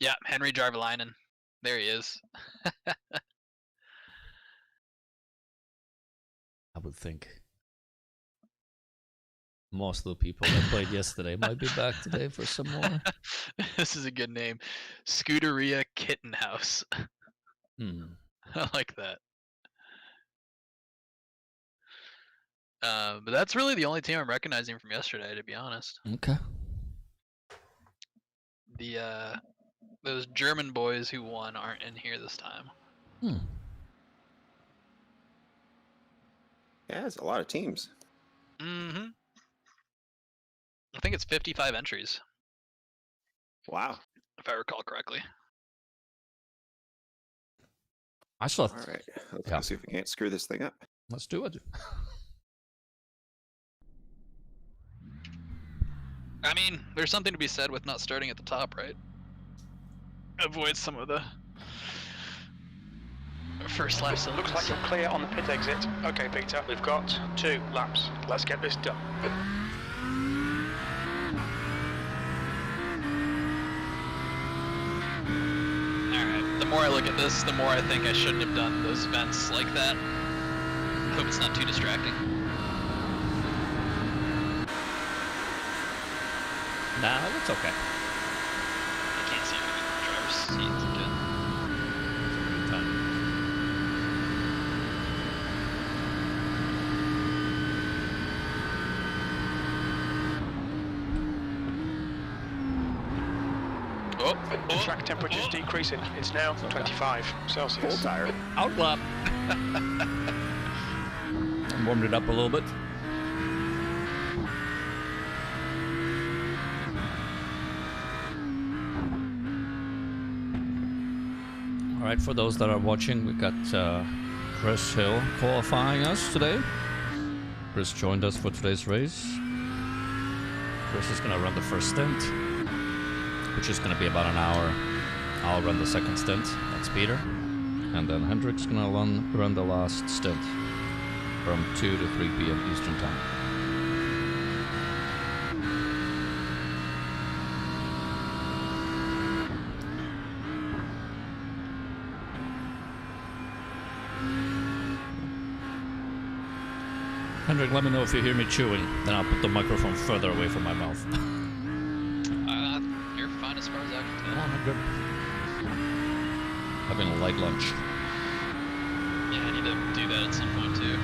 Yeah, Henry Jarvalainen. There he is. I would think most of the people that played yesterday might be back today for some more. This is a good name. Scuderia Kittenhouse. I like that. But that's really the only team I'm recognizing from yesterday, to be honest. Okay. Those German boys who won aren't in here this time. Yeah, it's a lot of teams. Mm-hmm. I think it's 55 entries. Wow. If I recall correctly. I saw. All right. Let's go see if we can't screw this thing up. Let's do it. I mean, there's something to be said with not starting at the top, right? Avoid some of the first lap zones. Looks like you're clear on the pit exit. Okay, Peter, we've got 2 laps. Let's get this done. Alright, the more I look at this, the more I think I shouldn't have done those vents like that. Hope it's not too distracting. Nah, it's okay. I can't see anything in the driver's seat again. Good time. The track temperature's decreasing. It's now 25 Celsius. Full tire. Outlap. Warmed it up a little bit. All right, for those that are watching, we got Chris Hill qualifying us today. Chris joined us for today's race. Chris is going to run the first stint, which is going to be about an hour. I'll run the second stint. That's Peter. And then Hendrik's going to run the last stint from 2 to 3 p.m. Eastern Time. Hendrik, let me know if you hear me chewing, then I'll put the microphone further away from my mouth. You're fine as far as I can tell. Oh, good. Having a light lunch. Yeah, I need to do that at some point too.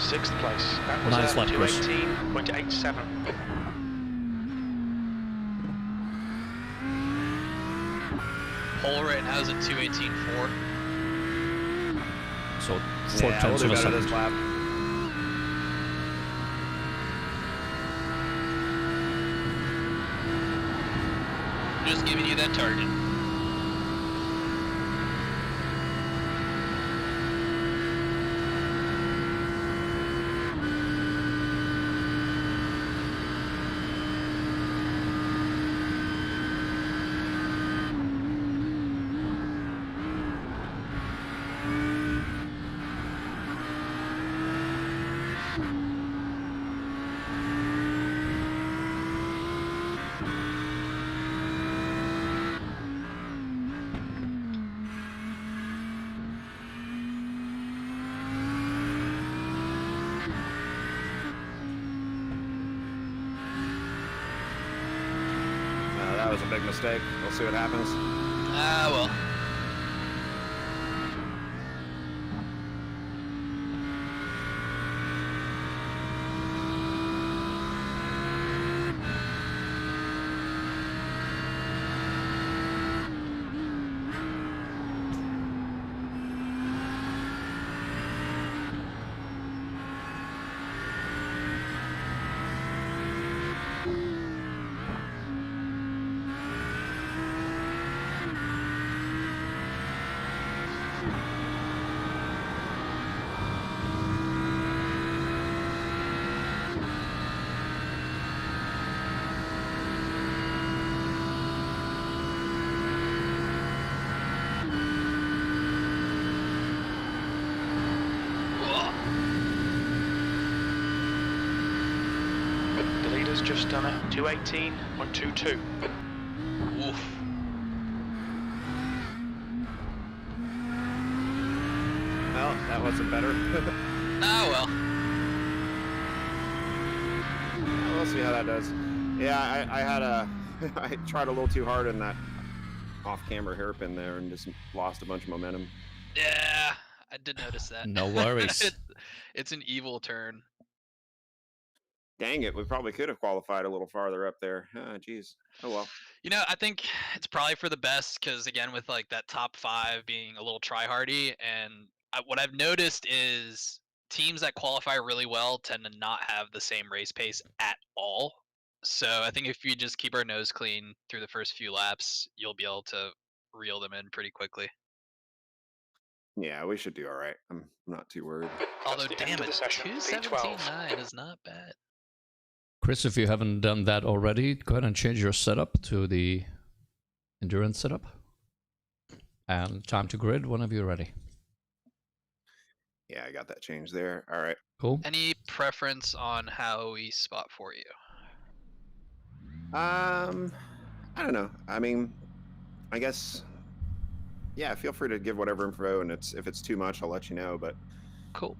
6th place. That was Nice a lap, Chris. 218.87. Pole right now is at 218.4. So 4 Yeah, we'll tenths do of a better second. this lap. Just giving you that target. That was a big mistake. We'll see what happens. Ah, well. The leader's just done a 218.22. Oof. Well, that wasn't better. Ah, well. We'll see how that does. Yeah, I had a I tried a little too hard in that off-camera hairpin there and just lost a bunch of momentum. Yeah, I did notice that. No worries. It's an evil turn. Dang it, we probably could have qualified a little farther up there. Geez. Oh well. You know, I think it's probably for the best because, again, with like that top 5 being a little try-hardy, and what I've noticed is teams that qualify really well tend to not have the same race pace at all. So I think if you just keep our nose clean through the first few laps, you'll be able to reel them in pretty quickly. Yeah, we should do all right. I'm not too worried. Although, the end damn of it, the session. 217.9 is not bad. Chris, if you haven't done that already, go ahead and change your setup to the endurance setup. And time to grid whenever you're ready. Yeah, I got that change there. All right. Cool. Any preference on how we spot for you? I don't know. I mean, I guess. Yeah, feel free to give whatever info, and if it's too much, I'll let you know. But Cool.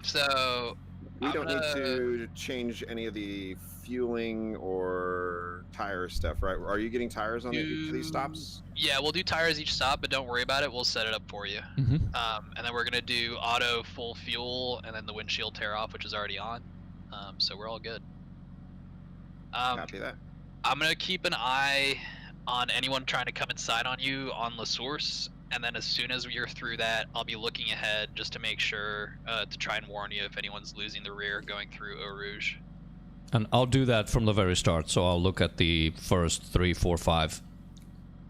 So we don't need to change any of the fueling or tire stuff, right? Are you getting tires on each of these stops? Yeah, we'll do tires each stop, but don't worry about it. We'll set it up for you. Mm-hmm. And then we're gonna do auto full fuel, and then the windshield tear off, which is already on. So we're all good. Copy that. I'm gonna keep an eye on anyone trying to come inside on you on La Source, and then as soon as you're through that, I'll be looking ahead just to make sure to try and warn you if anyone's losing the rear going through Eau Rouge. And I'll do that from the very start, so I'll look at the first 3, 4, 5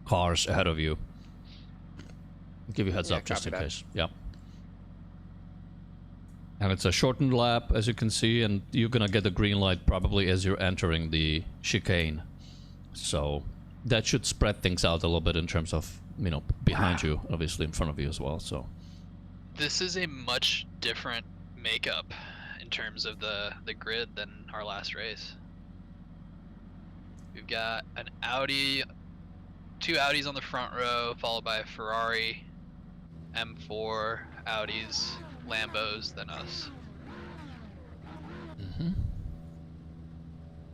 cars ahead of you. Give you a heads up just in case. Yeah. And it's a shortened lap, as you can see, and you're gonna get the green light probably as you're entering the chicane. So that should spread things out a little bit in terms of, you know, behind you, obviously in front of you as well. So this is a much different makeup in terms of the grid than our last race. We've got an Audi, 2 Audis on the front row, followed by a Ferrari, M4, Audis, Lambos, then us. Mm-hmm.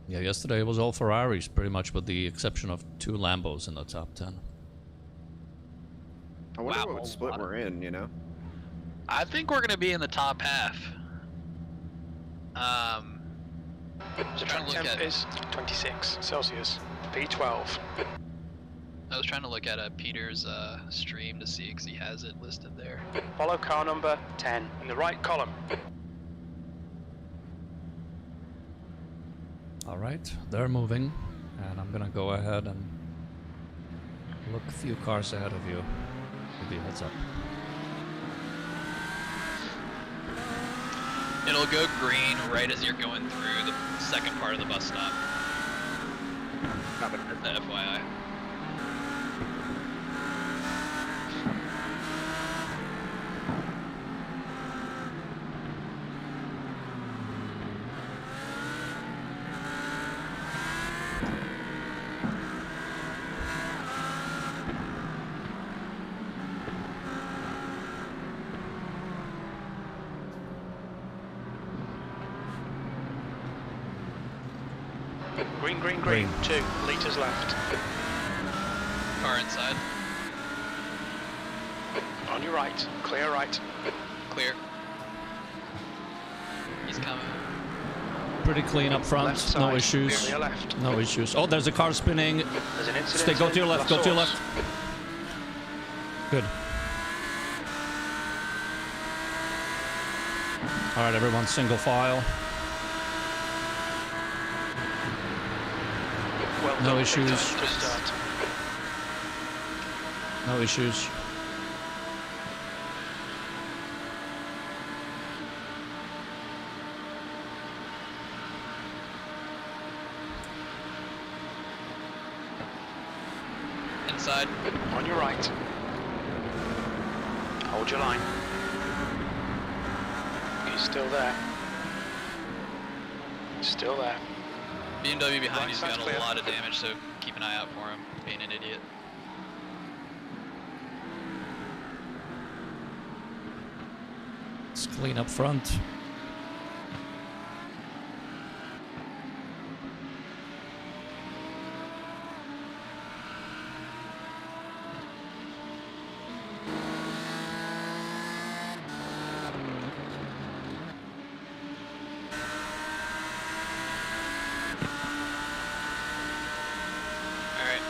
Yeah, yesterday it was all Ferraris, pretty much, with the exception of 2 Lambos in the top 10. I wonder Wow. what split we're in, you know? I think we're gonna be in the top half. The trying track to look temp at- is 26 Celsius, V12. I was trying to look at Peter's stream to see because he has it listed there. Follow car number 10 in the right column. All right, they're moving, and I'm gonna go ahead and look a few cars ahead of you. Give you a heads up. It'll go green right as you're going through the second part of the bus stop. Copy. The FYI. Green, green, Green. green. 2 litres left. Car inside. On your right. Clear right. Clear. He's coming. Pretty clean up front, Left side. no issues. Clear left. No issues. Oh, there's a car spinning. There's an incident. Stay, go to your left, go to your left. Good. All right, everyone, single file. Well No done. issues. Good start. No issues. Inside. On your right. Hold your line. He's still there. Still there. BMW behind Right you's side's got a clear. lot of damage, so keep an eye out for him. Being an idiot. It's clean up front. Alright.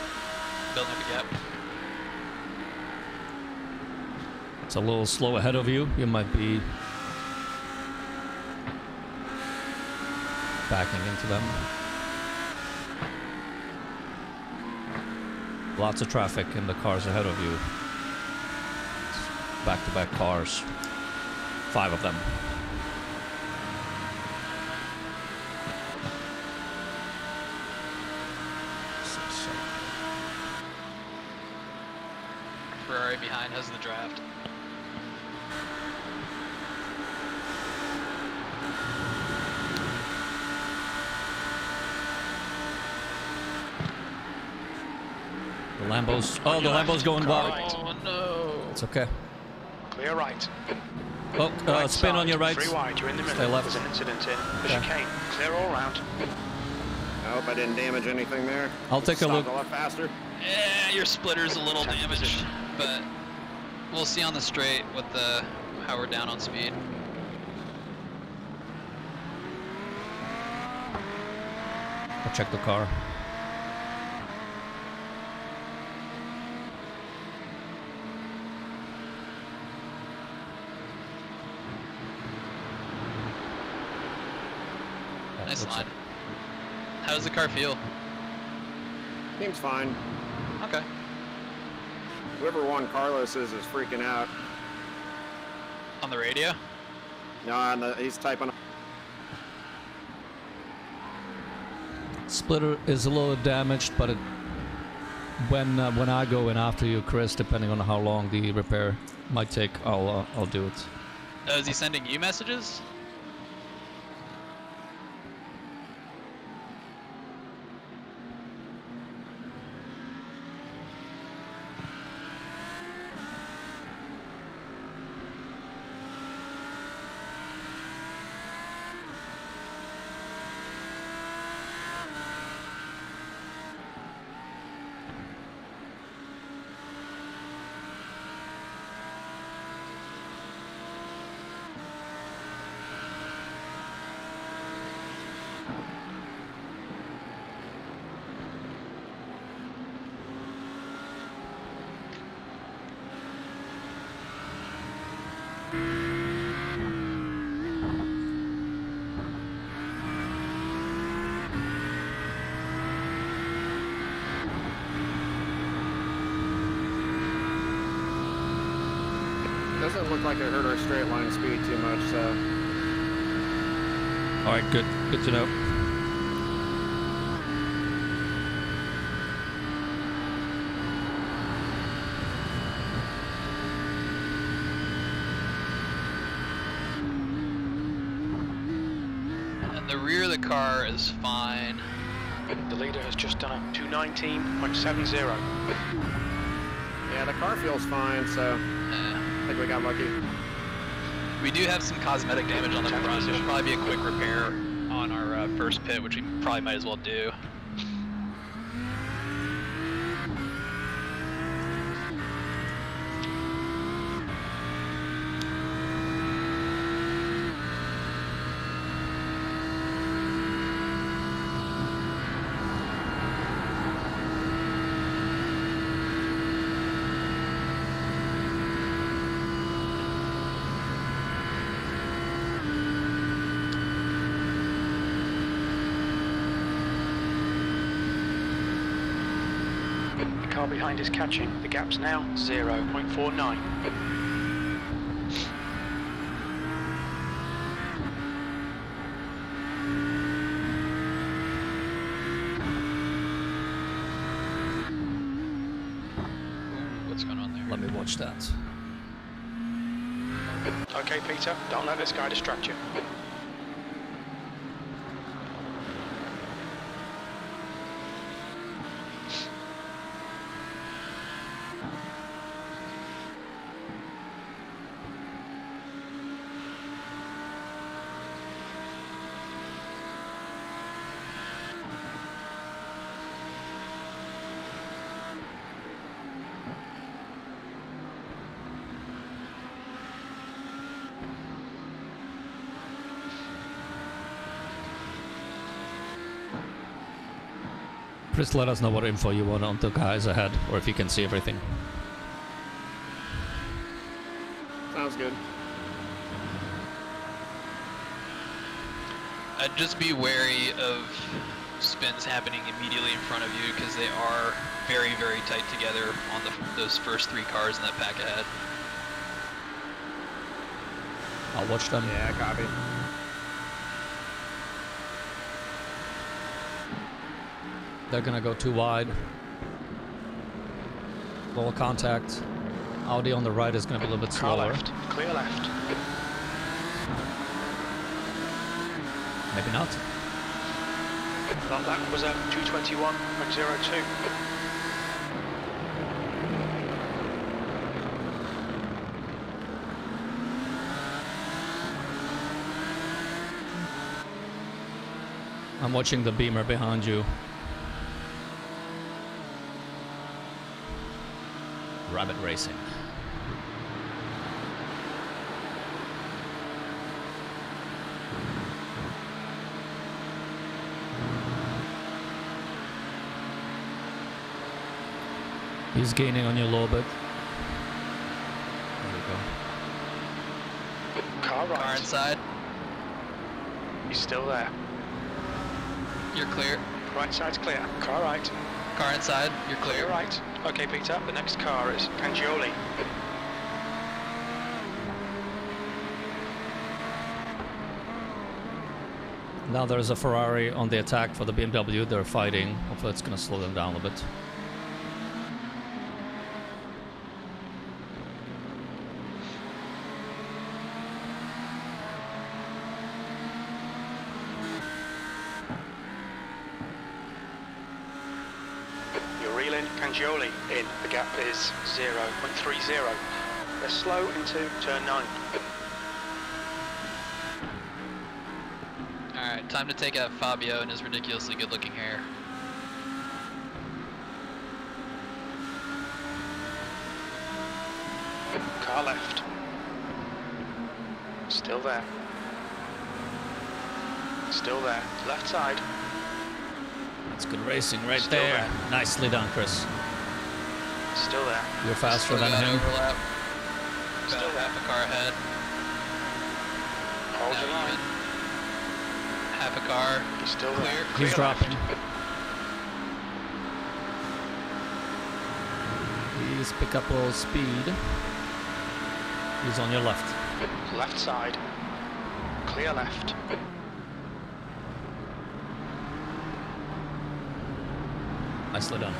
Building up a gap. It's a little slow ahead of you. You might be backing into them. Lots of traffic in the cars ahead of you. Back-to-back cars. 5 of them. Ferrari behind has the draft. The Lambo's... Oh, the Lambo's going Car by. right. Oh no. It's okay. Clear right. Oh, Right spin on side, your right. 3 wide, you're in the Stay middle. left. There's an incident in the Okay. chicane. Clear all round. I hope I didn't damage anything there. I'll take a Stopped look. a lot faster. Yeah, your splitter's a little Tenth damaged, position. but we'll see on the straight with the how we're down on speed. I'll check the car. Yeah, Nice looks line. How does the car feel? Seems fine. Okay. Whoever won Carlos is freaking out. On the radio? No, he's typing. Splitter is a little damaged, but it, when I go in after you, Chris, depending on how long the repair might take, I'll do it. Oh, is he sending you messages? Doesn't look like it hurt our straight line speed too much, so. All right, good to know. And the rear of the car is fine. The leader has just done a 219.70. Yeah, the car feels fine, so I think we got lucky. We do have some cosmetic damage on the front. There'll probably be a quick repair on our first pit, which we probably might as well do. The car behind is catching. The gap's now 0.49. What's going on there? Let me watch that. Okay, Peter, don't let this guy distract you. Just let us know what info you want on the guys ahead, or if you can see everything. Sounds good. I'd just be wary of spins happening immediately in front of you because they are very, very tight together on those first 3 cars in that pack ahead. I'll watch them. Yeah, copy. They're gonna go too wide. Lower contact. Audi on the right is gonna be a little bit Car slower. left, clear left. Maybe not. That was a 221.02. I'm watching the Beamer behind you. Rabbit Racing. He's gaining on you a little bit. There we go. Car right. Car inside, He's still there. you're clear. Right side's clear. Car right. Car inside, you're Clear clear. right. Okay, Peter, the next car is Cangioli. Now there's a Ferrari on the attack for the BMW. They're fighting. Hopefully it's gonna slow them down a bit. You're reeling Cangioli in. The gap is 0.30. They're slow into turn 9. Alright, time to take out Fabio and his ridiculously good looking hair. Car left. Still there. Still there. Left side. It's good racing right Still there. there. Nicely done, Chris. Still there. You're faster Still than got him. overlap. Still About there. half a car ahead. Hold Now your line. even. Half a car. He's still Clear. there. He's Clear dropping. left. Please pick up a little speed. He's on your left. Left side. Clear left. Nicely done.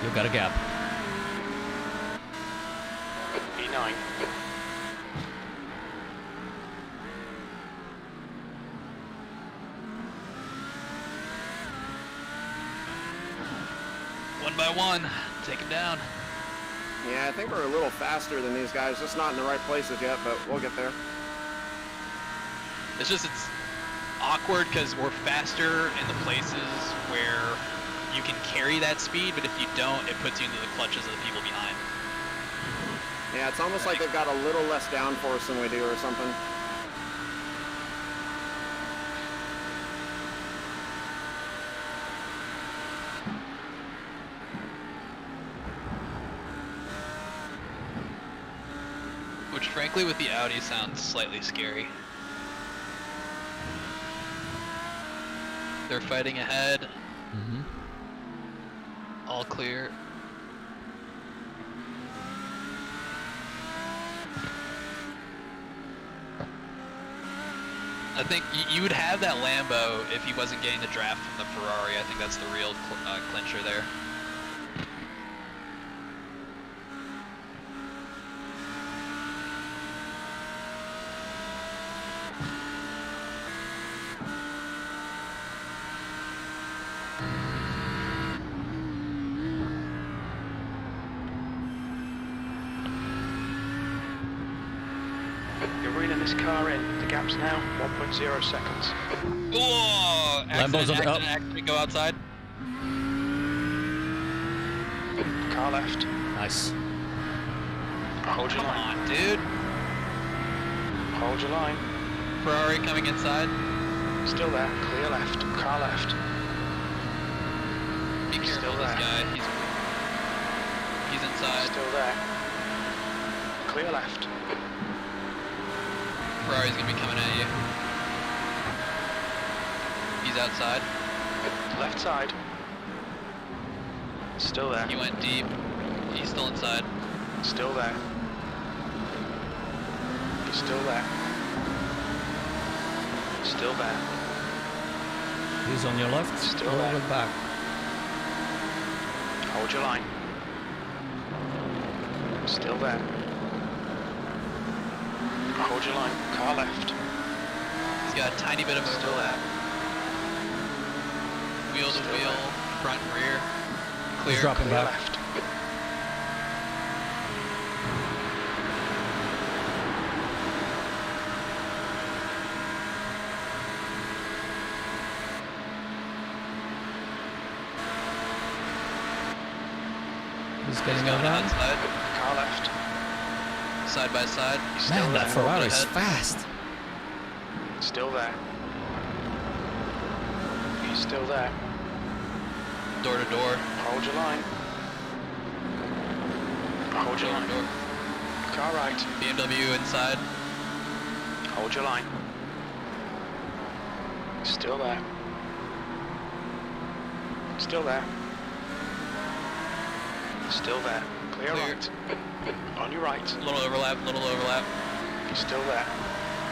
You got a gap. E9. One by one, take him down. Yeah, I think we're a little faster than these guys. Just not in the right places yet, but we'll get there. It's awkward because we're faster in the places where you can carry that speed, but if you don't, it puts you into the clutches of the people behind. Yeah, it's almost like they've got a little less downforce than we do or something. Which frankly with the Audi sounds slightly scary. They're fighting ahead. Mm-hmm. All clear. I think you would have that Lambo if he wasn't getting the draft from the Ferrari. I think that's the real clincher there. You're reeling this car in. The gap's now 1.0 seconds. Whoa! Lambo's on the up. Accident, go outside. Car left. Nice. Hold your Come line. on, dude. Hold your line. Ferrari coming inside. Still there. Clear left. Car left. Be careful Still of this there. guy. He's inside. Still there. Clear left. Ferrari's gonna be coming at you. He's outside. Left side. Still there. He went deep. He's still inside. Still there. Still there. Still there. He's on your left. Still a little there. bit back. Hold your line. Still there. Hold your line. Car left. He's got a tiny bit of Still overlap. there. Wheel to Still wheel, there. front and rear. Clear. He's dropping Clear back. left. He's He's getting going around. outside. Car left. Side by side. He's still Man, there. that Ferrari's Overhead. fast. Still there. He's still there. Door to door. Hold your line. Hold your Door line. to door. Car right. BMW inside. Hold your line. Still there. Still there. Still there. Clear, Clear. right. On your right. Little overlap, little overlap. Still there.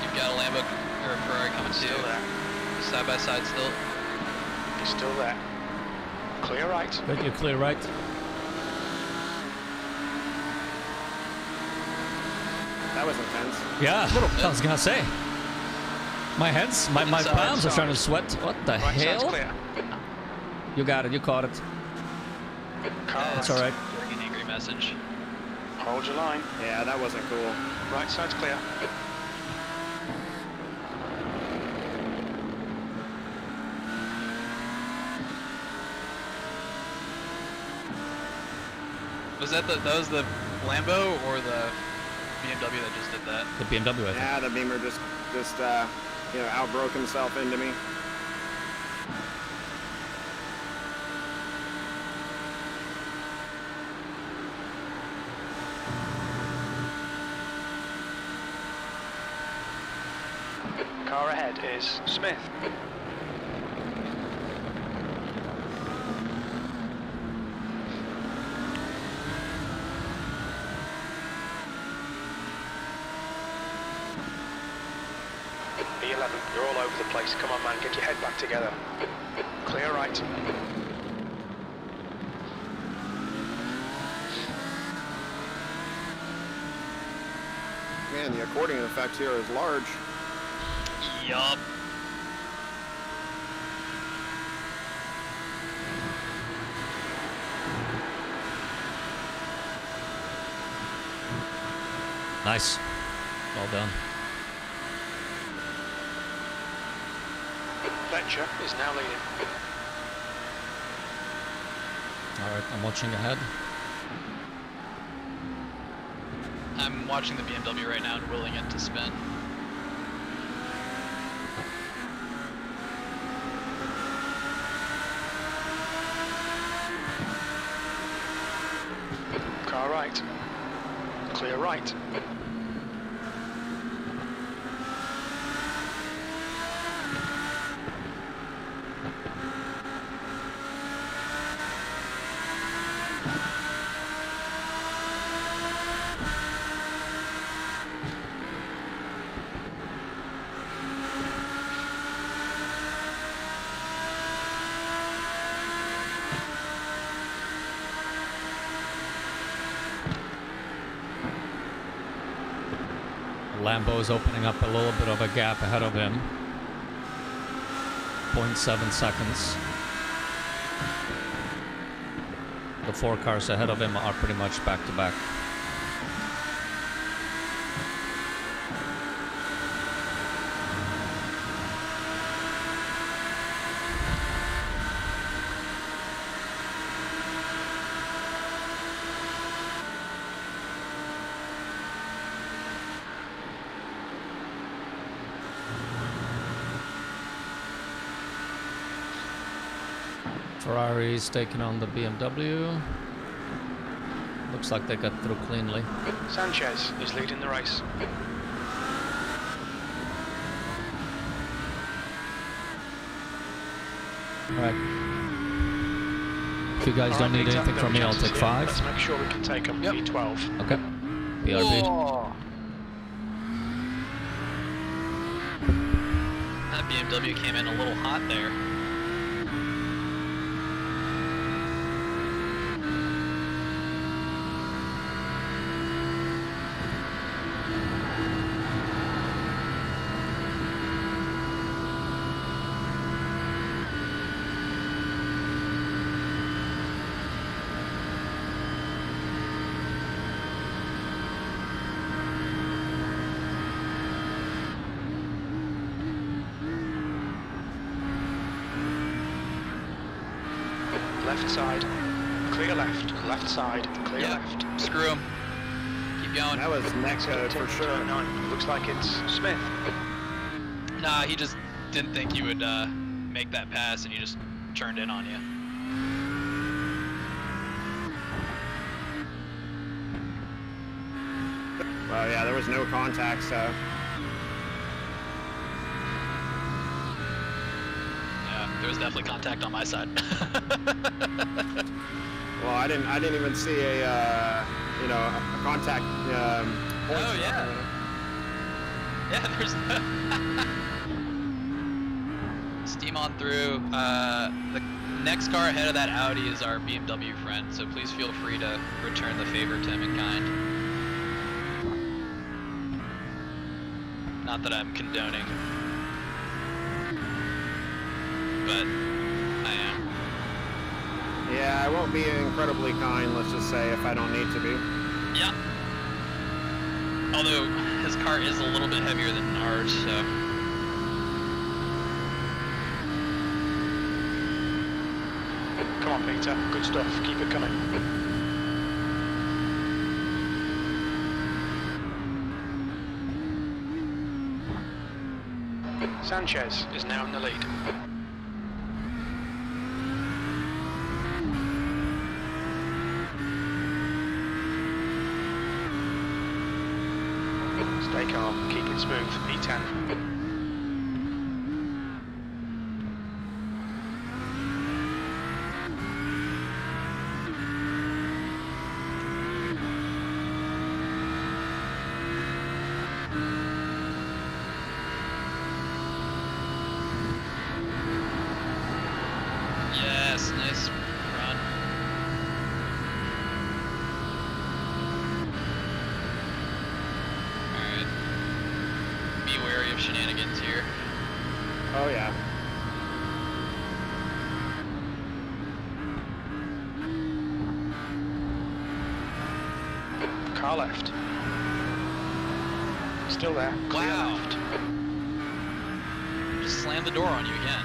You've got a Lambo or a Ferrari coming to Still you. there. Side by side still. Still there. Clear right. Good, you're clear right. That was intense. Yeah, I was gonna say. My hands, my Inside, palms are inside. starting to sweat. What the Right side's hell? clear. You got it, you caught it. Car That's right. alright. Getting an angry message. Hold your line. Yeah, that wasn't cool. Right side's clear. That was the Lambo or the BMW that just did that? The BMW, I think. Yeah, the Beamer just outbroke himself into me. Car ahead is Smith. 11. You're all over the place. Come on, man, get your head back together. Clear right. Man, the accordion effect here is large. Yup. Nice. Well done. Fletcher is now leading. Alright, I'm watching ahead. I'm watching the BMW right now and willing it to spin. Car right. Clear right. Lambo is opening up a little bit of a gap ahead of him. 0.7 seconds. The 4 cars ahead of him are pretty much back to back. Ferrari's taking on the BMW. Looks like they got through cleanly. Sanchez is leading the race. Alright. If you guys don't need anything from me, I'll take 5. Let's make sure we can take them. Yep. P12. Okay. BRB. Oh. That BMW came in a little hot there. Left side. Clear left. Left side. Clear Yep. left. Screw him. Keep going. That was next for sure. 9. Looks like it's Smith. Nah, he just didn't think you would make that pass, and he just turned in on you. Well, yeah, there was no contact, so. Yeah, there was definitely contact on my side. Well, I didn't even see a contact. Oh, yeah. Yeah, there's steam on through. The next car ahead of that Audi is our BMW friend, so please feel free to return the favor to him in kind. Not that I'm condoning, but I am. Yeah, I won't be incredibly kind, let's just say, if I don't need to be. Yeah. Although his car is a little bit heavier than ours, so. Come on, Peter. Good stuff. Keep it coming. Sanchez is now in the lead. Stay calm, keep it smooth, P10. of shenanigans here. Oh yeah. Car left. Still there. Clear Wow. left. Just slammed the door on you again.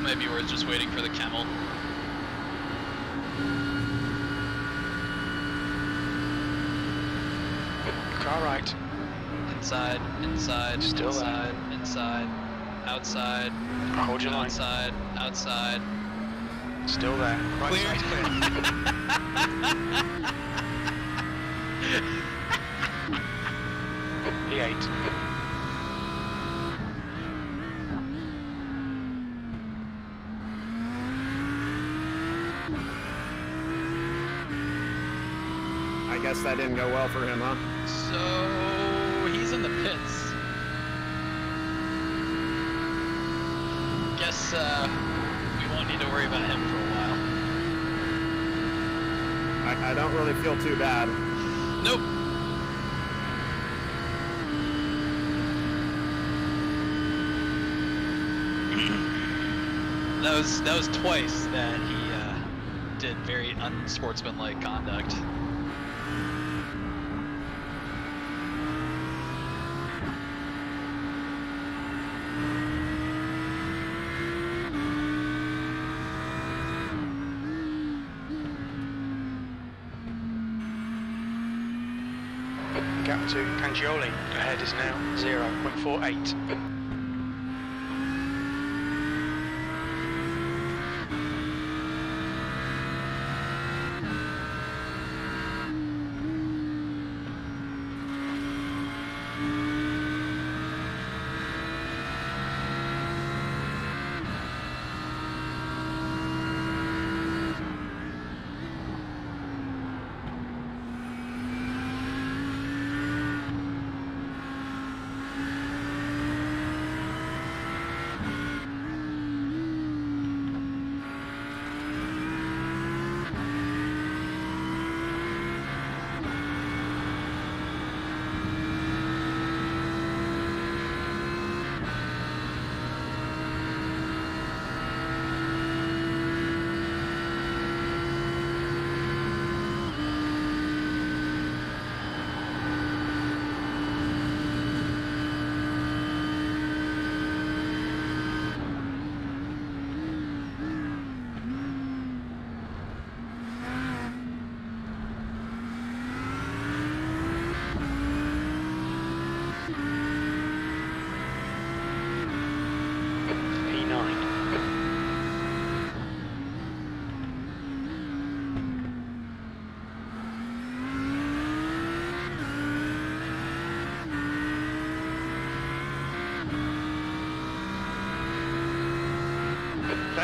Maybe we're just waiting for the camel. Car right. Inside, inside, Still inside, inside, outside, Hold your line. outside, outside. Still there. Right Clear. side's clear. E8. I guess that didn't go well for him, huh? So he's in the pits. Guess we won't need to worry about him for a while. I don't really feel too bad. Nope. That was twice that he did very unsportsmanlike conduct. Gap to Cangioli. Ahead is now 0.48.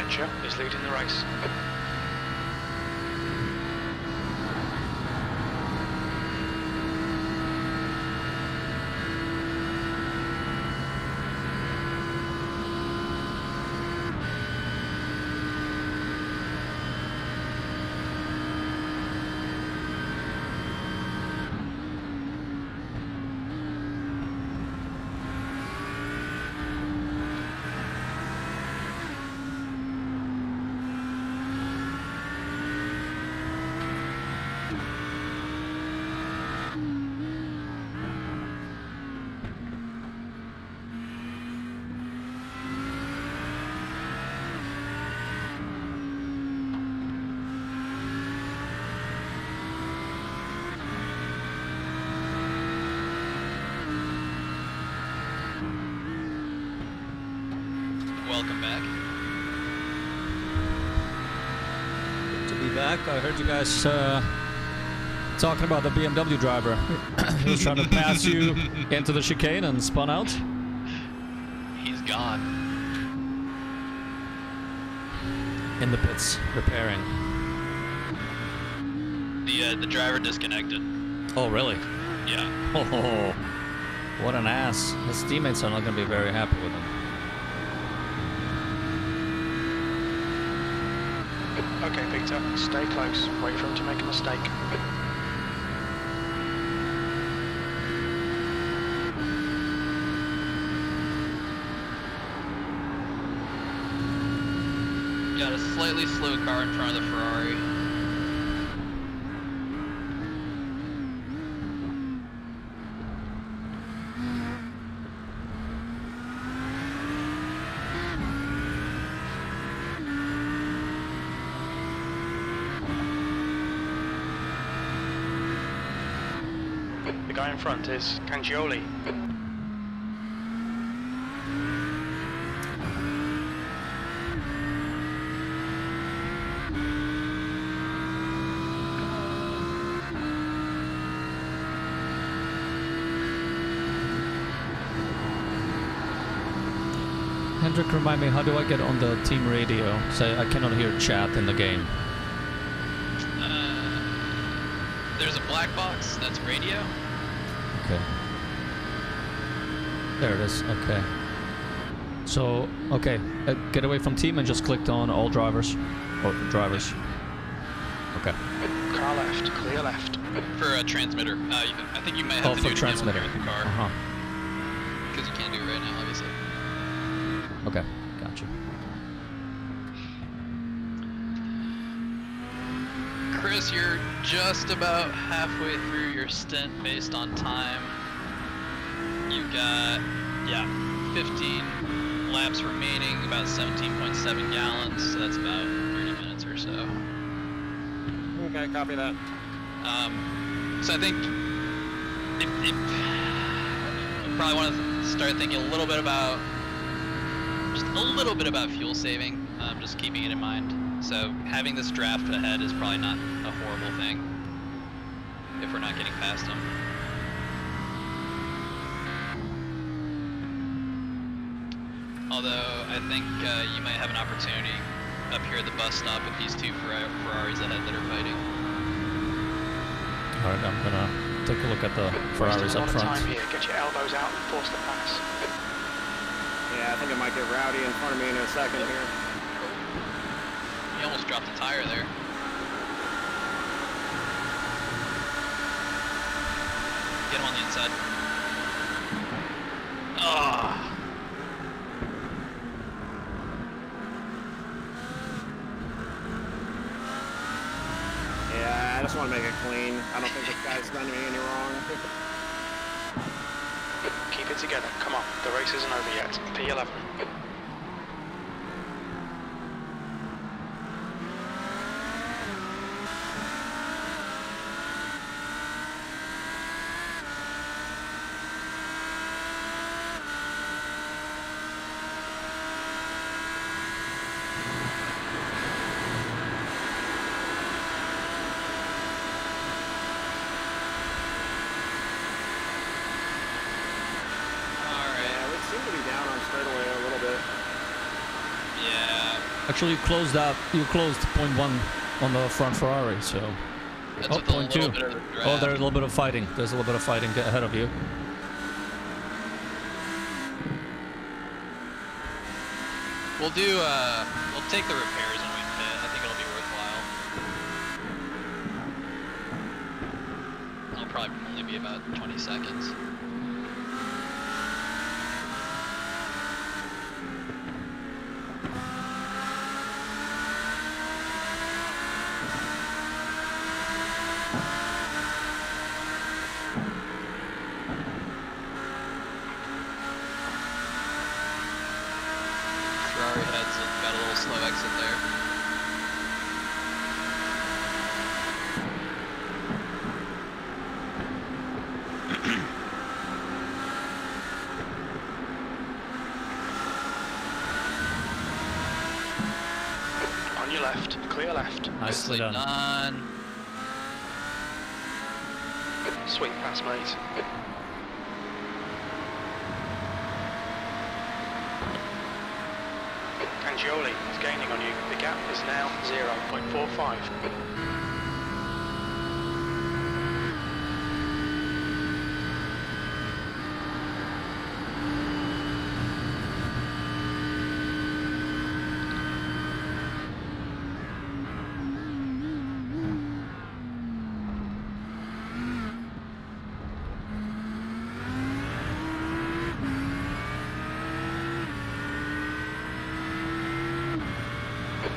Fletcher is leading the race. welcome back. Good to be back. I heard you guys talking about the BMW driver. He was trying to pass you into the chicane and spun out. He's gone. In the pits, repairing. The driver disconnected. Oh, really? Yeah. Oh, what an ass. His teammates are not going to be very happy with him. Okay, Peter, stay close. Wait for him to make a mistake. Got a slightly slow car in front of the Ferrari. The guy in front is Cangioli. Hendrik, remind me, how do I get on the team radio? Say, I cannot hear chat in the game. There's a black box, that's radio. Okay. There it is, okay. So, okay, get away from team and just clicked on all drivers. Or drivers. Okay. Car left, clear left. For a transmitter. I think you might have to do it transmitter. in the car. Uh-huh. Because you can't do it right now, obviously. Okay, gotcha. Chris, you're just about halfway through your stint based on time. You've got, 15 laps remaining, about 17.7 gallons, so that's about 30 minutes or so. Okay, copy that. So I think if you probably want to start thinking a little bit about fuel saving, just keeping it in mind. So having this draft ahead is probably not a horrible thing if we're not getting past them. Although I think you might have an opportunity up here at the bus stop with these two Ferraris ahead that are fighting. Alright, I'm gonna take a look at the Ferraris up front. Time here. Get your elbows out and force the pass. Yeah, I think it might get rowdy in front of me in a second here. You almost dropped a tire there. Get him on the inside. Ah. Yeah, I just want to make it clean. I don't think this guy's done me any wrong. Keep it together. Come on. The race isn't over yet. P11. Actually, you closed 0.1 on the front Ferrari, so... That's with a little bit of a Oh, there's a little bit of fighting. There's a little bit of fighting ahead of you. We'll take the repairs when we pit. I think it'll be worthwhile. It'll probably only be about 20 seconds. Ferrari heads got a little slow exit there. Nicely done. Sweet pass, mate. Cangioli is gaining on you. The gap is now 0.45.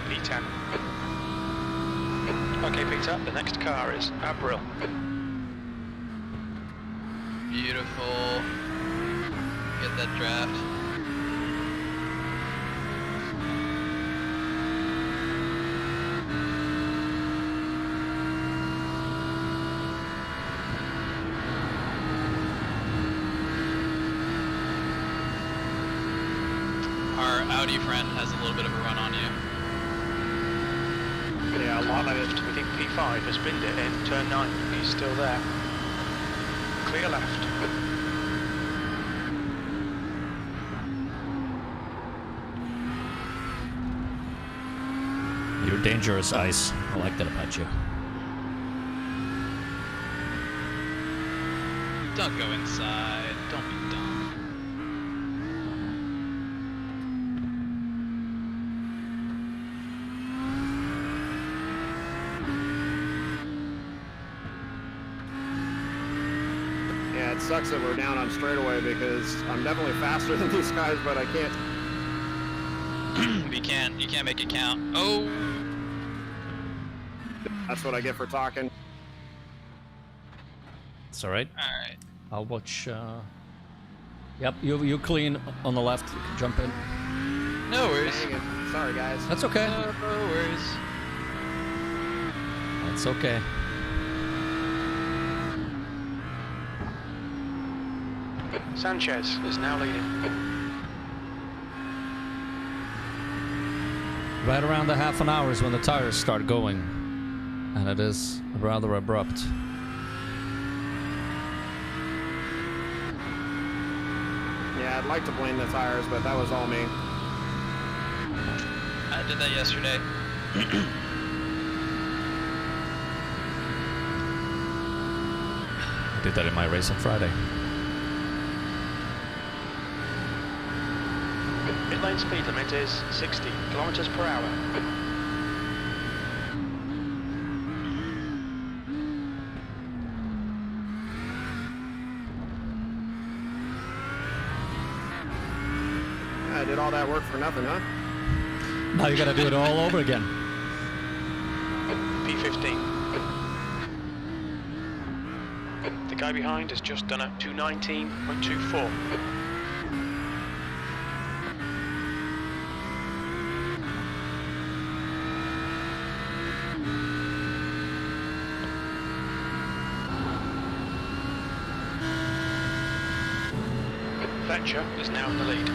P10. Okay, Peter, the next car is Abril. Beautiful. Get that draft. Our Audi friend has a little bit of a run on you. Yeah, a lot of it. We think P5 has binned it in turn 9. He's still there. Clear left. You're dangerous, Ice. I like that about you. Don't go inside. Don't be dumb. Yeah, it sucks that we're down on straightaway because I'm definitely faster than these guys, but I can't. You can't make it count. Oh! That's what I get for talking. It's alright. Alright. I'll watch. Yep, you clean on the left. You can jump in. No worries. Dang it. Sorry, guys. That's okay. No worries. That's okay. Sanchez is now leading. Right around the half an hour is when the tires start going, and it is rather abrupt. Yeah, I'd like to blame the tires, but that was all me. I did that yesterday. I did that in my race on Friday. Pit lane speed limit is 60 kilometers per hour. I did all that work for nothing, huh? Now you gotta do it all over again. P15. The guy behind has just done a 219.24. Fletcher is now in the lead.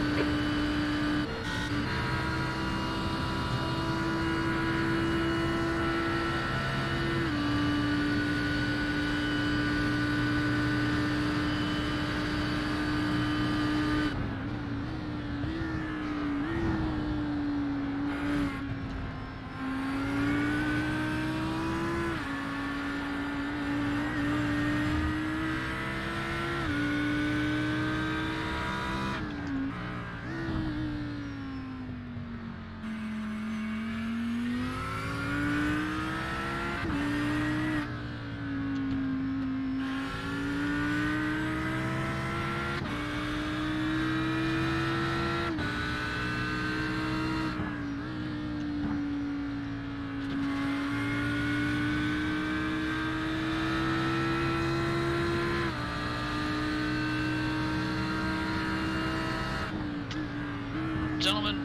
Gentlemen,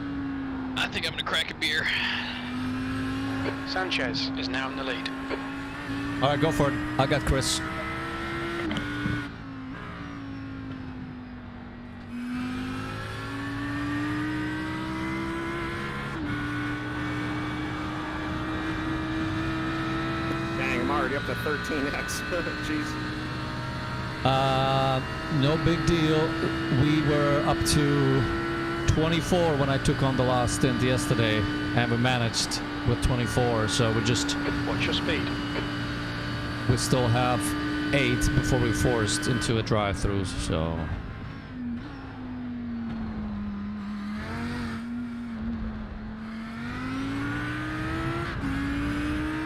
I think I'm gonna crack a beer. Sanchez is now in the lead. Alright, go for it. I got Chris. already up to 13x. Jeez. No big deal. We were up to 24 when I took on the last stint yesterday, and we managed with 24. So we just. What's your speed? We still have 8 before we forced into a drive-through. So.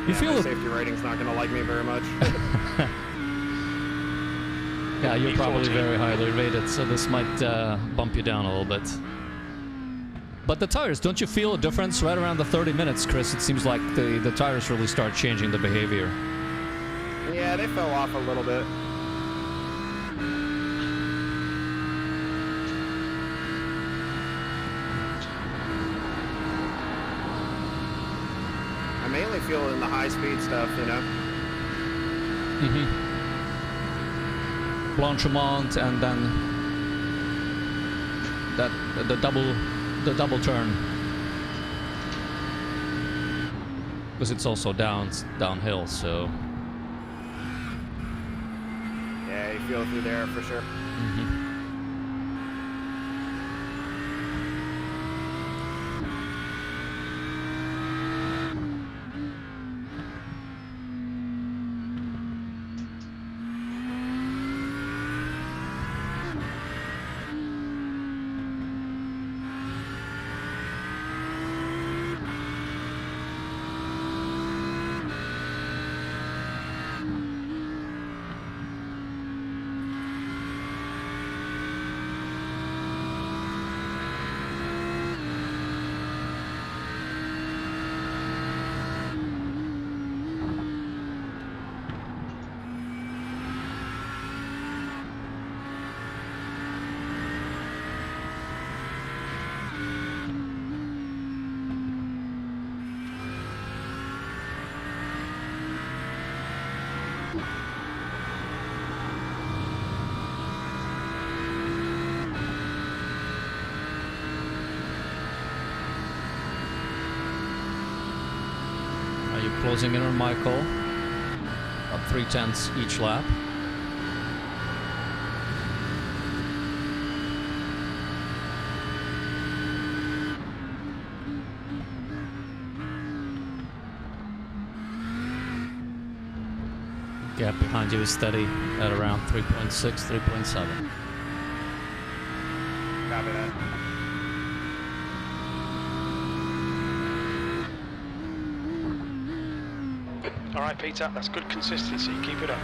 You Yeah, feel my it. safety rating's not gonna like me very much. Yeah, you're probably E40. very highly rated, so this might bump you down a little bit. But the tires, don't you feel a difference right around the 30 minutes, Chris? It seems like the tires really start changing the behavior. Yeah, they fell off a little bit. I mainly feel it in the high-speed stuff, you know? Mm-hmm. Blanchimont and then the double turn, because it's also downhill. So Yeah, you feel it through there for sure. are you closing in on Michael? About 3/10 each lap. Gap behind you is steady at around 3.6, 3.7. Copy that. All right, Peter, that's good consistency. Keep it up.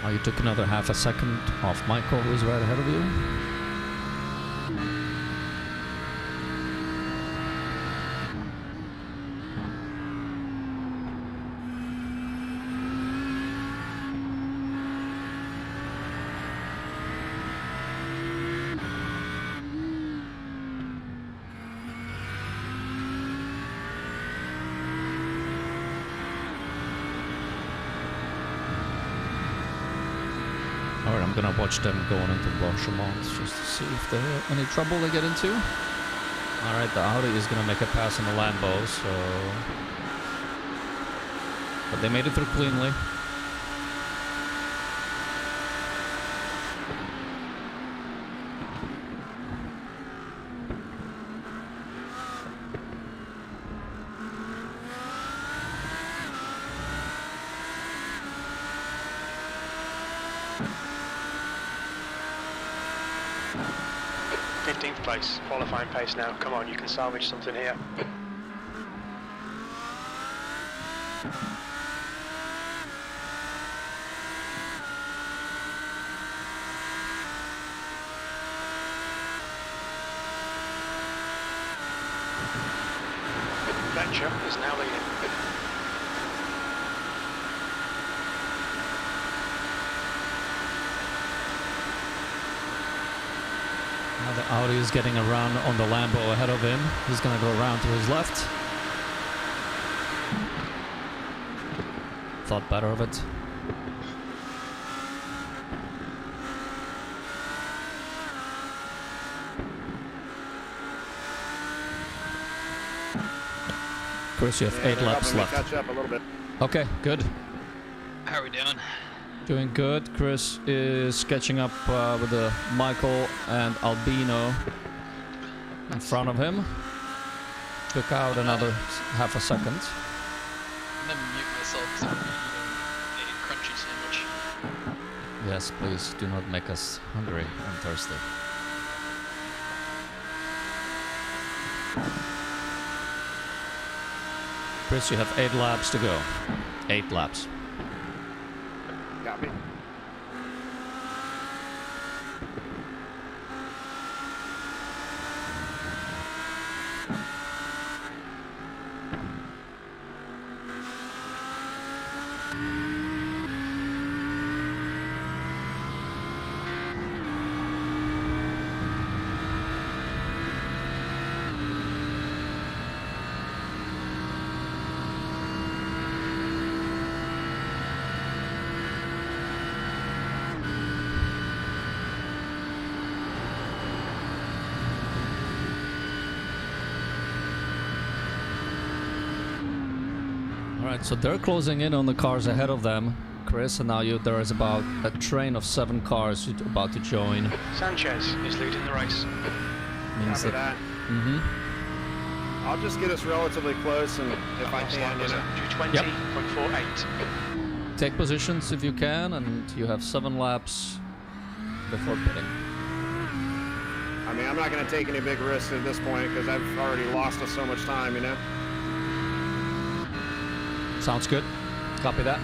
Oh, you took another half a second off Michael, who's right ahead of you. Alright, I'm gonna watch them going into Blanchimont just to see if there any trouble they get into. Alright, the Audi is gonna make a pass on the Lambo, so... But they made it through cleanly. 13th place, qualifying pace now. Come on, you can salvage something here. Fletcher is now leading. Now the Audi is getting around on the Lambo ahead of him. He's gonna go around to his left. Thought better of it. Chris, you have 8 laps left. Catch up a little bit. Okay, good. How are we doing? Doing good. Chris is catching up with the Michael and Albino in front of him. Took out another half a second. I'm gonna mute myself because I'm eating a crunchy sandwich. Yes, please do not make us hungry and thirsty. Chris, you have 8 laps to go. 8 laps. Got me. Alright, so they're closing in on the cars ahead of them, Chris, and now there is about a train of 7 cars about to join. Sanchez is leading the race. Means Copy that. I'll just get us relatively close, and if I can, you know. 220.48. Take positions if you can, and you have 7 laps before pitting. I mean, I'm not going to take any big risks at this point because I've already lost us so much time, you know. Sounds good. Copy that.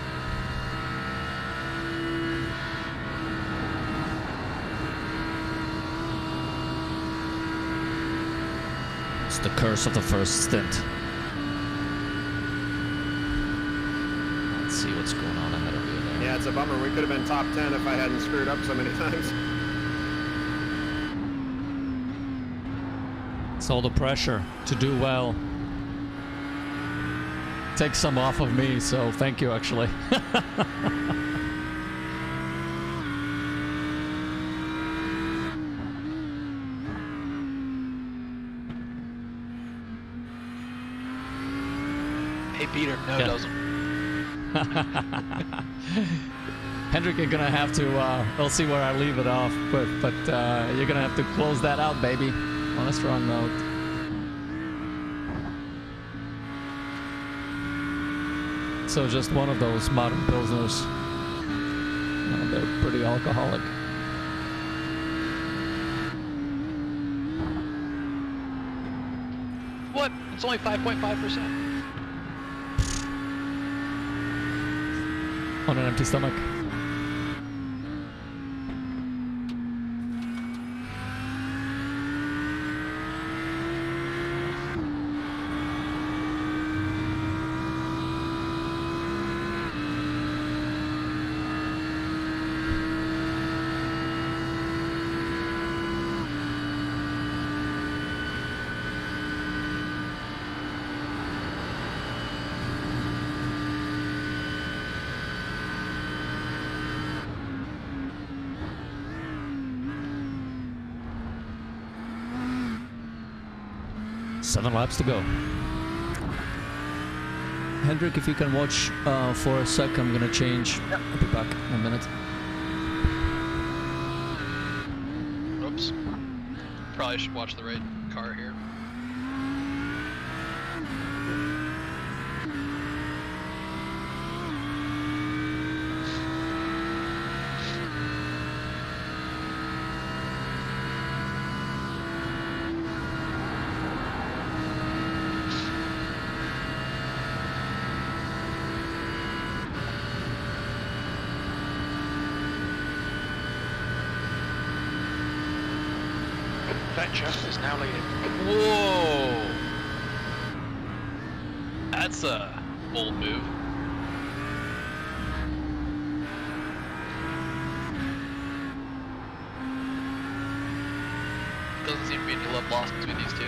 It's the curse of the first stint. Let's see what's going on ahead of you there. Yeah, it's a bummer. We could have been top 10 if I hadn't screwed up so many times. It's all the pressure to do well. Take some off of me, so thank you, actually. Hey Peter, no, Yeah. it doesn't. Hendrik, you're gonna have to, we'll see where I leave it off, but you're gonna have to close that out, baby, on a strong note. So just one of those modern pilsners. They're pretty alcoholic. What? It's only 5.5%. On an empty stomach. Seven laps to go. Hendrik, if you can watch for a sec, I'm gonna change. Yep. I'll be back in a minute. Oops. Probably should watch the right car here. Archer is now leading. Whoa! That's a bold move. Doesn't seem to be any love lost between these two.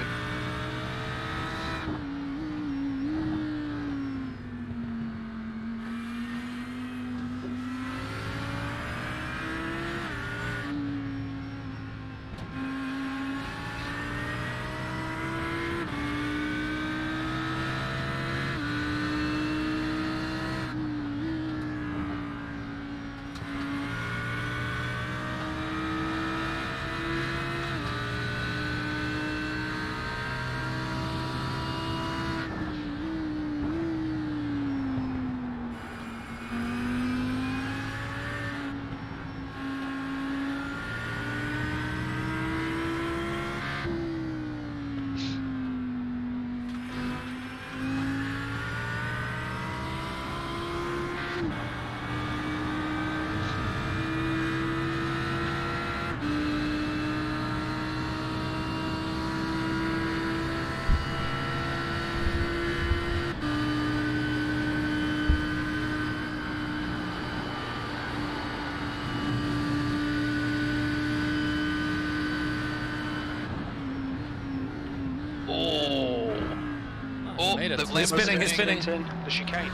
Made it. The He's spinning, he's spinning. Into the chicane.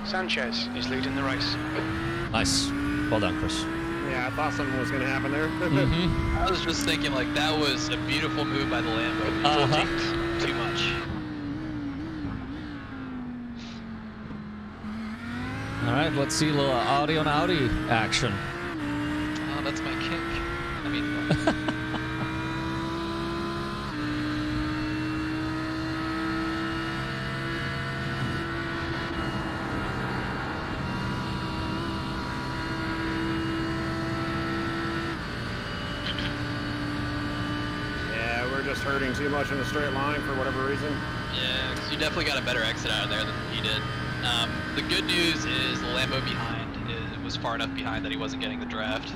Sanchez is leading the race. Nice. Well done, Chris. Yeah, I thought something was going to happen there. Mm-hmm. I was just thinking, like, that was a beautiful move by the Lambo. It too much. All right, let's see a little Audi on Audi action. Oh, that's my kick. I mean, Yeah, we're just hurting too much in a straight line for whatever reason. yeah, 'cause you definitely got a better exit out of there than he did. The good news is the Lambo behind was far enough behind that he wasn't getting the draft.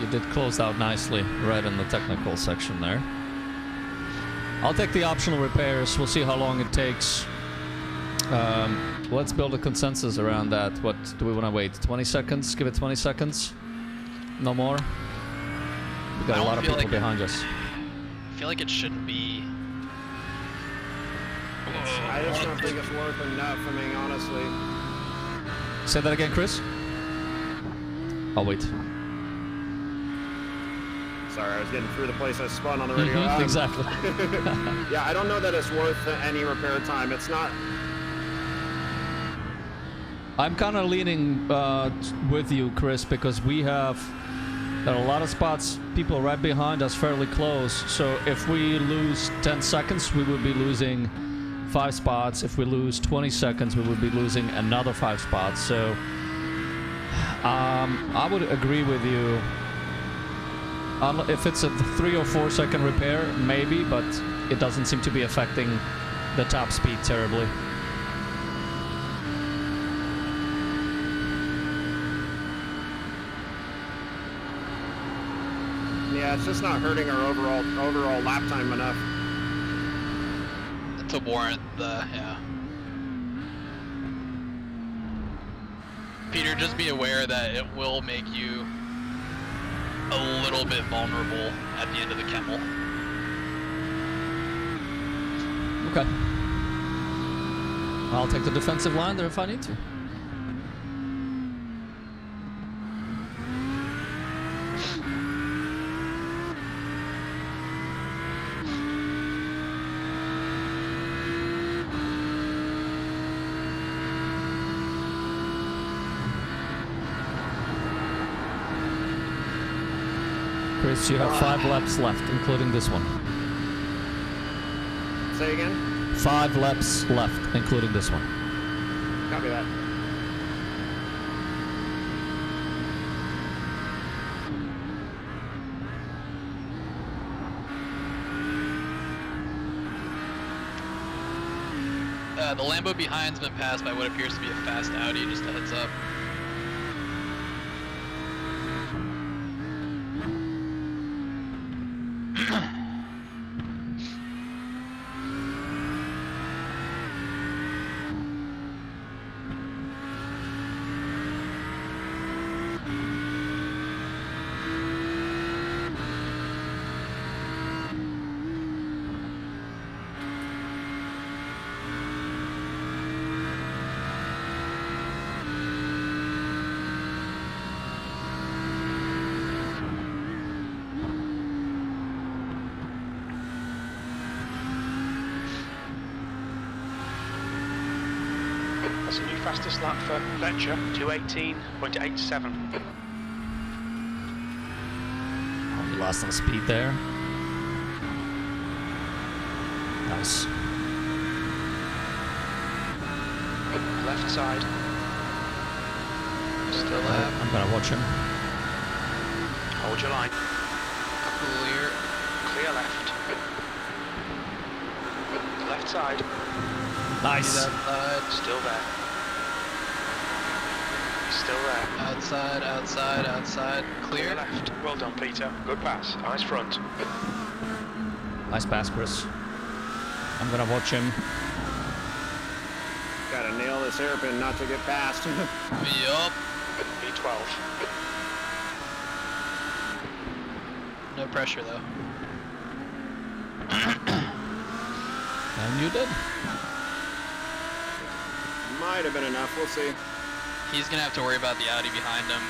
You did close out nicely right in the technical section there. I'll take the optional repairs. We'll see how long it takes. Let's build a consensus around that. What do we want to wait? 20 seconds? Give it 20 seconds? No more? We got a lot of people behind us. I feel like it shouldn't be. I just don't think it's worth enough, I mean, honestly. Say that again, Chris? I'll wait. Sorry, I was getting through the place I spun on the radio. Exactly. Yeah, I don't know that it's worth any repair time. It's not. I'm kind of leaning with you, Chris, because we have there are a lot of spots, people right behind us fairly close. So if we lose 10 seconds, we would be losing 5 spots. If we lose 20 seconds, we would be losing another 5 spots. So I would agree with you. If it's a 3 or 4 second repair, maybe, but it doesn't seem to be affecting the top speed terribly. Yeah, it's just not hurting our overall lap time enough. To warrant the, yeah. Peter, just be aware that it will make you a little bit vulnerable at the end of the Kemmel. Okay. I'll take the defensive line there if I need to. Chris, you have 5 laps left, including this one. Say again? 5 laps left, including this one. Copy that. The Lambo behind's been passed by what appears to be a fast Audi, just a heads up. Fastest lap for Vetcher, 2:18.87. Oh, you lost on speed there. Nice. Left side. Still there. I'm gonna watch him. Hold your line. Clear. Clear left. Left side. Nice. Outside. Still there. Still there. Outside, outside, outside. Clear Clear. left. Well done, Peter. Good pass. Eyes front. Nice pass, Chris. I'm gonna watch him. Gotta nail this hairpin not to get past. Yup. B12. No pressure though. And you did. Might have been enough. We'll see. He's gonna have to worry about the Audi behind him.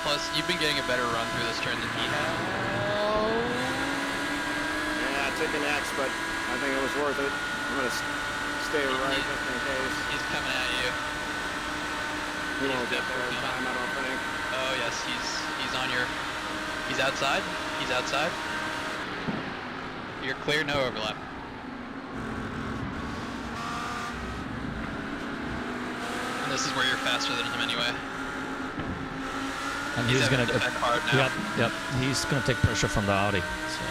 Plus, you've been getting a better run through this turn than he has. Yeah, took an X, but I think it was worth it. I'm gonna stay right just in case. He's coming at you. He won't get there in time, I don't think. Oh yes, he's on your. He's outside. He's outside. You're clear, no overlap. And this is where you're faster than him anyway. And he's having gonna to defend hard now. Yep. He's gonna take pressure from the Audi. So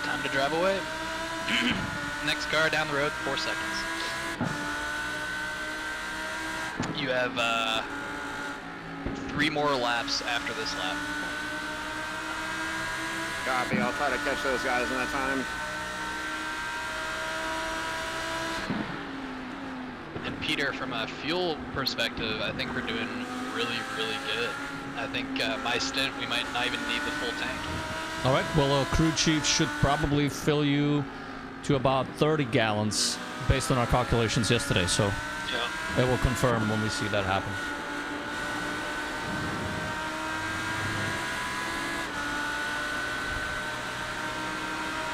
Time to drive away. Next car down the road, 4 seconds. You have 3 more laps after this lap. Copy. I'll try to catch those guys in that time. And Peter, from a fuel perspective, I think we're doing really, really good. I think my stint, we might not even need the full tank. all right. Well, crew chief should probably fill you to about 30 gallons based on our calculations yesterday. So Yeah. it will confirm when we see that happen.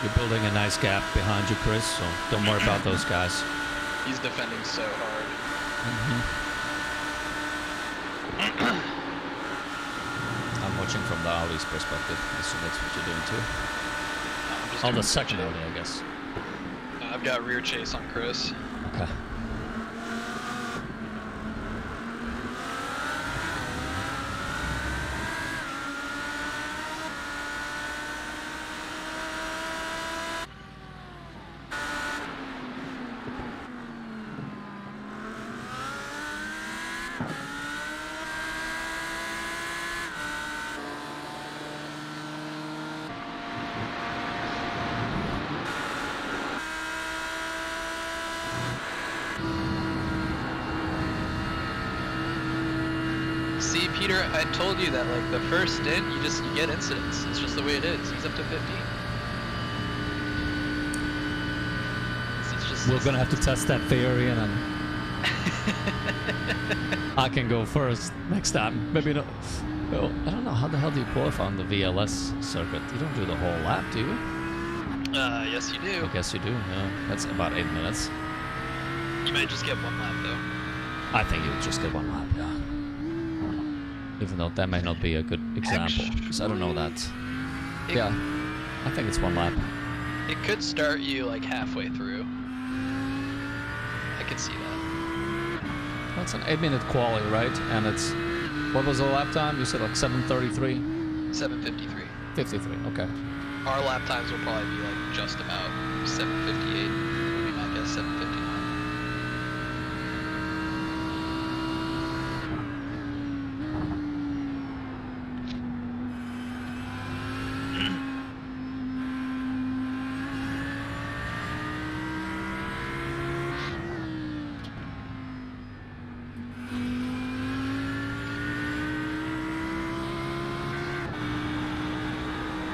You're building a nice gap behind you, Chris, so don't worry about those guys. He's defending so hard. I'm watching from the Audi's perspective. I assume that's what you're doing too. I'm just Oh, doing the second rear Audi, I guess. chase. I've got rear chase on Chris. Okay. See, Peter, I told you that like the first stint, you get incidents. It's just the way it is. He's up to 50. It's just. We're gonna have to test that theory, and then I can go first next time. Maybe not. Well, I don't know. How the hell do you qualify on the VLS circuit? You don't do the whole lap, do you? Yes, you do. I guess you do. Yeah, that's about 8 minutes. You might just get 1 lap though. I think you would just get 1 lap. Yeah. Even though that may not be a good example, because I don't know that. Yeah, I think it's 1 lap. It could start you like halfway through. I could see that. That's an 8-minute quali, right? And it's, what was the lap time? You said like 7:33? 7:53. 53. Okay. Our lap times will probably be like just about 7:58. Maybe not guess 7:59.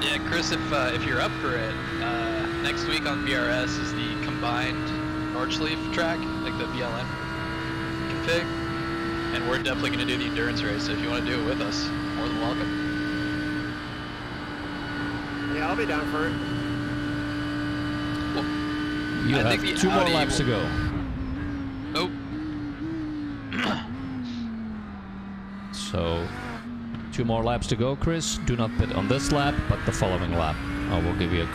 Yeah, Chris, if you're up for it, next week on VRS is the combined Nordschleife track, like the BLM pig, and we're definitely going to do the endurance race. So if you want to do it with us, more than welcome. Yeah, I'll be down for it. Well, You I have think the 2 more Audi laps to will- go. Oh. So, 2 more laps to go, Chris. Do not pit on this lap, but the following lap. I will give you a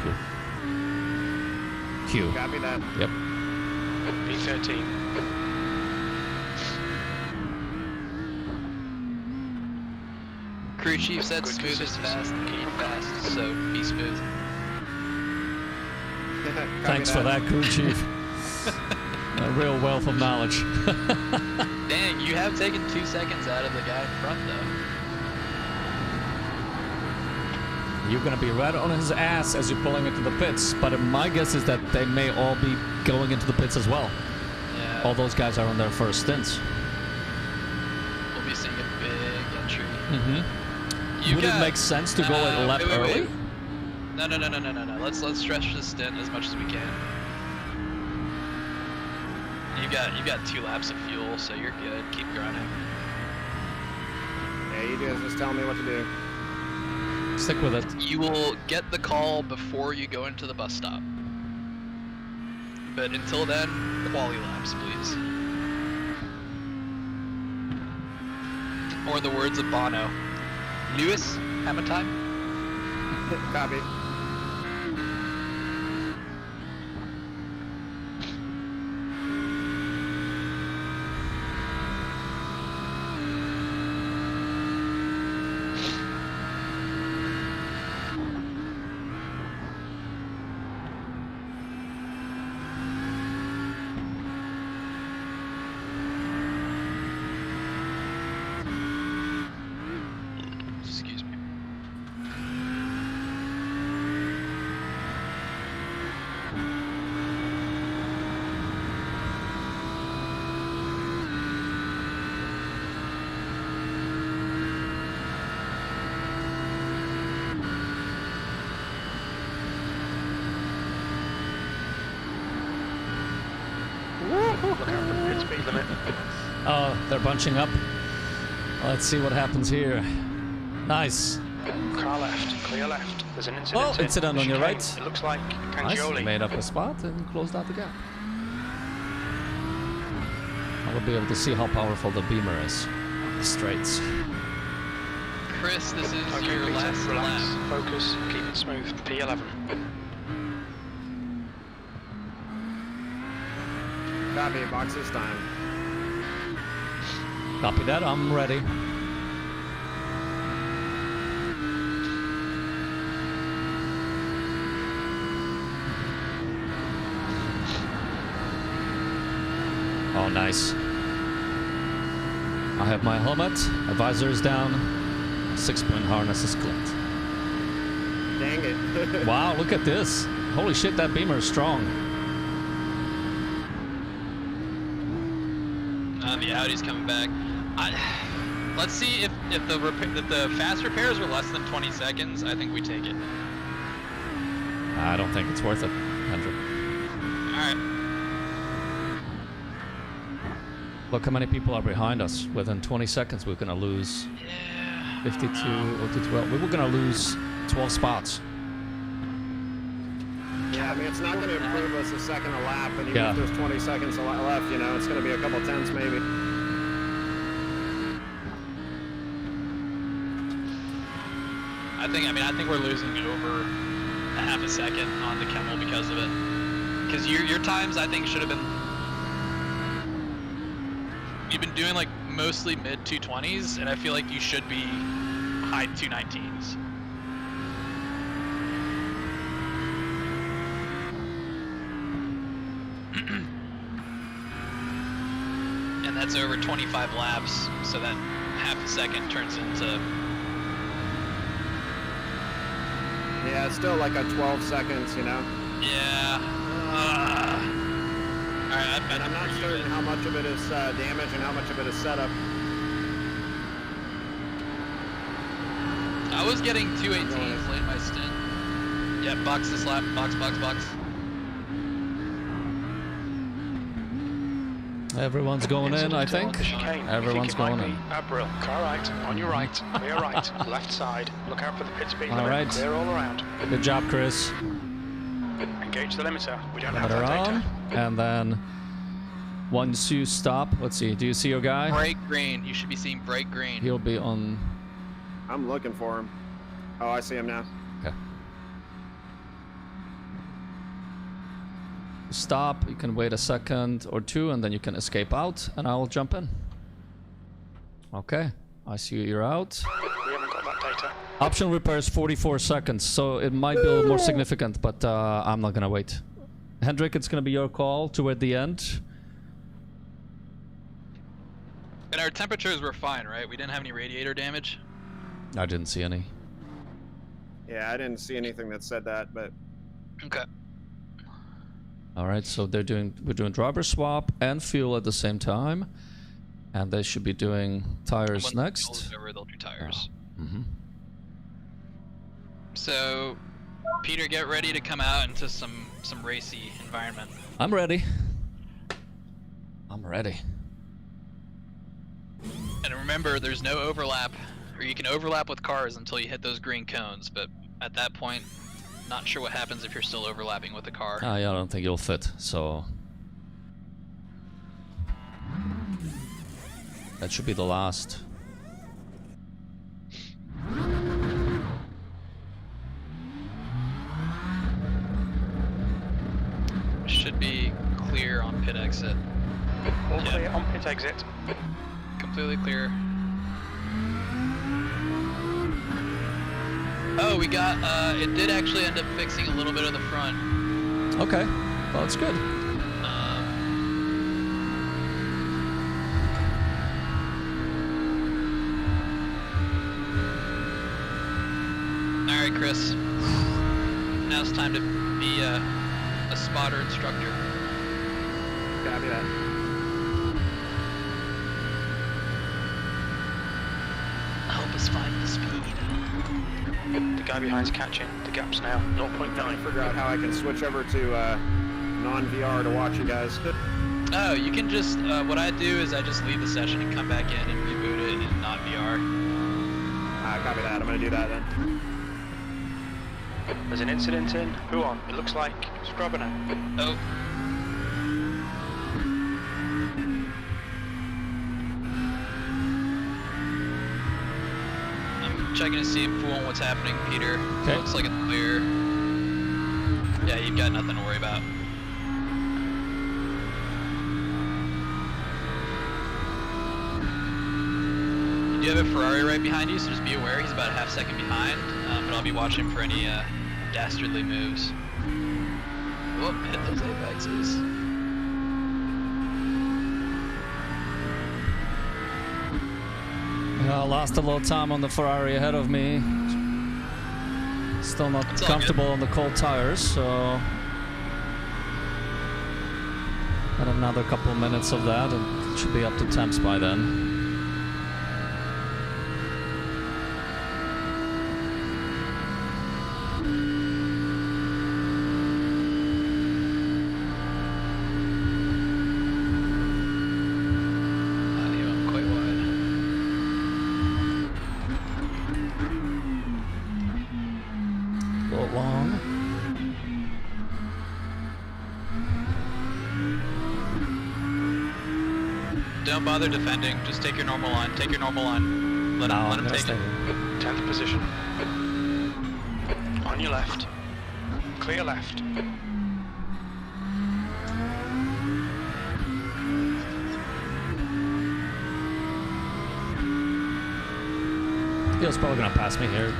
cue. Copy that. Yep. P13. Crew chief said Good smooth is consistency. fast, keep fast, so be smooth. Copy Thanks for that, crew chief. A real wealth of knowledge. Dang, you have taken 2 seconds out of the guy in front, though. You're gonna be right on his ass as you're pulling into the pits, but my guess is that they may all be going into the pits as well. Yeah. All those guys are on their first stints. We'll be seeing a big entry. Mm-hmm. Would it make sense to go a lap early? No. Let's stretch the stint as much as we can. You got 2 laps of fuel, so you're good. Keep grinding. Yeah, you guys just tell me what to do. Stick with it. You will get the call before you go into the bus stop. But until then, quali laps, please. Or the words of Bono. Lewis, hammer time? Copy. Excuse me. Look out for the pit speed limit. Oh, they're bunching up. Let's see what happens here. Nice. Car left, clear left. There's an incident. Oh, incident on your Chicane. right. It looks like Nice. Cangioli. Made up a spot and closed out the gap. I will be able to see how powerful the beamer is on the straights. Chris, this is Okay, your Peter, last relax, lap. focus, keep it smooth. P11. Copy, box this time. Copy that, I'm ready. Oh, nice. I have my helmet, visor is down, 6-point harness is clipped. Dang it. Wow, look at this. Holy shit, that beamer is strong. The Audi's coming back. Let's see if the fast repairs are less than 20 seconds. I think we take it. I don't think it's worth it, Andrew. All right. Look how many people are behind us. Within 20 seconds, we're gonna lose Yeah. 52 or 12. We were gonna lose 12 spots. Yeah, I mean, it's not going to improve us a second a lap, and even Yeah. if there's 20 seconds left, you know, it's going to be a couple tenths maybe. I think we're losing over a half a second on the Camel because of it. Because your times, I think, should have been. You've been doing like mostly mid 220s, and I feel like you should be high 219s. And that's over 25 laps, so that half a second turns into. Yeah, it's still like a 12 seconds, you know. Yeah. Alright, And I'm not certain how much of it is damage and how much of it is setup. I was getting 218s late in my stint. Yep, box this lap. Box. Everyone's going in, I think. The chicane. Everyone's going in. Abril, car right, on your right, clear right, left side. Look out for the pit speed All limit. right. Clear all around. Good job, Chris. Engage the limiter. We don't have Limiter that on. data. And then once you stop, let's see, do you see your guy? Bright green. You should be seeing bright green. He'll be on. I'm looking for him. Oh, I see him now. Okay. Stop, you can wait a second or two and then you can escape out and I'll jump in. Okay, I see you're out. We haven't got that data. Option repair is 44 seconds, so it might be a little more significant, but I'm not gonna wait. Hendrik, it's gonna be your call toward the end. And our temperatures were fine, right? We didn't have any radiator damage. I didn't see any. Yeah, I didn't see anything that said that, but Okay. All right, so we're doing driver swap and fuel at the same time, and they should be doing tires When the next. fuel's over, they'll do tires. Mm-hmm. So, Peter, get ready to come out into some racy environment. I'm ready. I'm ready. And remember, there's no overlap, or you can overlap with cars until you hit those green cones, but at that point, not sure what happens if you're still overlapping with the car. Yeah, I don't think you'll fit, so that should be the last. Should be clear on pit exit. All Yeah. clear on pit exit. Completely clear. Oh, we got, it did actually end up fixing a little bit of the front. Okay, well, it's good. Alright, Chris. Now it's time to be a spotter instructor. copy that. Help us find the speed. The guy behind's catching. The gap's now 0.9. Trying to figure out how I can switch over to non-VR to watch you guys. Oh, you can just, what I do is I just leave the session and come back in and reboot it in non-VR. Copy that. I'm gonna do that then. There's an incident in. Who on? It looks like Scrubber now. Oh. I'm checking to see on what's happening, Peter. Okay. Looks like it's clear. Yeah, you've got nothing to worry about. You do have a Ferrari right behind you, so just be aware he's about a half second behind, but I'll be watching for any dastardly moves. Whoop, hit those apexes. I lost a little time on the Ferrari ahead of me. Still not It's all comfortable on the cold tires, so got another couple of minutes of that and it should be up to temps by then. He went quite wide. A little long. Don't bother defending. Just take your normal line. Take your normal line. Let him take it. 10th position. On your left. Clear left. He was probably gonna pass me here.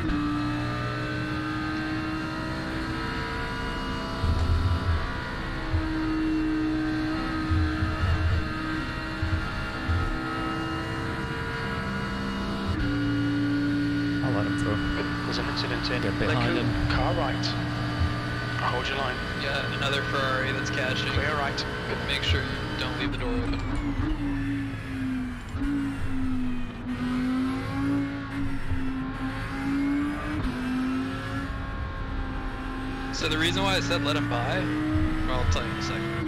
I'll let him through. There's an incident in. Get behind him. Car right. Hold your line. Yeah, another Ferrari that's catching. Clear right. Make sure you don't leave the door open. So the reason why I said let him by, well, I'll tell you in a second.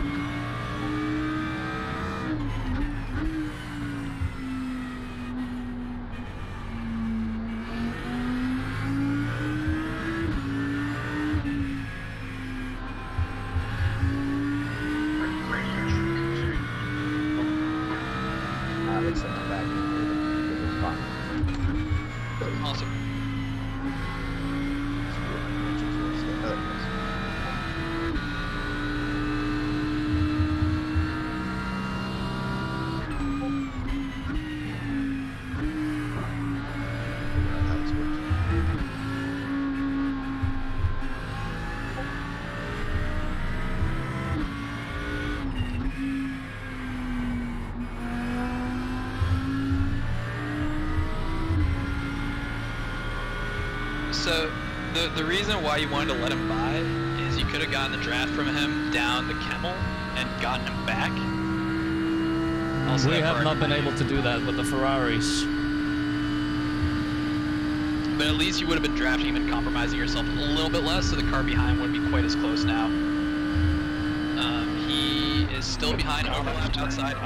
The reason why you wanted to let him by is you could have gotten the draft from him down the Kemmel and gotten him back. Also, We have not been able to do that with the Ferraris. But at least you would have been drafting him and compromising yourself a little bit less, so the car behind wouldn't be quite as close now. He is still behind, overlapped outside.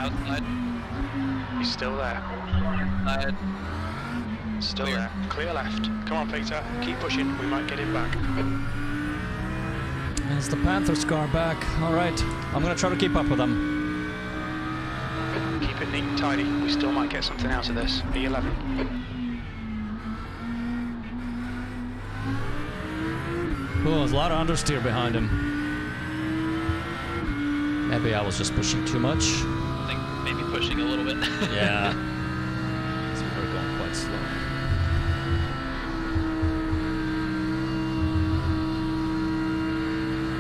He's still there. Outside. Still Clear. there. Clear left. Come on, Peter. Keep pushing. We might get him back. It's the Panthers car back. All right, I'm gonna try to keep up with them. Keep it neat and tidy. We still might get something out of this. E11. Oh, there's a lot of understeer behind him. Maybe I was just pushing too much. I think maybe pushing a little bit. Yeah. So we're going quite slow.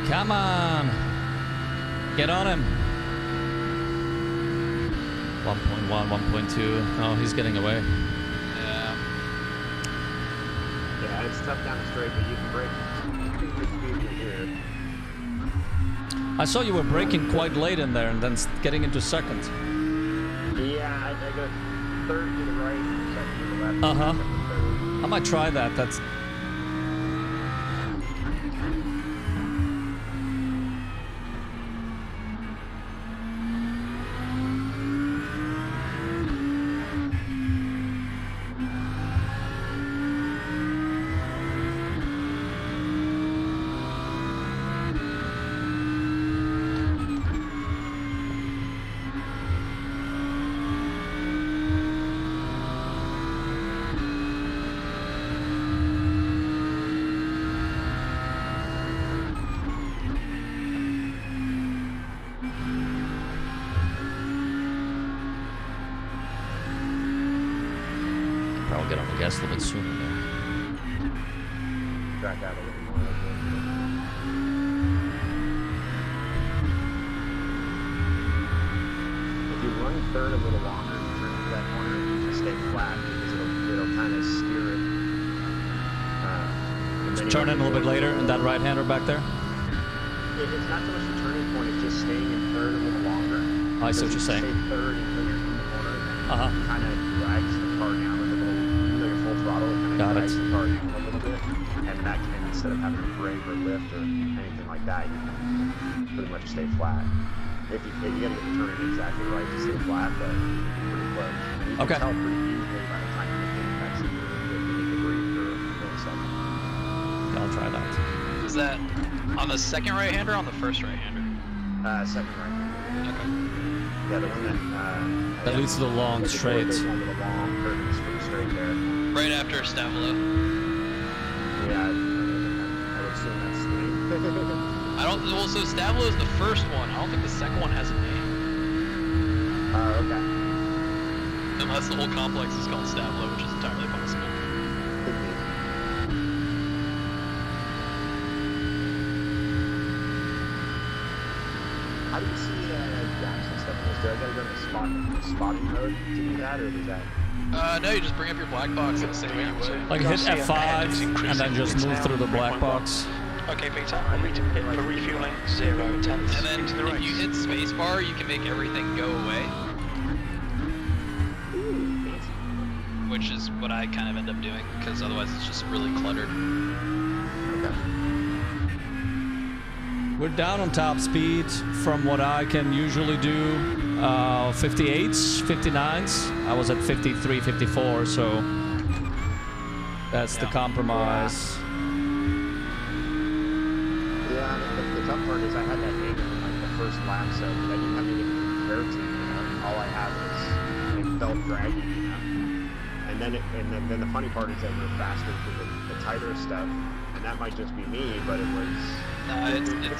Come on! Get on him! 1.1, 1.2. Oh, he's getting away. Yeah. Yeah, it's tough down the straight, but you can break your speed from here. I saw you were braking quite late in there and then getting into second. Yeah, I go third to the right, second to the left. Uh-huh. second to third. I might try that. That's probably get on the gas a little bit sooner there. Track out a little more. If you run third a little longer and turn into that corner, just stay flat because it'll kind of steer it. And then you Turn in a have to little bit go- later, and that right-hander back there. It's not so much the turning point; it's just staying in third a little longer. I see what you're saying. Stay third until you're in the corner, and Uh-huh. then kind of drags the car down with a little. Even though you're full throttle, it kind of Got it. drags the car down a little bit, and that can, instead of having to brake or lift or anything like that, you can pretty much stay flat. If you gotta get the turning exactly right to stay flat, but pretty close. And you Okay. can tell pretty easily by the time you get back to you need to breathe for a millisecond. I'll try that. Is that on the second right-hander or on the first right-hander? Second right. Okay. Yeah, the one That leads to the long straight. There's one with a long curtains for the straight there. Right after Stavolo. Yeah, I would assume that's the name. I don't. Well, so Stavolo is the first one. I don't think the second one has a name. Oh, okay. Unless the whole complex is called Stavolo, which is entirely possible. Could be. How do you see gaps and stuff in this? Do I gotta go to spotting mode to do that, or is that? No, you just bring up your black box in the same way you would. Like You'll hit see F5 ahead, it's and then increasing. just It's move now through the black 3.1. box. Okay, Peter. For refueling, 0 tenths And then into the if race. you hit spacebar, you can make everything go away, Ooh, fancy. which is what I kind of end up doing, because otherwise it's just really cluttered. Okay. We're down on top speed from what I can usually do. 58s, 59s. I was at 53, 54, so that's the Yeah. compromise. Yeah, and the tough part is I had that hang on like the first lap, so I didn't have anything to compare to. All I had was it felt draggy, And then then the funny part is that we're faster for the tighter stuff, and that might just be me, but it was.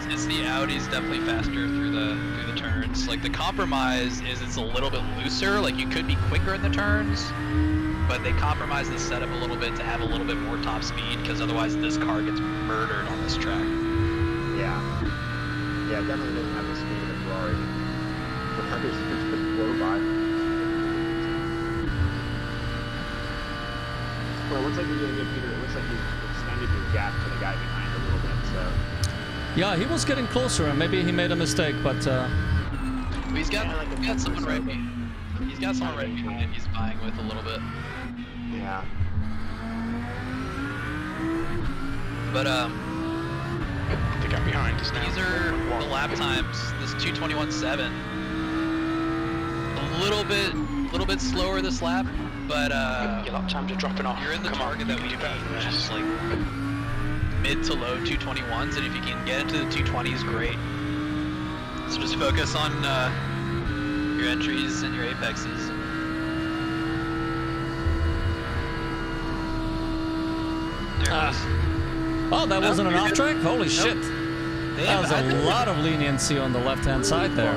It's the Audis definitely faster through the turns. Like the compromise is it's a little bit looser. Like you could be quicker in the turns, but they compromise the setup a little bit to have a little bit more top speed because otherwise this car gets murdered on this track. Yeah. Yeah, it definitely doesn't have the speed of a Ferrari. Ferraris just blow by. Well, it looks like you're doing good, Peter. It looks like it's extended your gap to the guy behind a little bit. So Yeah, he was getting closer, and maybe he made a mistake, but He's got, Yeah, like a he's got 10% someone right of it. behind. He's got someone right behind. He's vying with a little bit. yeah. But The gap behind is now. these are 1.1. the lap times. This 2:21.7. A little bit slower this lap, but Your lap times are dropping off. you're in the Come on, target you that can we do better need, than which this. is like mid to low 221s, and if you can get into the 220s, great. So just focus on your entries and your apexes. There it goes. oh, that wasn't an you're off good. track. Holy shit! Damn, That was I a think- lot of leniency on the left-hand side there.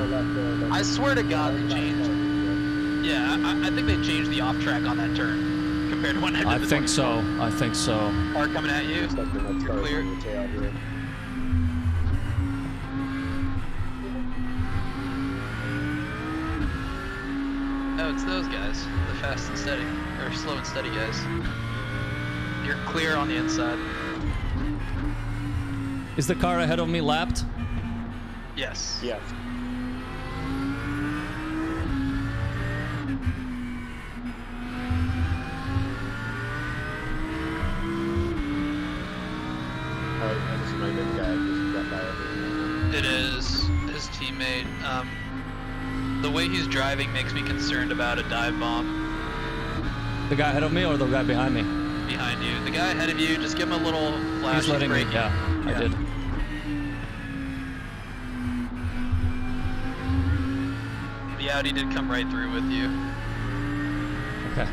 I swear to God, they changed. Yeah, I think they changed the off track on that turn compared to when I did I the think 20. so. I think so. Car coming at you. Looks like the next car's clear. on the tail here. No, it's those guys, the fast and steady, or slow and steady guys. You're clear on the inside. Is the car ahead of me lapped? Yes. Yes. Oh, this might be the guy who just got by everything. It is his teammate. The way he's driving makes me concerned about a dive bomb The guy ahead of me or the guy behind me? behind you. The guy ahead of you, just give him a little flash. He's letting me. braking. Yeah, I Yeah. did. The Audi did come right through with you. Okay.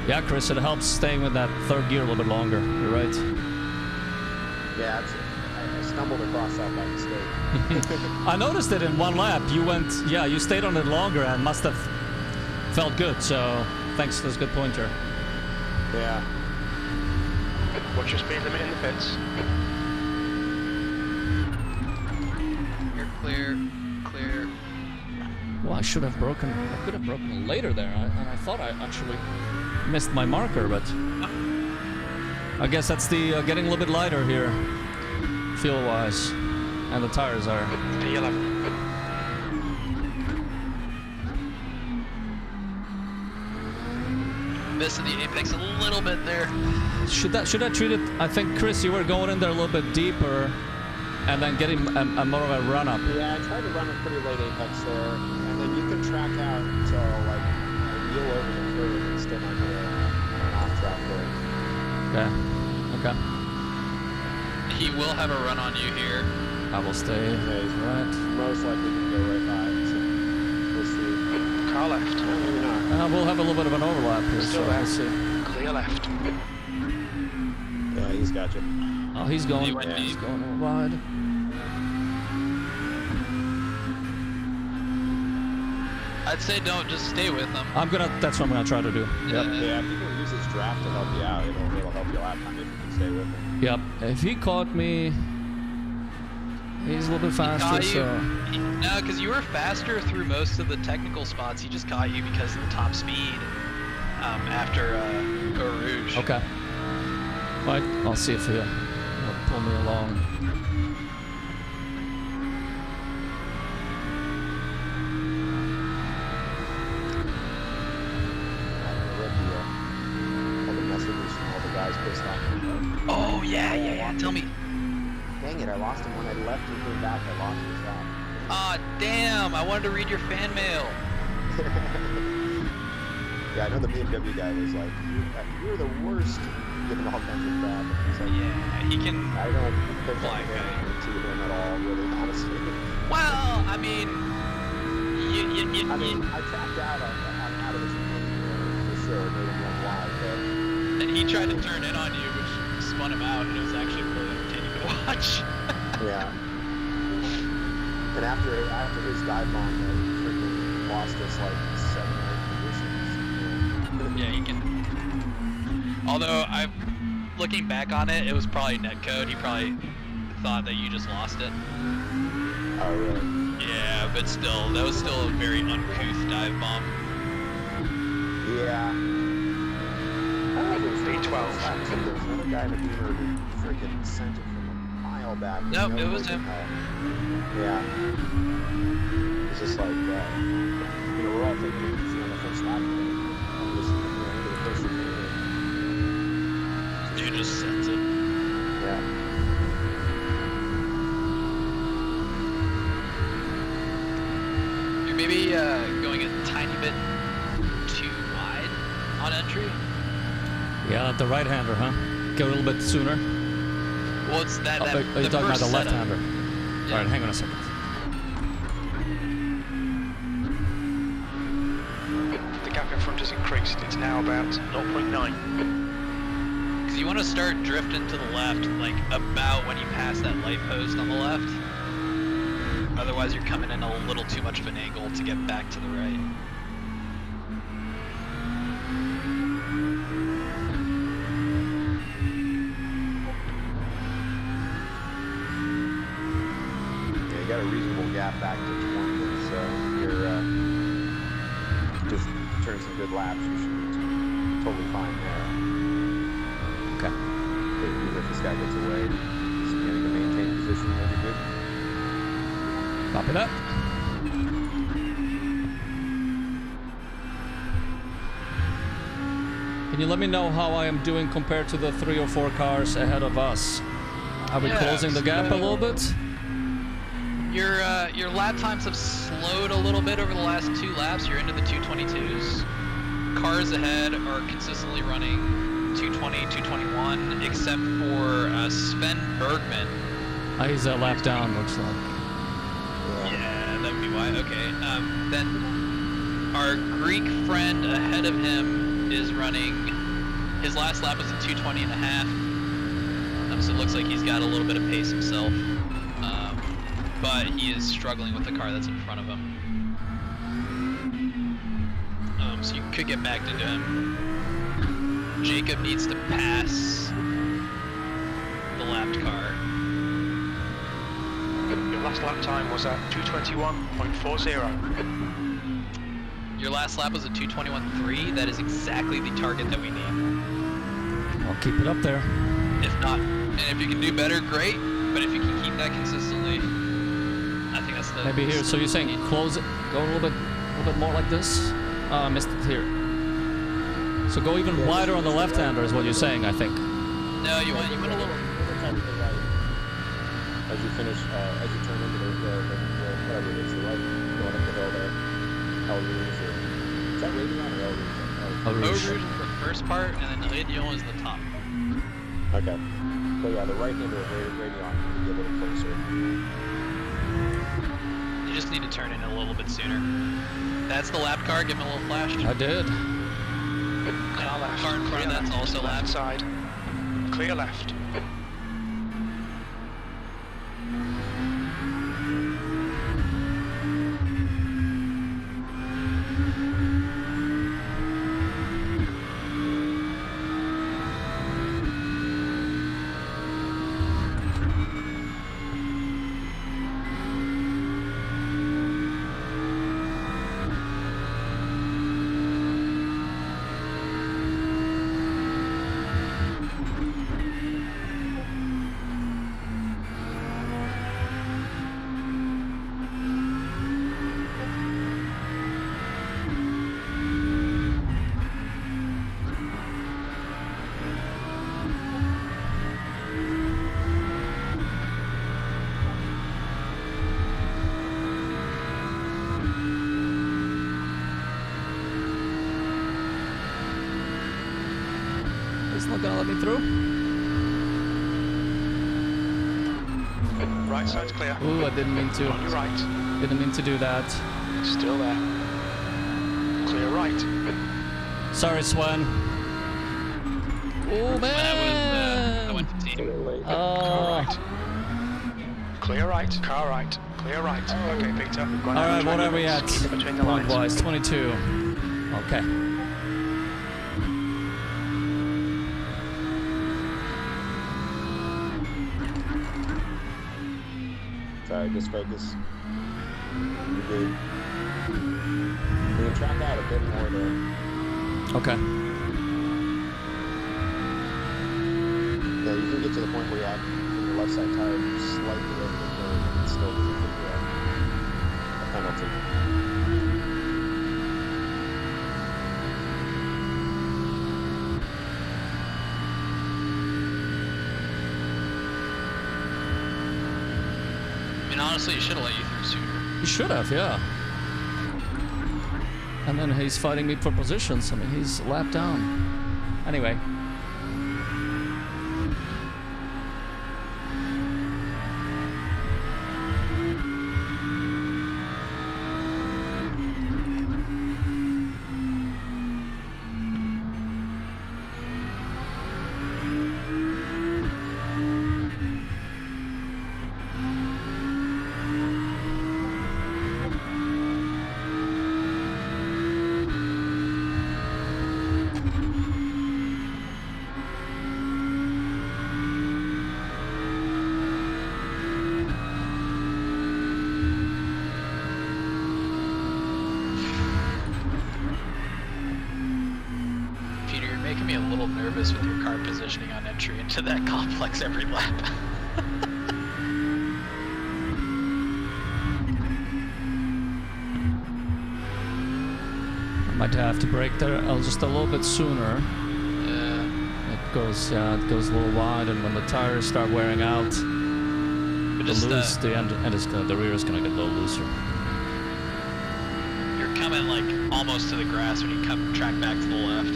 Yeah, Chris, it helps staying with that third gear a little bit longer. You're right. Yeah, I stumbled across that by mistake. I noticed it in one lap. You went, yeah, you stayed on it longer and must have felt good. So thanks, that's a good pointer. Yeah. Watch your speed limit in the pits. You're clear, clear. Well, I should have broken. I could have broken later there, and I thought I actually missed my marker, but I guess that's the getting a little bit lighter here, fuel-wise, and the tires are. P11. Missing the apex a little bit there. Should I treat it? I think Chris, you were going in there a little bit deeper, and then getting a more of a run up. Yeah, I tried to run a pretty late apex there, and then you can track out until like a wheel over the curve and still not get an off track there. Okay. He will have a run on you here. I will stay Yeah, he's right. most likely going to go right by. So we'll see. Car left. No, maybe not. We'll have a little bit of an overlap here, so Still there. we'll see. Clear left. Yeah, he's got you. Oh, he's going. He went Yeah, he's deep. going over wide. I'd say don't, just stay with him. That's what I'm gonna try to do. Yep. Yeah, if you can use his draft to help you out, it'll help you lap time if you can stay with him. Yep. If he caught me, he's a little bit faster, Caught you. so. No, because you were faster through most of the technical spots. He just caught you because of the top speed after Eau Rouge. Okay. Right. I'll see if he'll pull me along. I read all the messages from all the guys pissed off. Oh, yeah. Tell me. Dang it, I lost him when I left and came back. I lost his shot. Ah, damn. I wanted to read your fan mail. Yeah, I know the BMW guy was like, you're the worst, giving all kinds of crap. And he's like, Yeah, he can. I don't think Fly I'm guy. to him at all, really, honestly. Well, I mean, I mean, I tracked out of his opinion for sure, made him run wide, but and he tried to turn in on you, which spun him out, and it was actually really entertaining to watch. yeah. And after his dive bomb, he freaking lost us like 7 or 8 positions. Yeah, he can. Although looking back on it, it was probably netcode. He probably thought that you just lost it. Oh, really? Yeah, but still, that was still a very uncouth dive bomb. Yeah. I don't know if it was V12. I think there was another guy in the beamer who freaking sent it from a mile back. Nope, No it was way him. in hell. Yeah. It's just like, we're all taking it easy on the first lap. And just, into the first chicane. Dude just sends it. Yeah. You're maybe going a tiny bit too wide on entry. Yeah, the right-hander, huh? Go a little bit sooner. Well, it's that. Oh, that are you the talking about first the setup. left-hander? Yeah. All right, hang on a second. The gap in front has increased. It's now about 0.9. Because you want to start drifting to the left, like about when you pass that light post on the left. Otherwise, you're coming in a little too much of an angle to get back to the right. Yeah, you got a reasonable gap back to 20, so you're just turn some good laps. You should be totally fine there. Okay. Even if this guy gets away, he's going to maintain position. He'll be good. Copy that. Can you let me know how I am doing compared to the 3 or 4 cars ahead of us? Are we Yeah, closing the gap a little bit? Your lap times have slowed a little bit over the last 2 laps. You're into the 222s. Cars ahead are consistently running 220, 221, except for Sven Bergman. He's a lap down, looks like. Yeah, that would be why. Okay. Then our Greek friend ahead of him is running. His last lap was a 220 and a half. So it looks like he's got a little bit of pace himself. But he is struggling with the car that's in front of him. So you could get backed into him. Jacob needs to pass the lapped car. Your last lap time was at 221.40. Your last lap was a 221.3. That is exactly the target that we need. I'll keep it up there. If not, and if you can do better, great. But if you can keep that consistently, I think that's the... Maybe here. So you're saying close it, go a little bit more like this? I missed it here. So go even wider on the left-hander is what you're saying, I think. No, you went a little... As you finish, as you turn into the whatever it is, the right, going up the hill there. El Rouge, is that Radion or El Rouge? El Eau Rouge. Rouge is the first part, and then Radion is the top. Okay. So yeah, the right-hander of Radion can be a little closer. You just need to turn in a little bit sooner. That's the lap car. Give him a little flash. I did. Car left. Car in front of that's also left lap. side. Clear left. It's not gonna let me through. Right side's clear. Ooh, I didn't mean On your to. right. Didn't mean to do that. Still there. Clear right. Sorry, Swan. Oh man! I went 15. Car Oh. right. Clear right. Car right. Clear right. Okay, Peter. All right, what are we at? Keep it between the lines. Point-wise, 22. Okay. So Alright, just focus. You're good. You can track out a bit more there. Okay. Yeah, you can get to the point where you have your left side tire slightly over the curve and still give you a penalty. I mean, honestly, he should have let you through sooner. He should have, yeah. And then he's fighting me for positions. I mean, he's a lap down. Anyway. Making me a little nervous with your car positioning on entry into that complex every lap. Might have to brake there just a little bit sooner. Yeah. It goes a little wide, and when the tires start wearing out, But just, the rear is gonna get a little looser. you're coming like almost to the grass when you come track back to the left.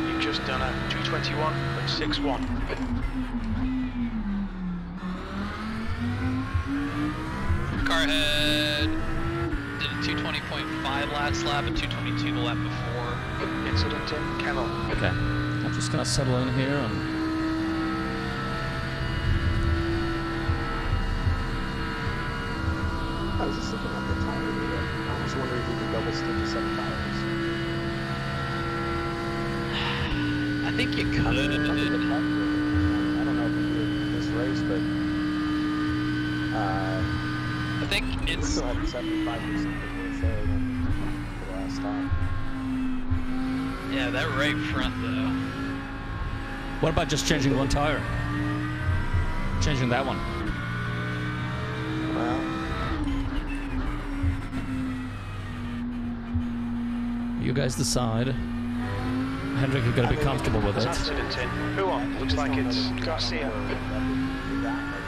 You've just done a 221.61. Car ahead did a 220.5 last lap and 222 the lap before. Incident in kennel. Okay. I'm just gonna settle in here and I was just looking at the tire data. I was wondering if you could double stick the 7 tires. I think you could. I don't know if we did this race, but I think we it's. still had 75% that were fair than the last time. Yeah, that right front though. what about just changing one tire? Changing that one. Well, You guys decide. Hendrik, you gotta be comfortable with There's it. accident in. Who on? Looks like it's Garcia.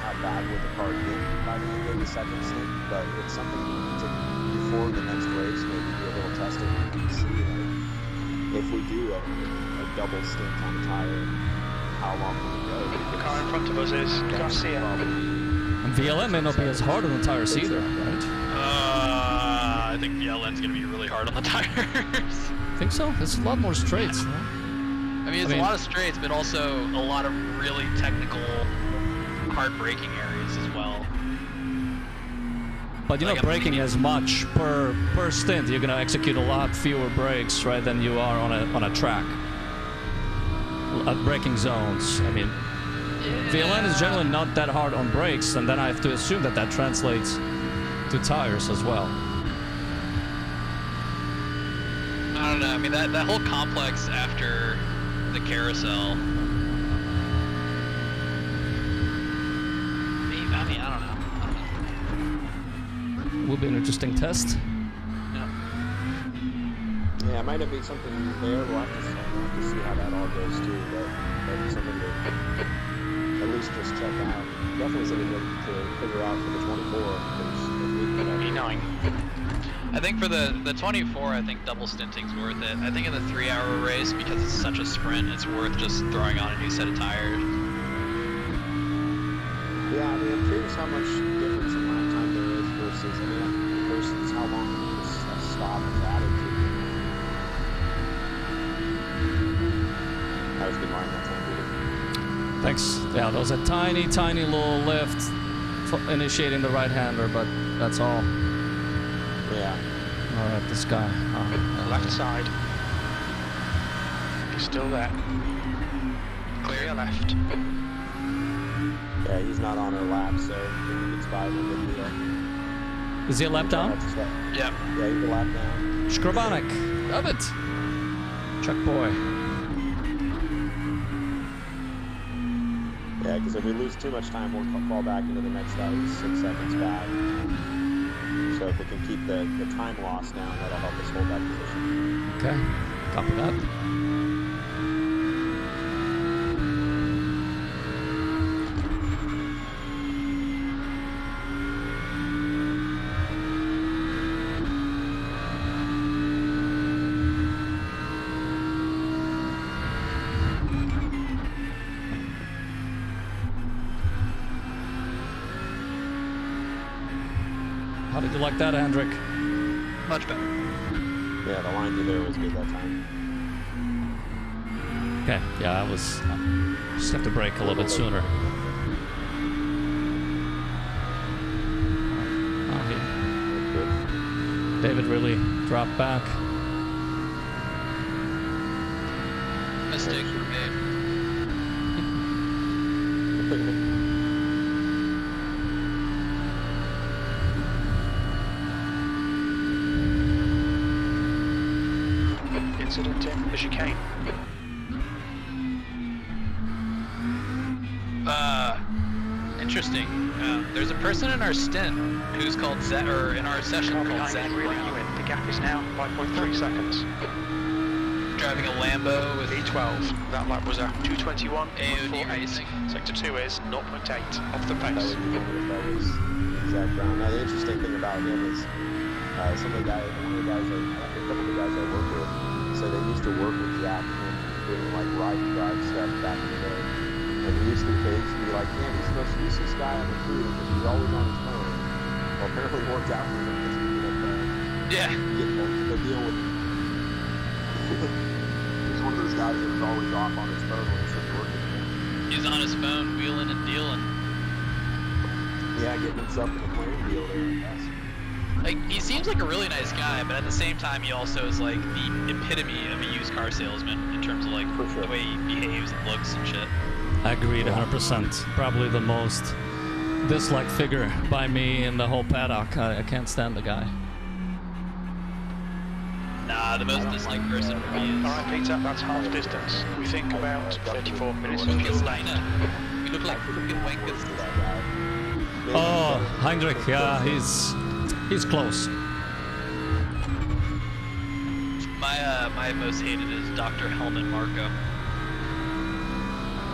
how bad would the car get by the end of the second stint, but it's something to before the next race, maybe do a little testing and see like, if we do a double stint on the tire, how long will we go? The car in front of us is Garcia. And VLM may not be as hard on the tires either, right? I think the LN's gonna be really hard on the tires. Think so? There's a lot more straights, no? I mean, it's a lot of straights, but also a lot of really technical, hard braking areas as well. But you're Like not braking as much per stint. You're gonna execute a lot fewer brakes, right, than you are on a track. At braking zones. I mean, VLN is generally not that hard on brakes, and then I have to assume that that translates to tires as well. I don't know. I mean, that whole complex after the carousel. I mean, I don't know. Will be an interesting test. Yeah, it might not be something there. We'll have to see how that all goes too, but maybe something to at least just check out. Definitely something to figure out for the 24. E9. I think for the 24, I think double stinting's worth it. I think in the 3-hour race, because it's such a sprint, it's worth just throwing on a new set of tires. Yeah, I mean, I'm curious how much difference in lap time there is versus how long this stop is added to. was good line that time, Peter. Thanks. Yeah, that was a tiny, tiny little lift for initiating the right-hander, but that's all. Yeah. All right, this guy. Left side. He's still there. Clear your left. Yeah, he's not on our lap, so he gets by with a deal. Is he a lap down? Yep. Yeah, he's a lap down. Skrabanek. Love it. Chuck boy. Yeah, because if we lose too much time, we'll fall back into the next guy who's 6 seconds back. So if we can keep the time loss down, that'll help us hold that position. Okay. Copy that. How did you like that, Hendrik? Much better. Yeah, the line through there was good that time. Okay, yeah, I was just have to brake a little bit sooner. Oh, David really dropped back. Mistake made. Incident in the chicane. Interesting. There's a person in our stint who's called Zed, or in our session Car called behind Zed is reeling you in. The gap is now 5.3 seconds. driving a Lambo with E12. That lap was a 2:21. AOD racing. Sector 2 is 0.8 off the That pace. would be good if that was Zach Brown. Now, the interesting thing about him is some of the guys, one of the guys, a couple of the guys I work with, so they used to work with Zach and doing like ride and drive stuff back in the day. And he used to be like, man, he's supposed to be this guy on the crew because he's always on his phone. Well, apparently it worked out for him because he ended up Yeah. getting the deal with he's one of those guys that was always off on his phone when he started working with him. He's on his phone, wheeling and dealing. Yeah, getting himself in a playing deal there, I guess. Like, he seems like a really nice guy, but at the same time, he also is like the epitome of a used car salesman in terms of like For sure. the way he behaves and looks and shit. Agreed, 100%. Probably the most disliked figure by me in the whole paddock. I can't stand the guy. Nah, the most disliked person for me is. Alright, Peter, that's half distance. We think about 34 minutes of Lucas fuel Steiner. left. We look like fucking wankers. Oh, Heinrich, yeah, he's close. My most hated is Dr. Helmut Marko.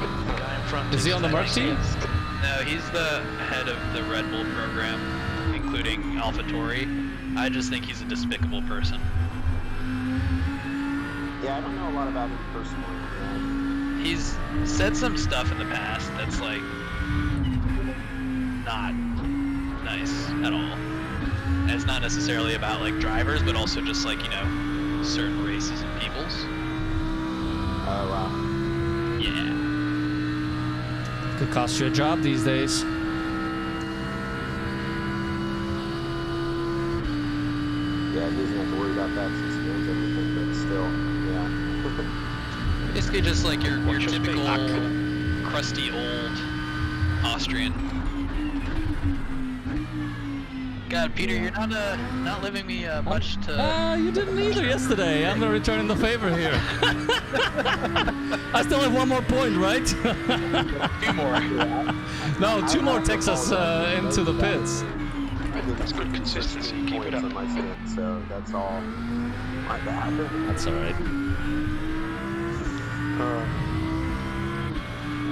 The guy in front Is he on the Merc team? No, he's the head of the Red Bull program, including AlphaTauri. I just think he's a despicable person. Yeah, I don't know a lot about him personally. Yeah. He's said some stuff in the past that's like not nice at all. And it's not necessarily about like drivers, but also just like, you know, certain races and peoples. Oh, wow. Yeah. Could cost you a job these days. Yeah, he doesn't have to worry about that since he owns everything, but still, yeah. Basically just like your typical crusty old Austrian. God, Peter, you're not leaving me much to. You didn't either yesterday. I'm returning the favor here. I still have one more point, right? Two more. No, two more takes us into the pits. That's good consistency. Keep it up. On my stint, so that's all my bad. That's all right.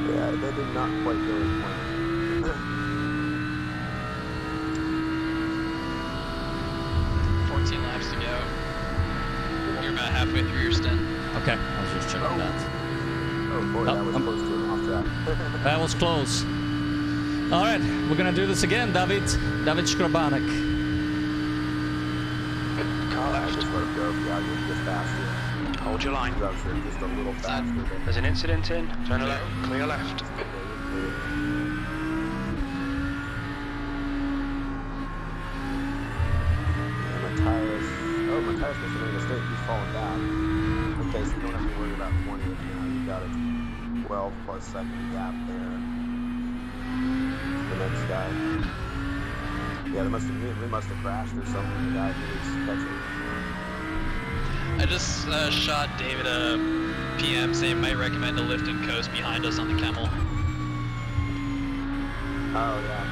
Yeah, that did not quite go as planned. 14 laps to go. You're about halfway through your stint. Okay, I was just checking that. Oh boy, that was close to an off track. That was close. All right, we're gonna do this again, David Skrabanek. Car I left. just let him go. Yeah, you're just fast. Yeah. Hold your line. Drugs are just a little faster. There's an incident in. Turn left. Clear left. Matthias. Oh, Matthias must have made a mistake. He's falling down. Okay, so you don't have to worry about 20th now. You've got a 12 plus second gap there. The next guy. Yeah, they must have crashed or something. The guy who was catching. I just shot David a PM saying might recommend a lift and coast behind us on the Camel. Oh, yeah.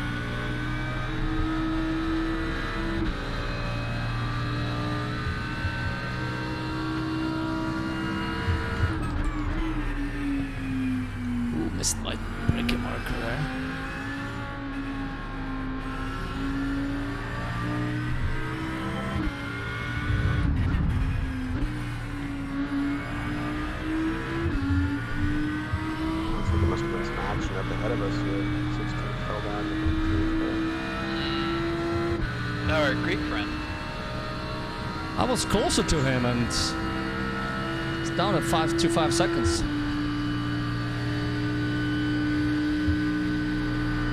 Ooh, missed my braking marker there. Action up ahead of us here. 16 fell down to the Our Greek friend. I was closer to him and it's down at 5 seconds.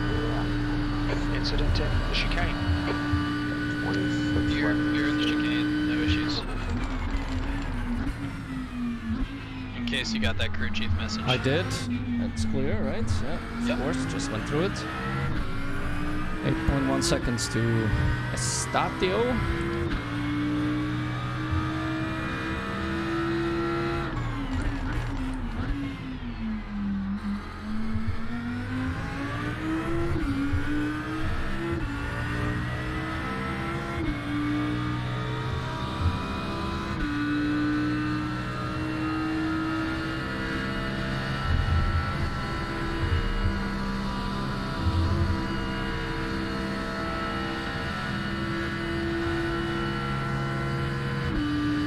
Yeah. Incident in the chicane. 26 You're in the chicane, no issues. In case you got that crew chief message. I did. It's clear, right? Yeah, Yep. of course, just went through it. 8.1 seconds to Estatio.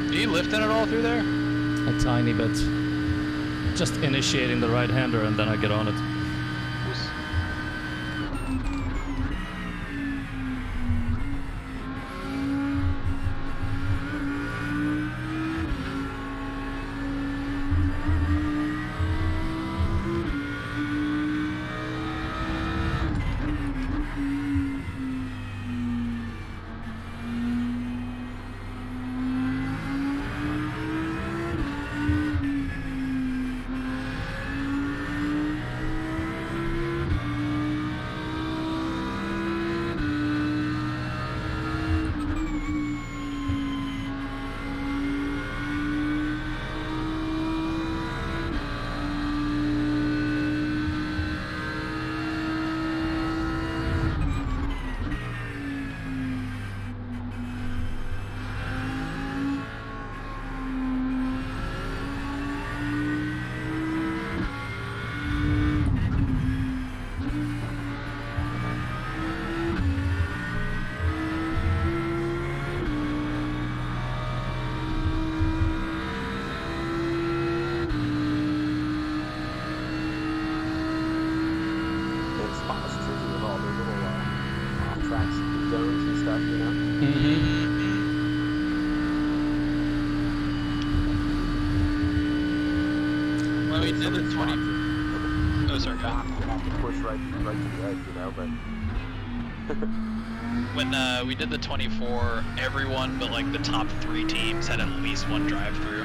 Are you lifting it all through there? A tiny bit. Just initiating the right-hander and then I get on it. zones and stuff, you know? Well, we did the 20. Oh, sorry, go ahead. You have to push right to the edge, you know, but... When we did the 24, everyone but like the top 3 teams had at least one drive-through.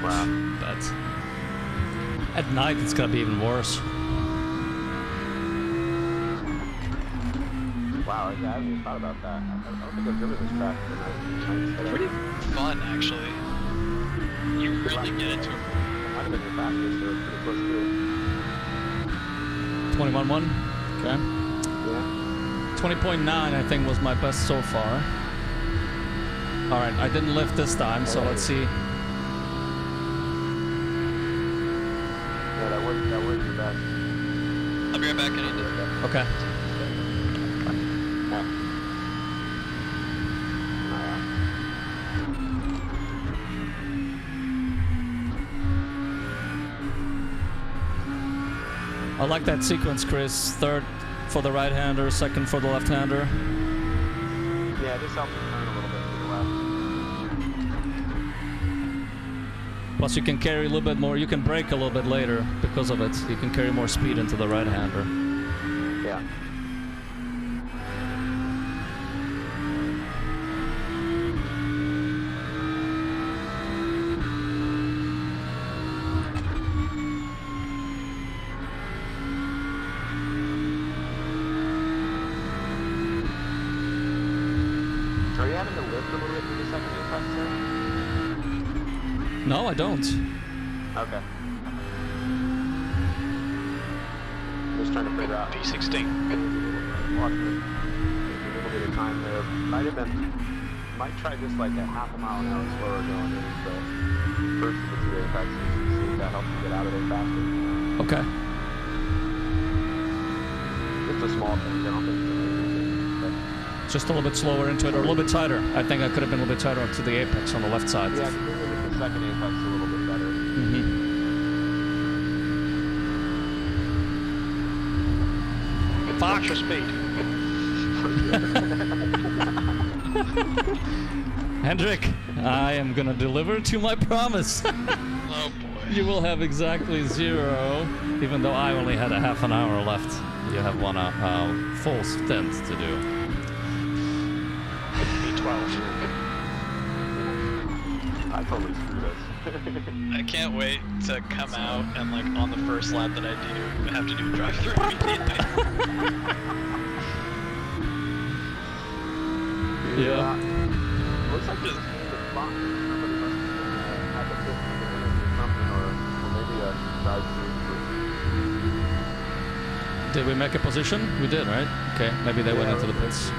Wow. But at night it's gonna be even worse. Wow, yeah, I haven't even thought about that. I don't think I've driven this track for night. Pretty fun, actually. You really get into it. Might have been your fastest, so it's pretty close to it. 21.1. Okay. Yeah. 20.9 I think was my best so far. Alright, I didn't lift this time, so let's see. Yeah, that was your best. I'll be right back. I need to... Okay. I like that sequence, Chris. 3rd for the right-hander, 2nd for the left-hander. Yeah, just help him turn a little bit to the left. Plus you can carry a little bit more, you can brake a little bit later because of it. You can carry more speed into the right-hander. Yeah. Are you having to lift a little bit through the second apex there? No, I don't. Okay. Just trying to figure out. P16. Watching it. Maybe a little bit of time there. Might try just like a half a mile an hour slower going into the first of the two apexes and see if that helps you get out of there faster. Okay. It's a small thing. I don't think it's amazing. But Just a little bit slower into it, or a little bit tighter. I think I could have been a little bit tighter up to the apex on the left side. yeah, because the second apex is a little bit better. Mm-hmm. Fuck your speed. Hendrik, I am gonna deliver to my promise. Oh boy. You will have exactly 0, even though I only had a half an hour left. You have one full stint to do. P12. I totally screwed us. I can't wait to come out and like on the first lap that I do have to do a drive-through immediately. Yeah. Looks like this is the spot. Somebody must have the 50 minutes or something, or maybe a drive through. Did we make a position? We did, right? Okay, maybe they went into the pits.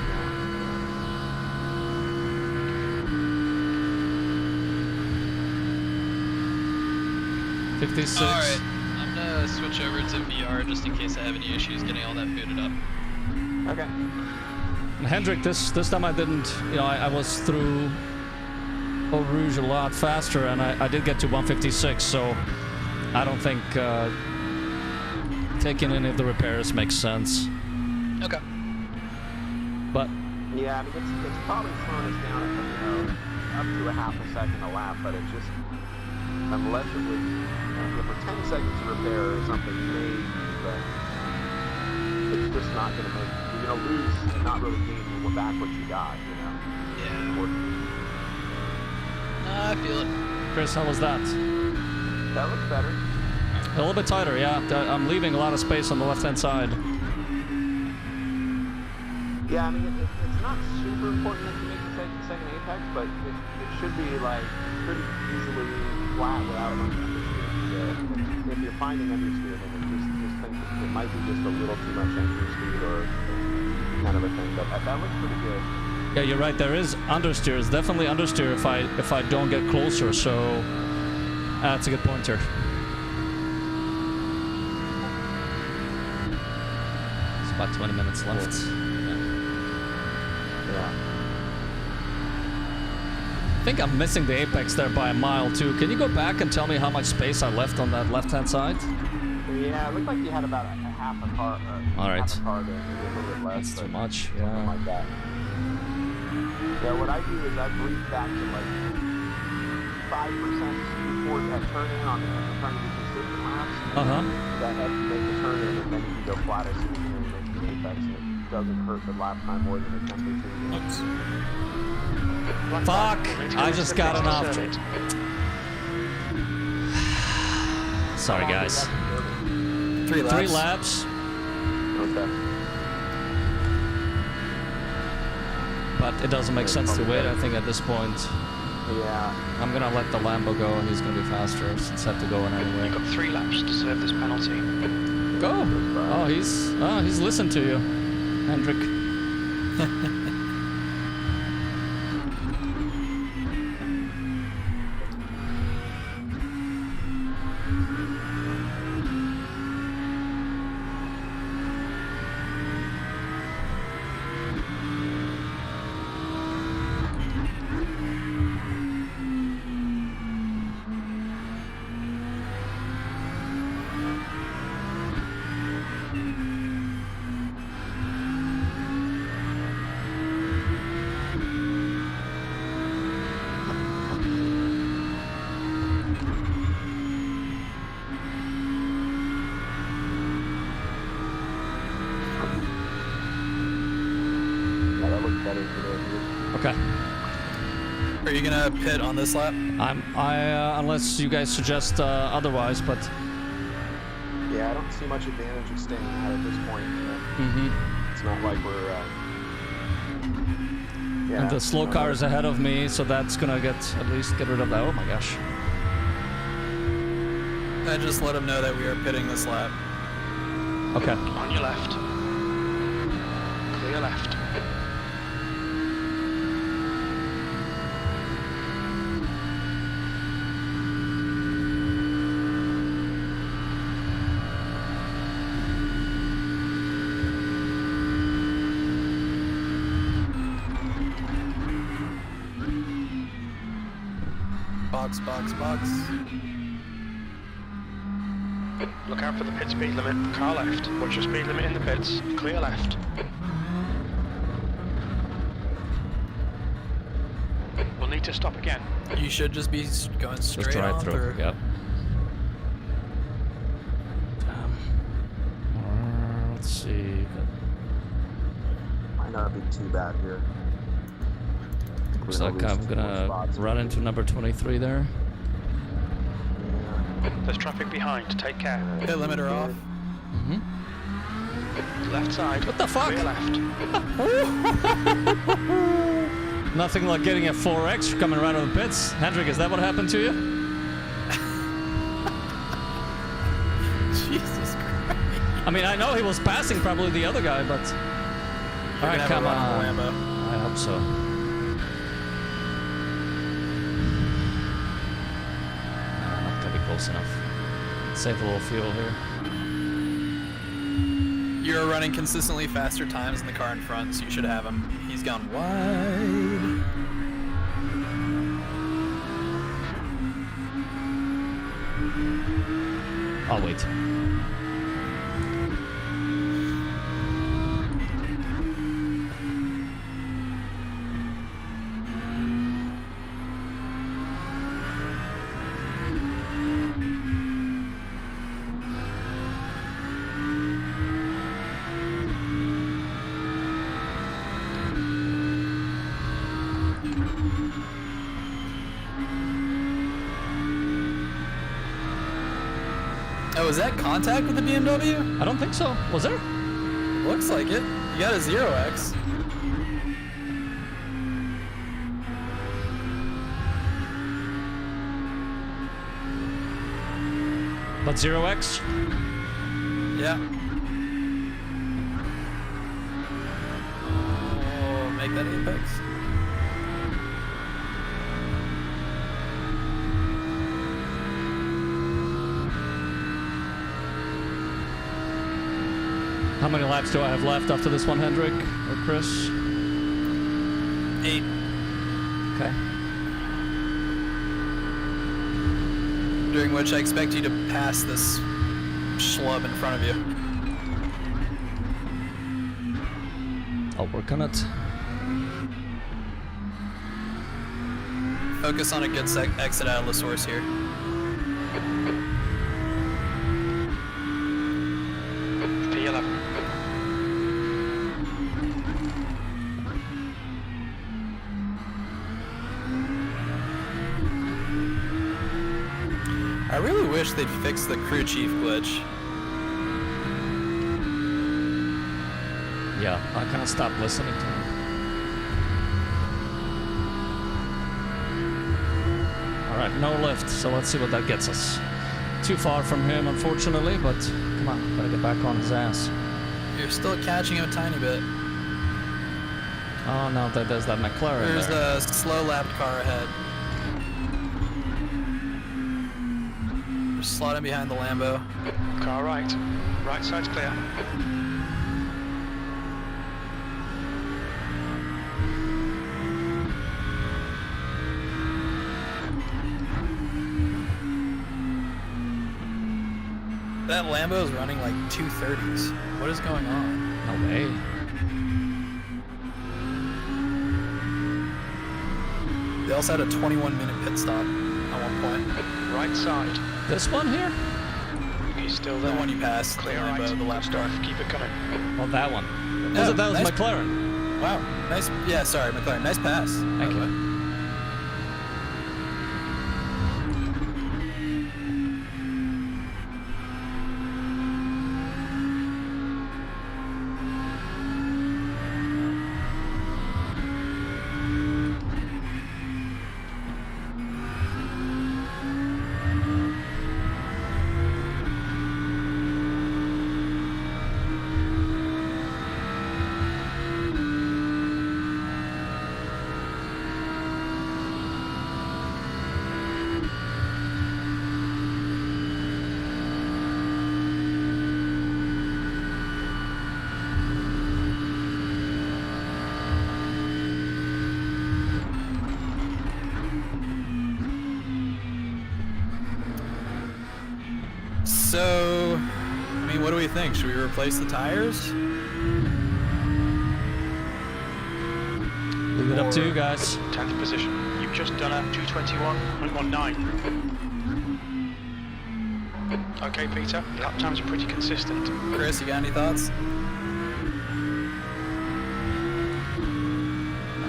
56. Alright, I'm gonna switch over to VR just in case I have any issues getting all that booted up. Okay. Hendrik, this time I didn't, I was through Eau Rouge a lot faster, and I did get to 156, so I don't think taking any of the repairs makes sense. Okay. But Yeah, I mean, it's probably slowing us down, up to a half a second a lap, but it just, unless it was, for 10 seconds to repair or something, maybe, but it's just not going to make, you're going to lose and not really gain back what you got, Yeah. Or, I feel it. Chris, how was that? that looks better. A little bit tighter, yeah. I'm leaving a lot of space on the left-hand side. Yeah, I mean, it's not super important that you make the second apex, but it should be, like, pretty easily flat without a bunch of understeer. If you're finding understeer, then just think it might be just a little too much entry speed or kind of a thing, but that looks pretty good. Yeah, you're right. There is understeer. It's definitely understeer if I don't get closer. So that's a good pointer. It's about 20 minutes left. Yeah. I think I'm missing the apex there by a mile too. Can you go back and tell me how much space I left on that left-hand side? Yeah, it looked like you had about a half a car. All right. Half a car there, maybe a little bit less. That's too much. Something Yeah. like that. Yeah, what I do is I breathe back to like 5% before that turn in on trying to do consistent laps. That helps you make the turn in, and then you can go flat as soon as you make the apex, and it doesn't hurt the lap time more than it can be. Fuck! I just got an off. Sorry, guys. 3 laps. 3 laps. Okay. But it doesn't make sense to wait, I think, at this point. Yeah. I'm gonna let the Lambo go, and he's gonna be faster since I have to go in anyway. You've got 3 laps to serve this penalty. Go! Oh, he's listened to you, Hendrik. work better today. Okay. Are you gonna pit on this lap? Unless you guys suggest otherwise, but. Yeah, I don't see much advantage of staying out at this point. It's not like we're. And the slow car is ahead of me, so that's gonna at least get rid of that. Oh my gosh. I just let him know that we are pitting this lap. Okay. On your left. Clear left. Box, box, box. Look out for the pit speed limit. Car left. Watch your speed limit in the pits. Clear left. We'll need to stop again. You should just be going straight Just drive on through. through. Yep. Let's see. Might not be too bad here. Looks like I'm gonna run into number 23 there. There's traffic behind. Take care. Pit limiter off. Left side. What the fuck? Clear left. Nothing like getting a 4X coming right out of the pits. Hendrik, is that what happened to you? Jesus Christ. I mean, I know he was passing probably the other guy, but... Alright, come on. I hope so. Not gonna be close enough. Save a little fuel here. You're running consistently faster times than the car in front, so you should have him. He's gone wide. I'll wait. Oh, was that contact with the BMW? I don't think so. Was there? Looks like it. You got a 0x. But 0X? Yeah. Oh, make that apex. How many laps do I have left after this one, Hendrik or Chris? 8. Okay. During which I expect you to pass this schlub in front of you. I'll work on it. Focus on a good exit out of the source here. P11. I really wish they'd fix the crew chief glitch. Yeah, I kind of stopped listening to him. Alright, no lift, so let's see what that gets us. Too far from him, unfortunately, but come on, gotta get back on his ass. You're still catching him a tiny bit. Oh no, there's that McLaren There's there. a slow lapped car ahead. Just slot in behind the Lambo. Car right. Right side's clear. That Lambo is running like 230s. What is going on? No way. They also had a 21-minute pit stop at one point. Right side. This one here? He's still The there. one you passed, the Clear Lambo, right. the lap Good car. stuff. Keep it coming. Oh, that one. No, That was nice. McLaren. Wow. Nice. Yeah, sorry, McLaren. Nice pass. Thank you. So, I mean, what do we think? Should we replace the tires? Leave it up to you guys. 10th position. You've just done a 2:21.19. Okay, Peter. Lap times are pretty consistent. Chris, you got any thoughts?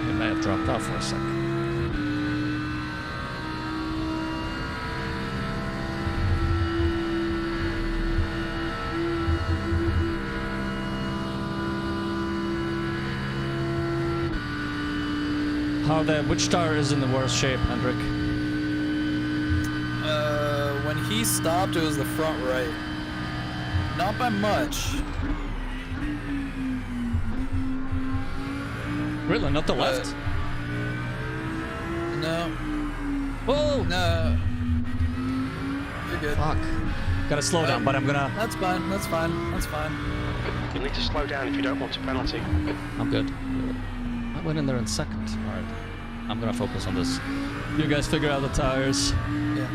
It may have dropped off for a second. Which tire is in the worst shape, Hendrik? When he stopped, it was the front right. Not by much. Really? Not the left? No. Whoa! No. You're good. Fuck. Gotta slow down, but I'm gonna... That's fine. That's fine. That's fine. You'll need to slow down if you don't want a penalty. I'm good. I went in there in second. Alright. I'm gonna focus on this. You guys figure out the tires. Yeah.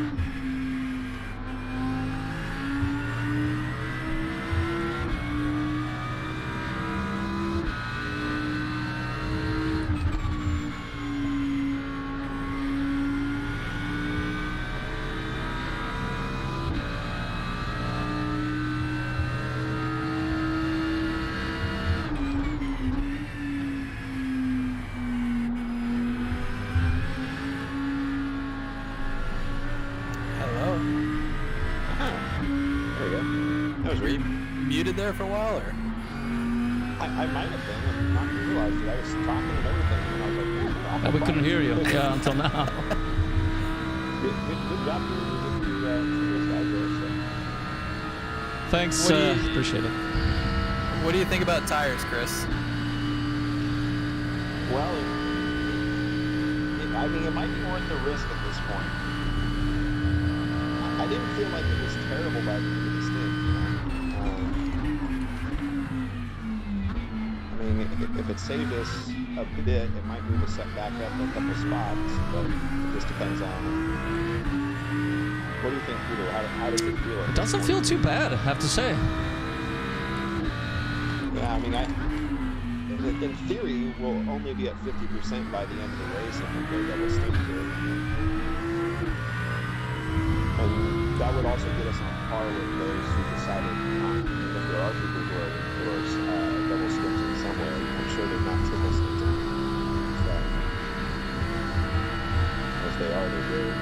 Muted there for a while, or? I might have been, and not realized it. I was talking and everything, and I was like, yeah, We couldn't hear you until now. Good job to those guys there. So. Thanks, appreciate it. What do you think about tires, Chris? Well, I mean, it might be worth the risk at this point. I didn't feel like it was terrible by the end of this thing. I mean, if it saved us a bit, it might move us back up a couple spots, but it just depends on. What do you think, Peter? How does it feel? It doesn't feel too bad, I have to say. Yeah, I mean, in theory, we'll only be at 50% by the end of the race if we go double stick here. And that would also get us on par with those who decided not. If there are people who are double sticking somewhere, I'm sure they're not triple sticking. So, if they are, they're good.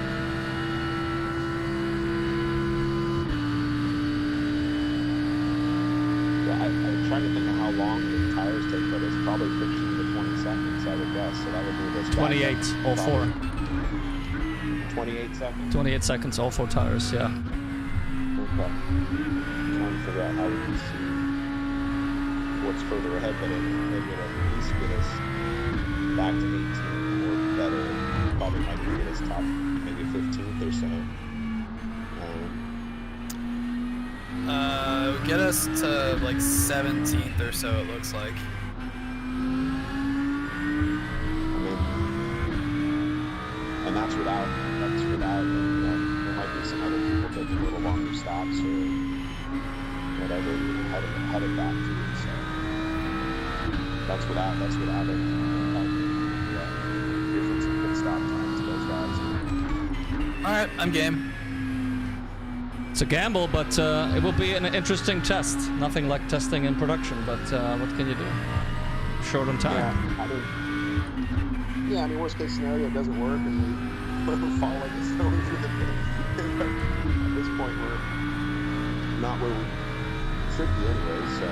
Yeah, I'm trying to think of how long the tires take, but it's probably 15 to 20 seconds, I would guess. So that would move us back 28, up, all four. 28 seconds? 28 seconds, all four tires, yeah. Okay. Trying to figure out how we can see what's further ahead, but it would at least get us back to 18 or better. Probably might even get us top, maybe 15th or so. Get us to like 17th or so, it looks like. And that's without, you know, there might be some other people taking a little longer stops or whatever, headed back to it, so that's without it. Here's some good stop times, those guys. Alright, I'm game. It's a gamble, but it will be an interesting test. Nothing like testing in production, but what can you do? short on time. I mean, worst case scenario, it doesn't work, and we fall like a stone through the pit. But at this point, we're not where we should be anyway, so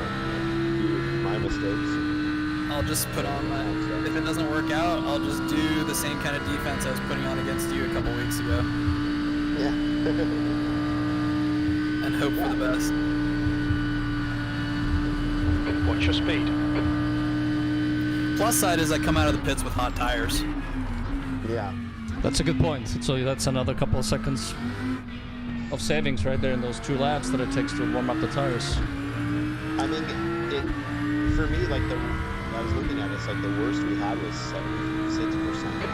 due to my mistakes. I'll just put on my... If it doesn't work out, I'll just do the same kind of defense I was putting on against you a couple weeks ago. Yeah. And hope for the best. Watch your speed. Plus side is I come out of the pits with hot tires. Yeah. That's a good point. So that's another couple of seconds of savings right there in those 2 laps that it takes to warm up the tires. I mean, for me, like I was looking at it, it's like the worst we had was 76%.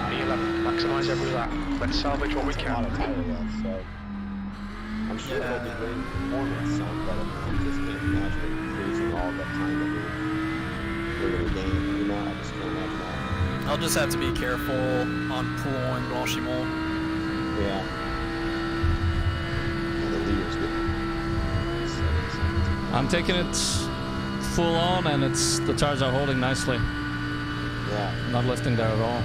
P11, maximise every lap. Let's salvage what we That's a lot can. of tire left, so I'm sure it'll be great performance, but I just can't imagine it freezing all that time that we're going to gain. You know, I just can't imagine that. I'll just have to be careful on Poulon and Blanchimont. Yeah. And the leader's good. I'm taking it full on, and the tires are holding nicely. Yeah. Not lifting there at all.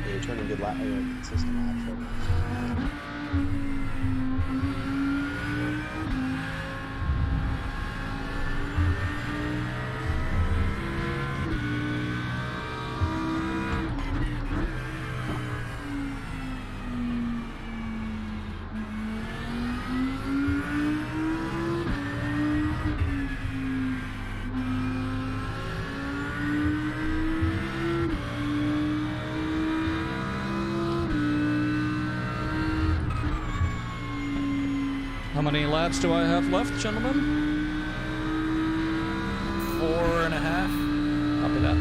You're turning good consistent laps right now. How many laps do I have left, gentlemen? 4.5. Copy that.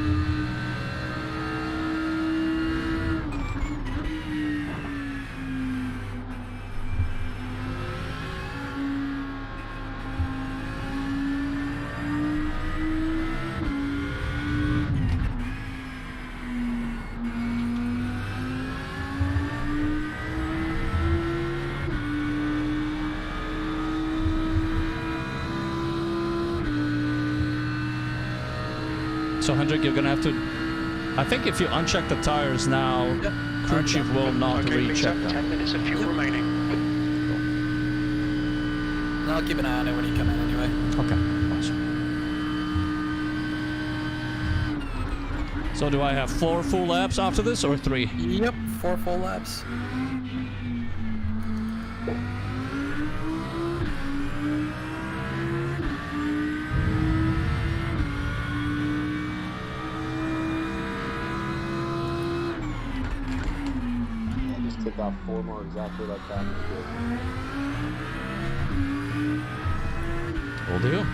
So Hendrik, you're gonna have to. I think if you uncheck the tires now, Yep. crew chief will not Okay, recheck Lisa, them. 10 minutes of fuel remaining. I'll keep an eye on it when you come in anyway. Okay. Awesome. So do I have 4 full laps after this, or 3? Yep, 4 full laps. Take off 4 more exactly like that. Will do.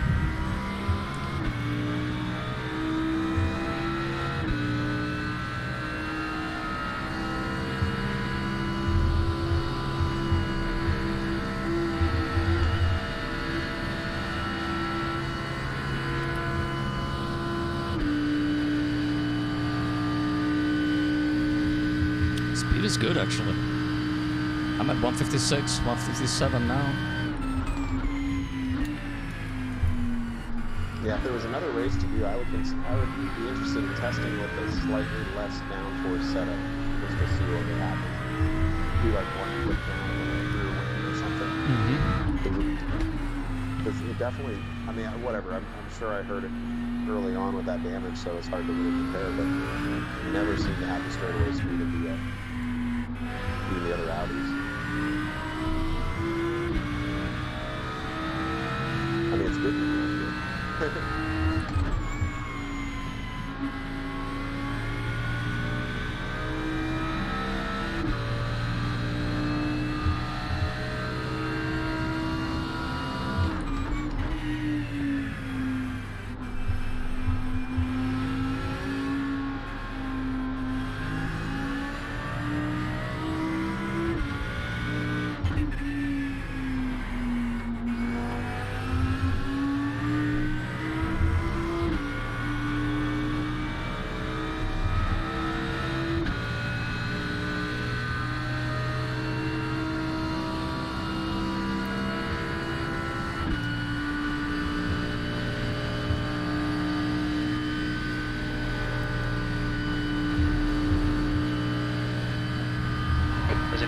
Speed is good, actually. I'm at 156, 157 now. Yeah, if there was another race to do, I would be interested in testing with a slightly less downforce setup, just to see what would happen. Do like 1 foot down and a rear wing or something. Because it definitely, I mean, whatever. I'm sure I heard it early on with that damage, so it's hard to really compare. But you never seem to have the straightaway speed of the other Audis. I mean, it's good.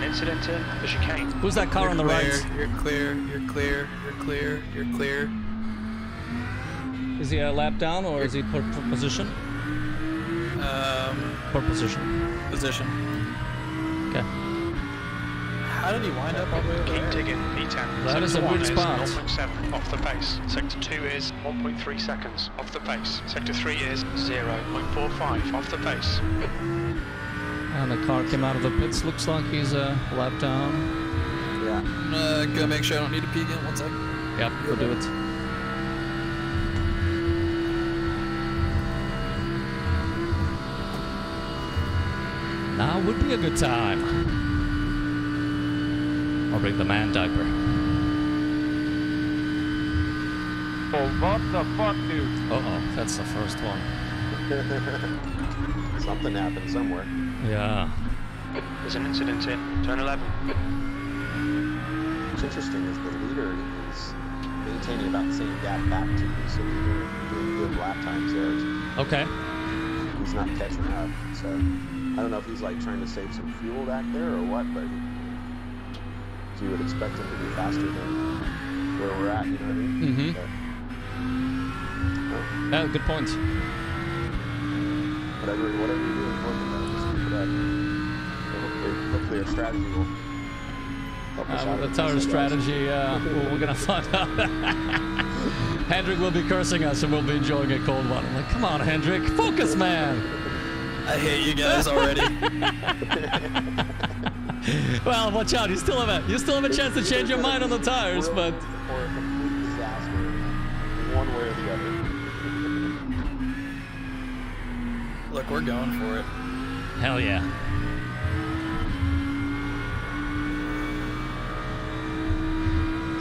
Incident in the chicane. Who's that car on the right? You're clear. You're clear. You're clear. You're clear. Is he a lap down or is he per position? Per position. Position. Okay. How did he wind up all the way over Keep there? digging, P10. That is a Sector 1 weird is spot. 0.7 off the pace. Sector 2 is 1.3 seconds off the pace. Sector 3 is 0.45 off the pace. And the car came out of the pits. Looks like he's a lap down. Yeah. I'm gonna make sure I don't need to pee again. 1 second. Yep, we'll do it. Now would be a good time. I'll bring the man diaper. Oh, what the fuck, dude? Uh-oh, that's the first one. Something happened somewhere. Yeah. There's an incident in turn 11. What's interesting is the leader is maintaining about the same gap back to you, so you're doing good lap times there. Okay. He's not catching up, so I don't know if he's like trying to save some fuel back there or what, but you would expect him to be faster than where we're at, you know what I mean? Mm-hmm. Good point. Whatever you're doing, working though, just keep it up. Hopefully our strategy will help us out. That's our strategy. We're gonna find out. Hendrik will be cursing us and we'll be enjoying a cold one. I'm like, come on, Hendrik, focus, man. I hate you guys already. Well, watch out. You still have a chance to change your mind on the tires, but. Or a complete disaster, one way or the other. Look, we're going for it. Hell yeah.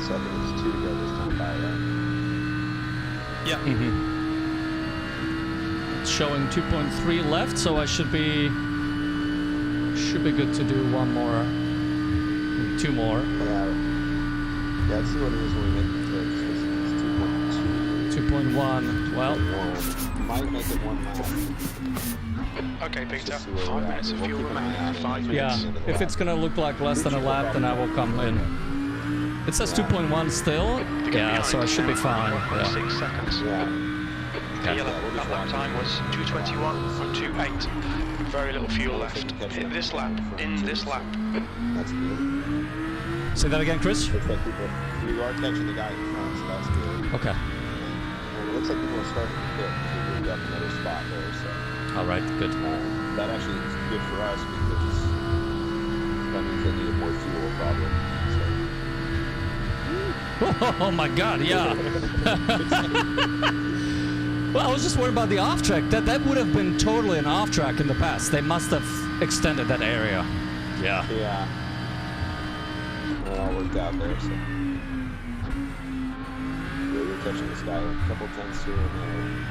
Second is 2 to go this time by, right? Yeah. Mm-hmm. It's showing 2.3 left, so I should be good to do 1 more, 2 more. Yeah, let's see what it is when we make the fix. It's 2.2. 2.1. Well, might make it 1 lap. Okay, Peter, Just see where 5 we're at. minutes of We'll fuel keep an eye remaining. out. 5 yeah. minutes. If it's gonna look like less than a lap, then I will come in. It says 2.1 still. Yeah, so I should be fine. Yeah. 6 seconds. Yeah. The yellow at lap time was 2:21.28. Very little fuel left. In this lap. That's good. Say that again, Chris. Looks like people, you are catching the guy in front, so that's good. Okay. And it looks like people are starting to hit. We moved up another spot there, so. All right. Good. That actually is good for us because that means they needed more fuel, probably. Oh my God! Yeah. Well, I was just worried about the off track. That would have been totally an off track in the past. They must have extended that area. Yeah. Yeah. It all worked out there, so. Yeah, you're catching this guy a couple tenths here and there.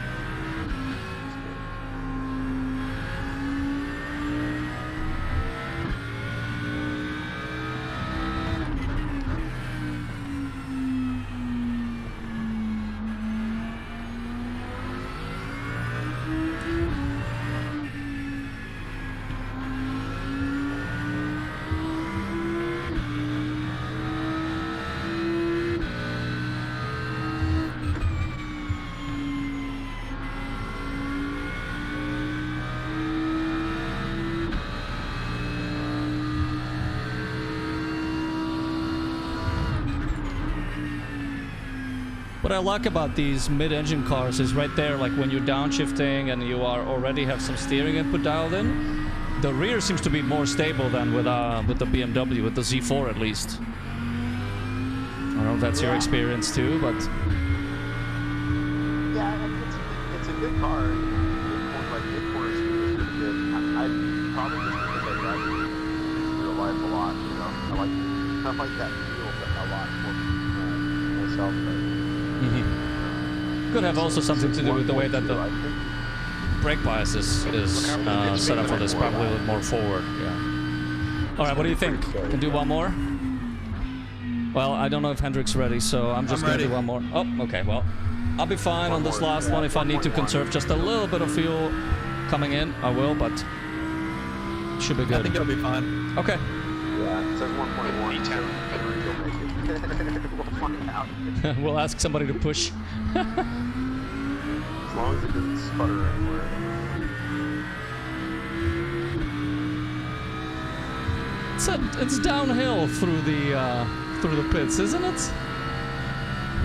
What I like about these mid-engine cars is right there, like when you're downshifting and you are already have some steering input dialed in, the rear seems to be more stable than with the BMW, with the Z4 at least. I don't know if that's your experience too, but Yeah, it's a good car. Mid-corner speed is pretty good. I probably just because I drive in real life a lot, you know. I like that feel a lot more myself. But could have also something to do with the way that the brake bias is set up for this, probably a little more forward. Yeah. All right, what do you think? Can do 1 more? Well, I don't know if Hendrik's ready, so I'm just going to do 1 more. Oh, okay, well, I'll be fine on this last one. If I need to conserve just a little bit of fuel coming in, I will, but it should be good. I think it'll be fine. Okay. Yeah, Yeah, it says 1.1. V10. So maybe you'll make it. We'll find out. We'll ask somebody to push. As long as it doesn't sputter anywhere. It's downhill through the pits, isn't it?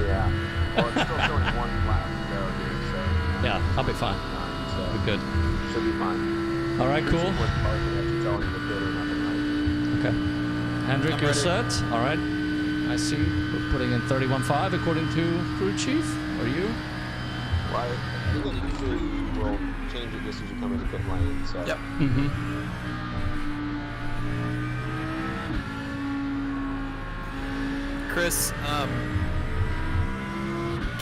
Yeah. Well, it's still showing one lap to go here, so. Yeah, I'll be fine. So We're good. should be fine. All right, cool. What car can actually tell you the pit or nothing, right? Okay. Hendrik, you're set. All right. I see. We're putting in 31.5 according to crew chief. Or you? Well, I think it usually will change it just as you come into pit lane, so. Yep. Mm-hmm. Chris,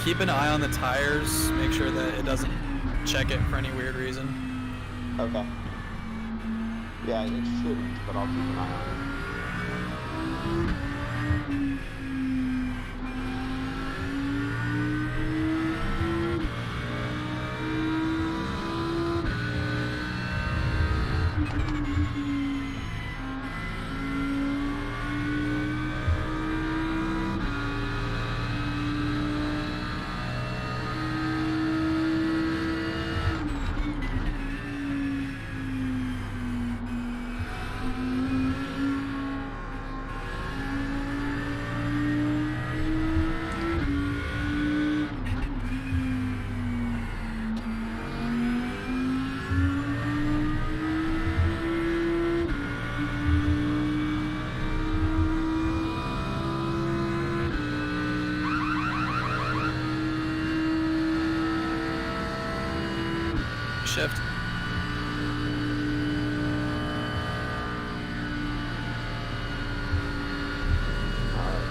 keep an eye on the tires. Make sure that it doesn't check it for any weird reason. Okay. Yeah, it shouldn't, but I'll keep an eye on it. Shift.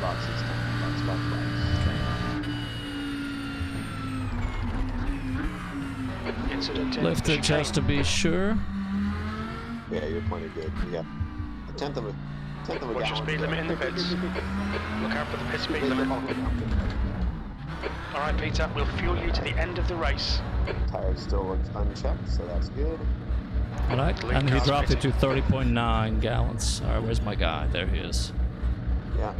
Boxes, box. Incident in Lift it just to be sure. Yeah, you're plenty good. Yeah. A tenth of a gallon. Watch your speed limit in the pits. Look out for the pit speed limit. All right, Peter, we'll fuel you to the end of the race. Tires still look unchecked, so that's good. All right. Lead And he car's dropped it to fitting. 30.9 gallons. All right, where's my guy? There he is. Yeah.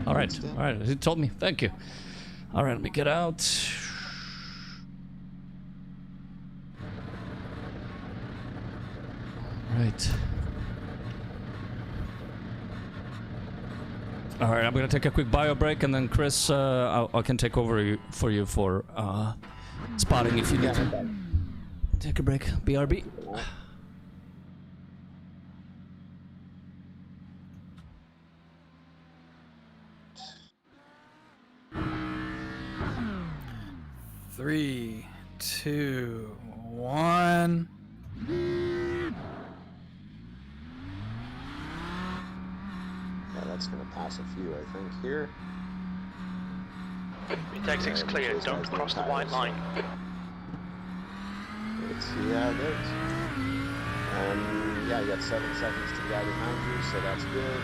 All right. All right. He told me. Thank you. All right, let me get out. Right. All right, I'm gonna take a quick bio break, and then Chris, I can take over for you for spotting if you need to. Take a break. BRB. Three, 2, 1. Yeah, that's gonna pass a few, I think, here. Pit exit's clear. Don't cross the white line. Let's see how it goes. Yeah, you got 7 seconds to the guy behind you, so that's good.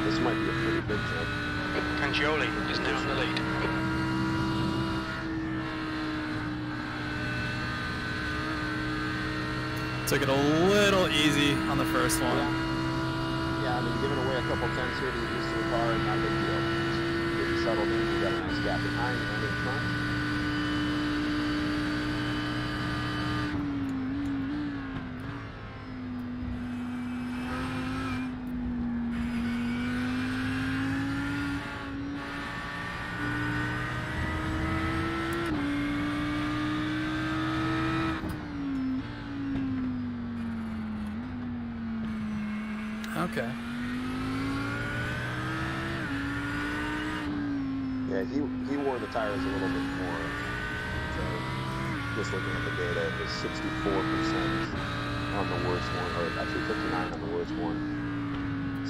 This might be a pretty big jump. Cangioli is now in the lead. Took it a little easy on the first one. Yeah, I mean, giving away a couple tenths here to the used to the car, not a big deal. Just getting settled in, you got a nice gap behind and in front. Okay. Yeah, he wore the tires a little bit more. So just looking at the data, it was 64% on the worst one, or actually 59 on the worst one.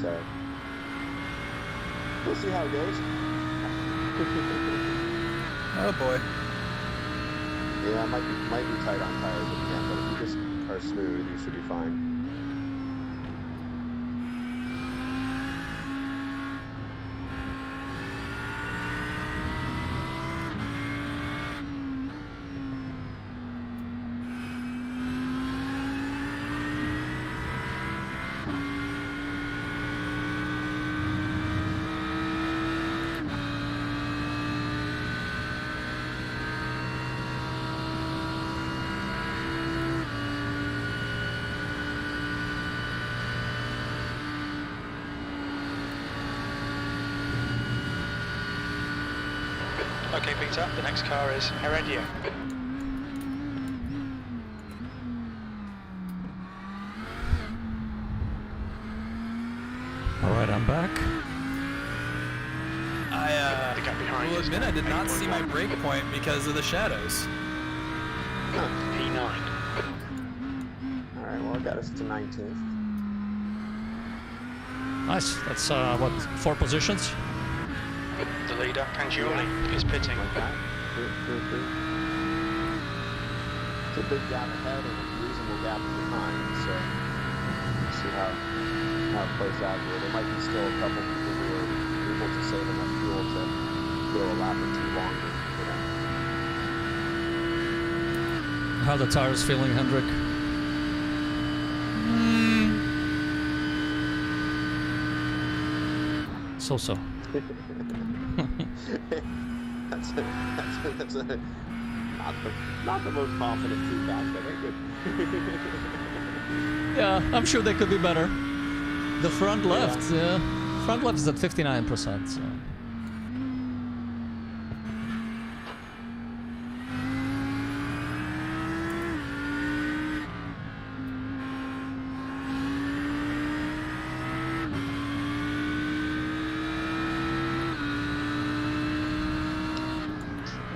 So we'll see how it goes. Oh boy. Yeah, it might be tight on tires at the end, but if you just are smooth, you should be fine. Okay, Peter, the next car is Heredia. Alright, I'm back. The gap behind will is admit I did not see my 8.1. brake point because of the shadows. P9. Alright, well, it got us to 19th. Nice. That's, what, 4 positions? The leader, Cangioli, is pitting. Like that. Through. It's a big gap ahead and a reasonable gap behind, so we'll see how it plays out here. There might be still a couple people who are able to save enough fuel to go a lap or two longer, you know. How the tires feeling, Hendrik? So. that's not the most confident feedback, but they're good. Yeah, I'm sure they could be better. The front left, front left is at 59%. So.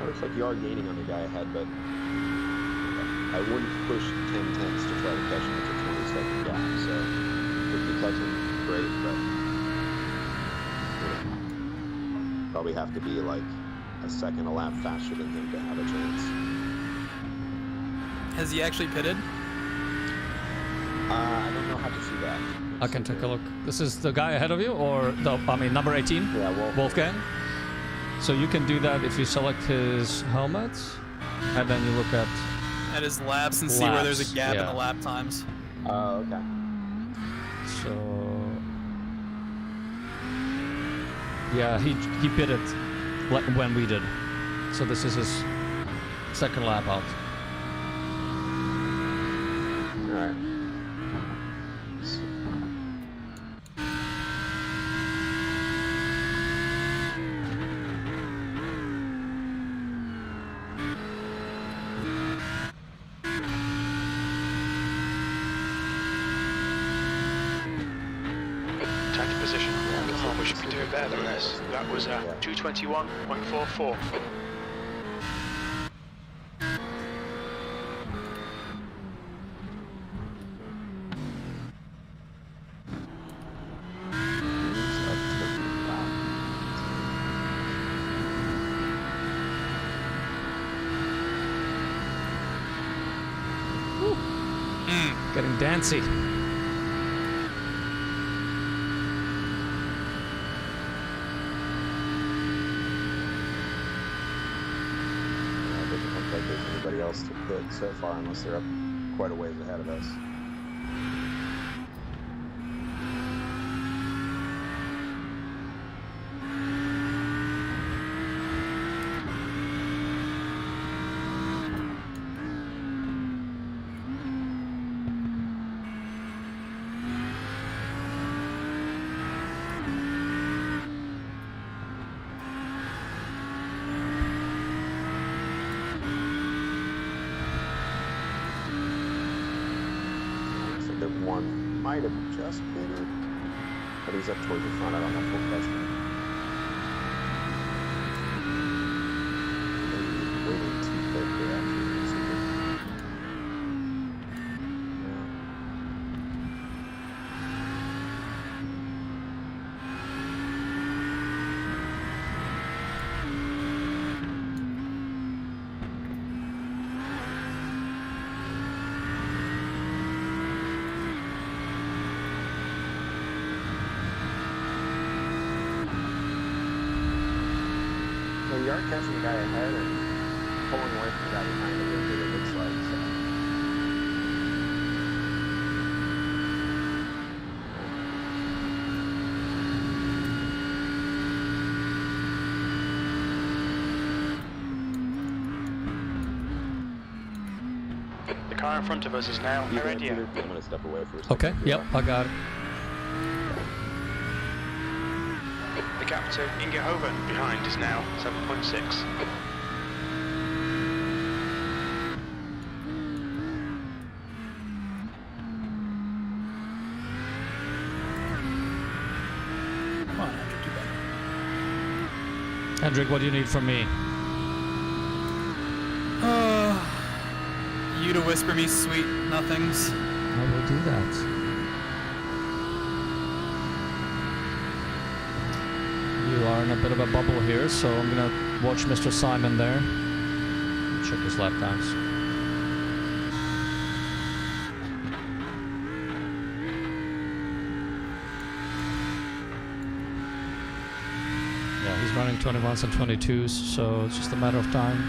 Looks like you are gaining on the guy ahead, but I wouldn't push 10 tenths to try to catch him. It's a 20-second gap, so if you catch him, great, but you know, probably have to be like a second a lap faster than him to have a chance. Has he actually pitted? I don't know how to see that. I can take a look. This is the guy ahead of you, or number 18? Yeah, well, Wolfgang. So you can do that if you select his helmet, and then you look at. At his laps and see where there's a Laps, gap in yeah. the lap times. Oh, okay. So. Yeah, he pitted when we did. So this is his second lap out. All right. Tank position. Oh, we should be doing better than this. That was 221.44. Getting dancy. It doesn't look like there's anybody else to pit so far, unless they're up quite a ways ahead of us. One might have just pitted, but he's up towards the front. I don't know if we'll catch him. Maybe he's waiting to pit here actually. So you are catching the guy ahead and pulling away from the guy behind a little bit, it looks like. So. The car in front of us is now Heredia. I'm going to step away for a second. Okay. Yep, I got it. The gap to Ingehoven behind is now 7.6. Come on, Hendrik, do better. Hendrik, what do you need from me? You to whisper me sweet nothings. I will do that. You are in a bit of a bubble here, so I'm gonna watch Mr. Simon there. Check his lap times. Yeah, he's running 21s and 22s, so it's just a matter of time.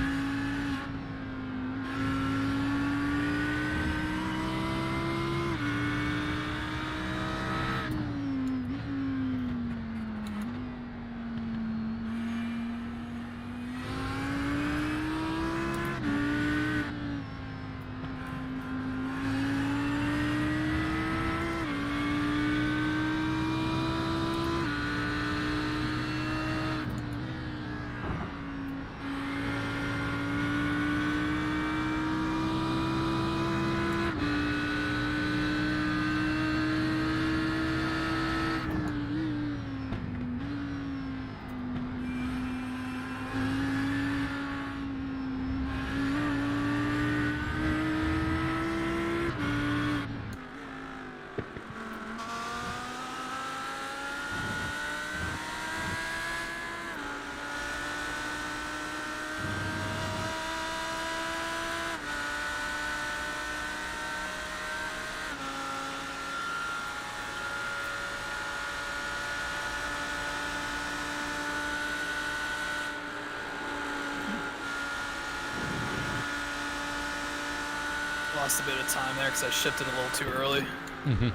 Lost a bit of time there because I shifted a little too early. Mm-hmm.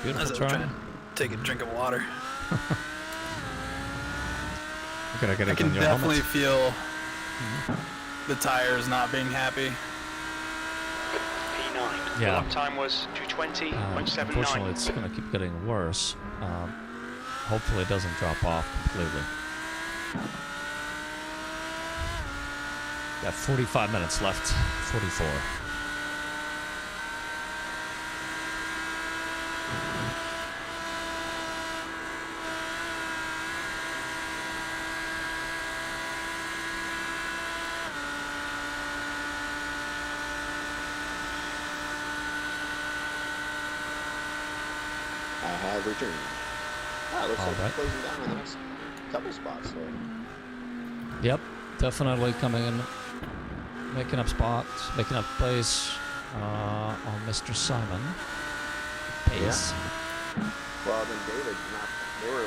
As Beautiful I was turn. trying to take a drink of water. You gotta get I it can on your definitely helmet. feel the tires not being happy. P9. Yeah. The lap time was 220.79. Unfortunately, it's gonna keep getting worse. Hopefully, it doesn't drop off completely. Got 45 minutes left. 44. I have returned. Ah, looks All like right. it's closing down in the next couple spots there. Yep, definitely coming in, making up spots, making up place on Mr. Simon. Pace. Well, then David, they were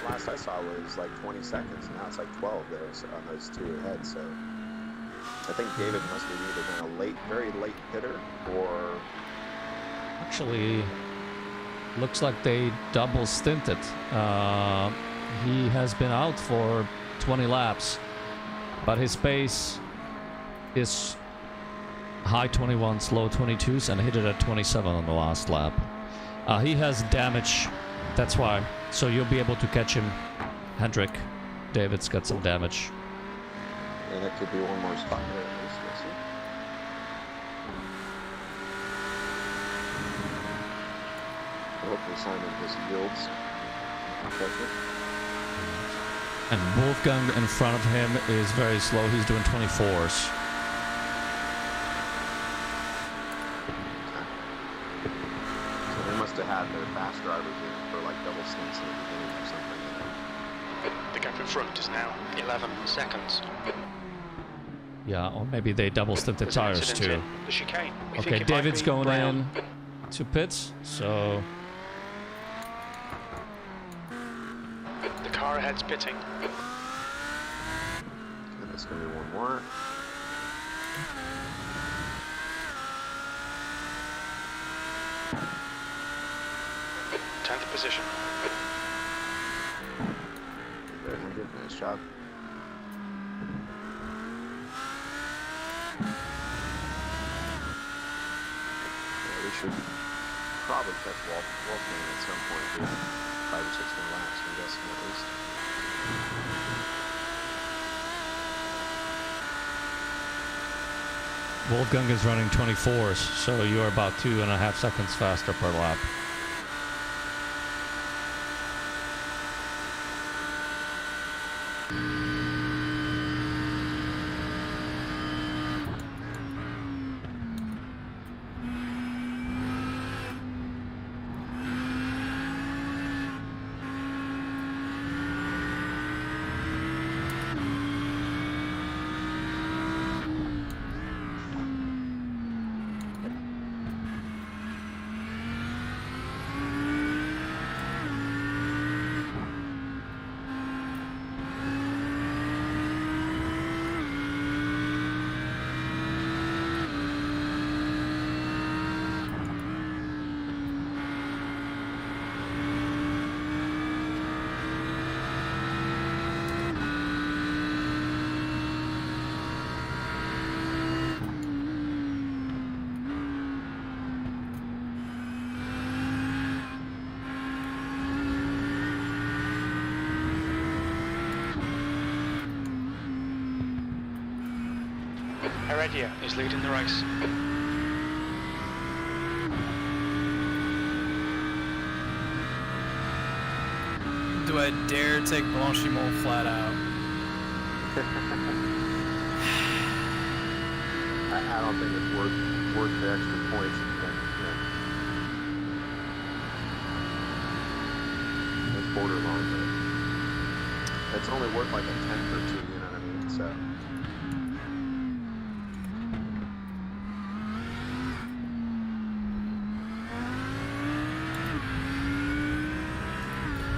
last I saw was like 20 seconds. Now it's like 12 there on those two ahead. So I think David must have either been a very late hitter or Actually, looks like they double stinted. He has been out for 20 laps, but his pace is high 21s, low 22s, and hit it at 27 on the last lap. He has damage, that's why. So you'll be able to catch him, Hendrik. David's got some damage. and it could be one more spot there at least. We'll see. Hopefully Simon just yields. Pressure. And Wolfgang in front of him is very slow. He's doing 24s. So they must have had their fast drivers in for like double stints in the beginning or something. The gap in front is now 11 seconds. Yeah, or maybe they double stint the There's an tires incident too. in the chicane. We Okay, think it might David's be going Brown. in to pits, so The car ahead's pitting. And it's going to be one more. Tenth position. Very good. Nice job. Yeah, we should probably catch Wolfgang at some point here. 5 or 6 more laps, I'm guessing at least. Wolfgang is running 24s, so you're about 2.5 seconds faster per lap. Heredia is leading the race. Do I dare take Blanchimont flat out? I don't think it's worth the extra points. It's borderline, but it's only worth like a 10th or 2, you know what I mean? So.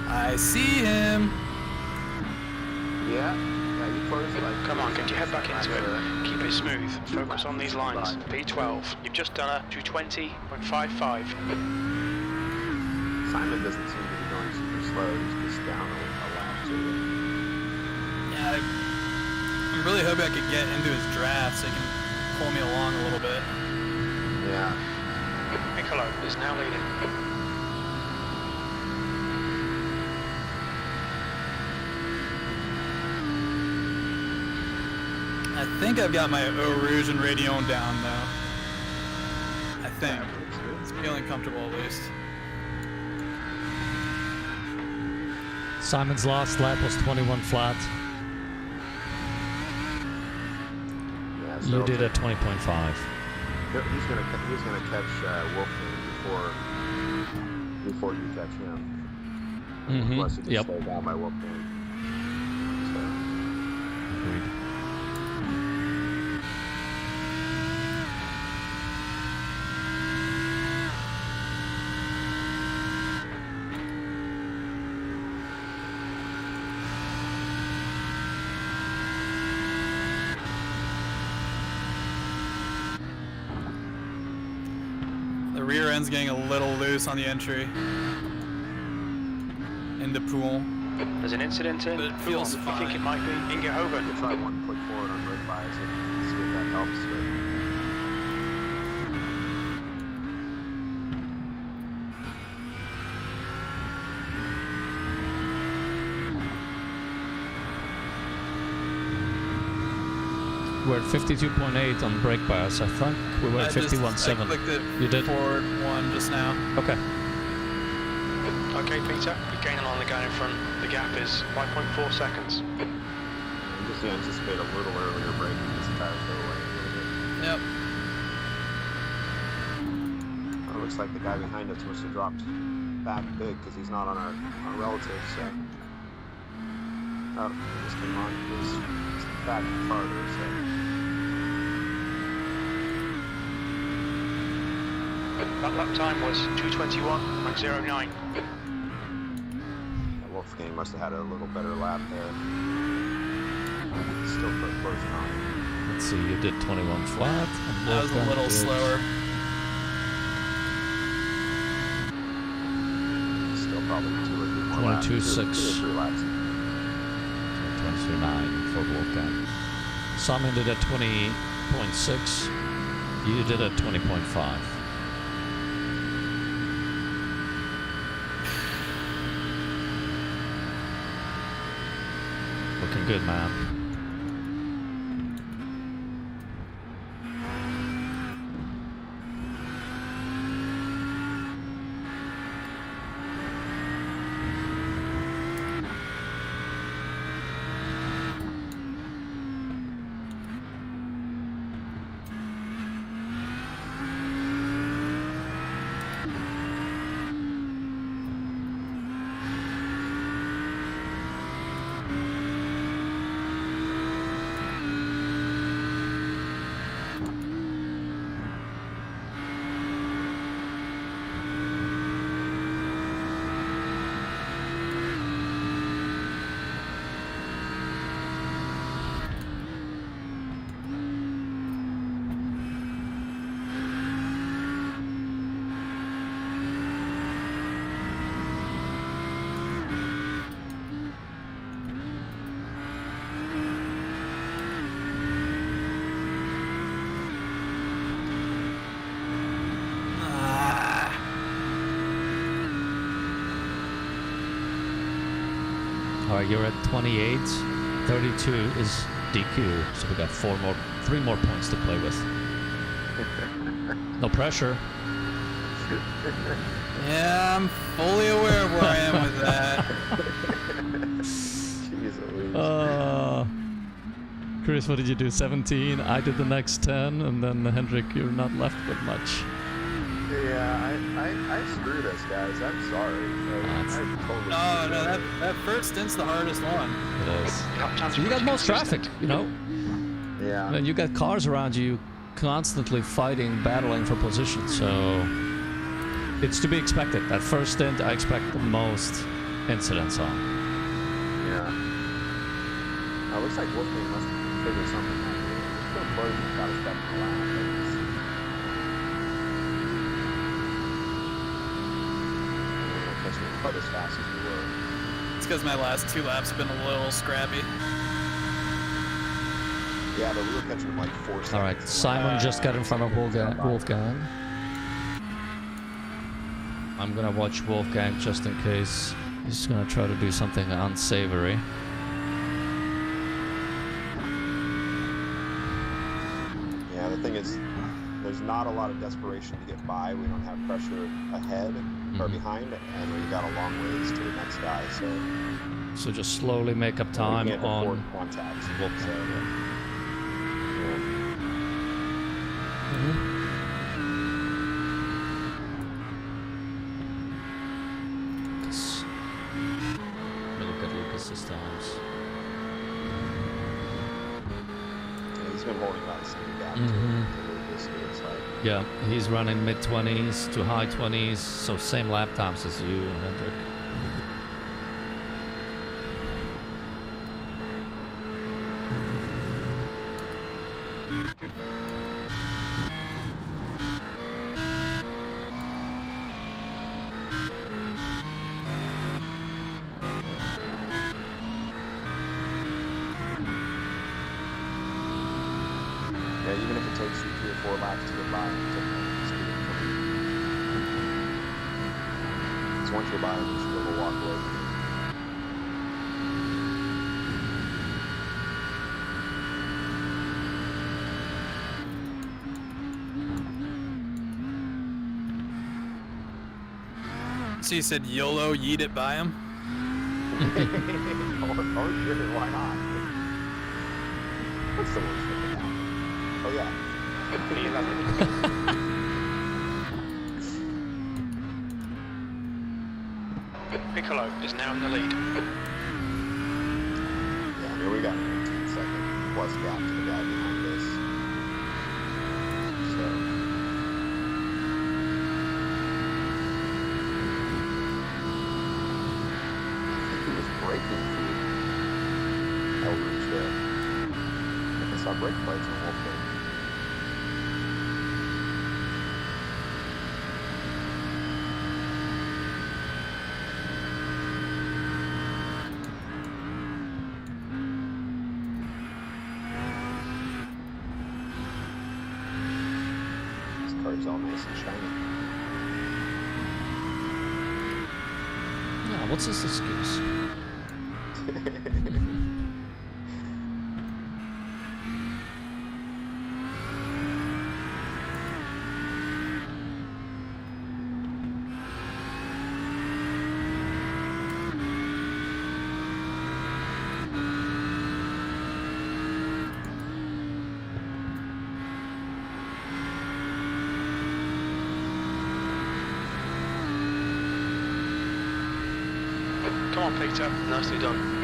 I see him. Yeah, you close like. Come on, get your head back into it. Keep it smooth. Focus on these lines. P12. You've just done a 220.55. Simon doesn't seem to be going super slow. He's just down a lap to it. Yeah, I'm really hoping I could get into his draft so he can pull me along a little bit. Yeah. Niccolo is now leading. I think I've got my Eau Rouge and Radion down though. I think. It's feeling comfortable at least. Simon's last lap was 21 flat. Yeah, so You did a 20.5. He's gonna catch Wolfgang before you catch him. Unless he can slow down by Wolfgang. So. Agreed. The rear end's getting a little loose on the entry into Pool. There's an incident in. But it feels I fine. think it might be Ingehoven. We'll try one click forward on brake bias and see if that helps. But We're at 52.8 on brake bias. I think we were at 51.7. I clicked it You did? forward 1 just now. Okay. Okay, Peter, you're gaining on the guy in front. The gap is 5.4 seconds. just anticipate a little earlier braking as the tires go away a little bit. Yep. It looks like the guy behind us must have dropped back big because he's not on our relative, so. Oh, he just came on. He's back farther, so. That lap time was 2:21.09. Wolfgang must have had a little better lap there. Still close on. Let's see, you did 21 flat. And That was a Wolfgang little did slower. Still probably 2 or 3 more laps. 22.6. 2 or 3 laps. 22.9 for Wolfgang. Simon did a 20.6. You did a 20.5. Looking good, man. Alright, you're at 28. 32 is DQ, so we got 3 more points to play with. No pressure. Yeah, I'm fully aware of where I am with that. Jeez Louise. Chris, what did you do? 17. I did the next 10, and then Hendrik, you're not left with much. Yeah, I screwed us, guys. I'm sorry. I totally No, that first stint's the hardest one. It is. You got most traffic, you know? Yeah. And you got cars around you constantly fighting, battling for position, so it's to be expected. That first stint, I expect the most incidents on. Yeah. It looks like Wolfgang must figure something out here. We're still closing. Got us back in the lap. Quite as fast as we were. It's because my last 2 laps have been a little scrappy. Yeah, but we were catching like 4 seconds. Alright, Simon just got in front of Wolfgang. I'm gonna watch Wolfgang just in case he's gonna try to do something unsavory. Yeah, the thing is, there's not a lot of desperation to get by. We don't have pressure ahead or behind, and we got a long ways to the next guy. So just slowly make up time we can't on afford contacts. Wolfgang. So, Look at Lucas's times. yeah, he's been holding about the same gap to Lucas. It's like, Yeah, he's running mid-20s to high 20s, so same lap times as you, Hendrik. yeah, even if it takes you 3 or 4 laps to get by, because once you're by, you should be able to walk away. So you said YOLO, yeet it by him? Oh, sure, why not? What's the worst that can happen? Oh, yeah. Piccolo is now in the lead. Yeah, I mean, we got an 18-second plus gap to the guy behind us. So. Braking through Eldridge there. I saw brake lights on Wolfgang. This car's all nice and shiny. Yeah, what's his excuse? on, Peter. Nicely done.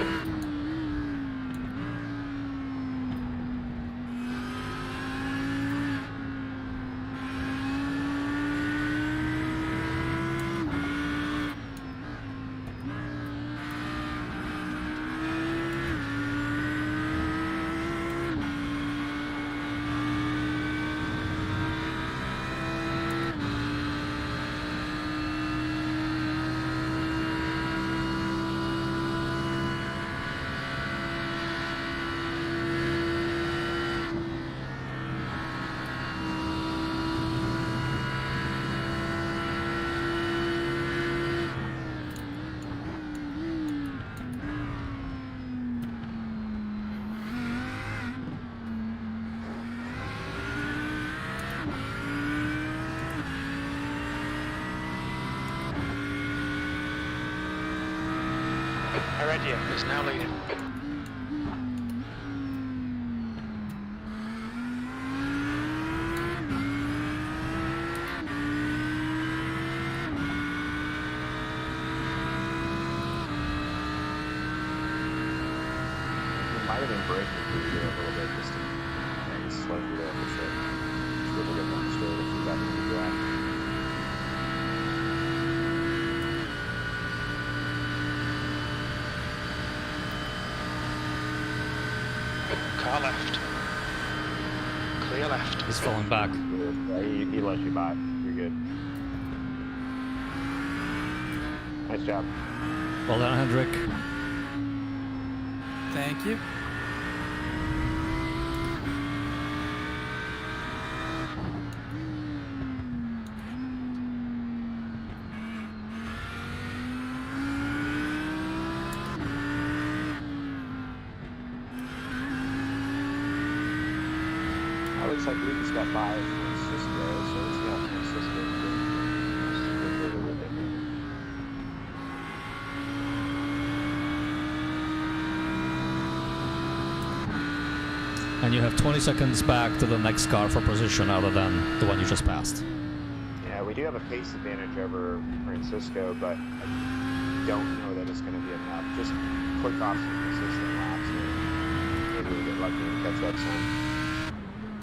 Heredia is now leading. Might have been braking through here a little bit just to slightly there for sure. Just able to get one straight if we got into the drive. Car left. Clear left. He's falling back. Yeah, he let you by. You're good. Nice job. Well done, Hendrik. Thank you. Looks like we just got by Francisco, so let's see how Francisco And you have 20 seconds back to the next car for position other than the one you just passed. Yeah, we do have a pace advantage over Francisco, but I don't know that it's going to be enough. Just click off some consistent laps and maybe we'll get lucky and catch up some.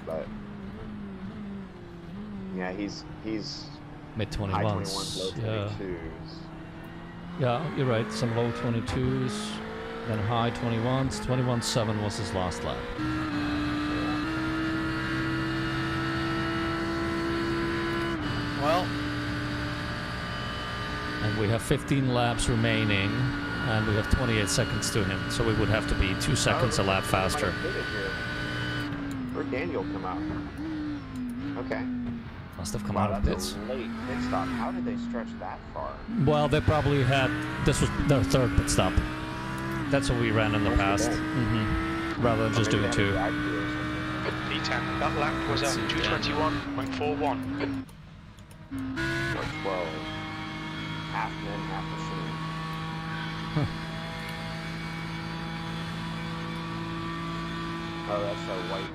But yeah, he's Mid high 21s. 21s, low Yeah. 22s. Yeah, you're right. Some low 22s, then high 21s. 21.7 was his last lap. Well, And we have 15 laps remaining, and we have 28 seconds to him. So we would have to be 2 seconds a lap faster. Where'd Daniel come out? Okay. Must have come Wow, out of that's pits. a late pit stop. How did they stretch that far? Well, they probably had. This was their third pit stop. That's what we ran in the Must past. have been. Rather than just Maybe doing they had a two. drag through or something. P10. That lap was at 221.41. 12. Half men, half machine. Oh, that's our white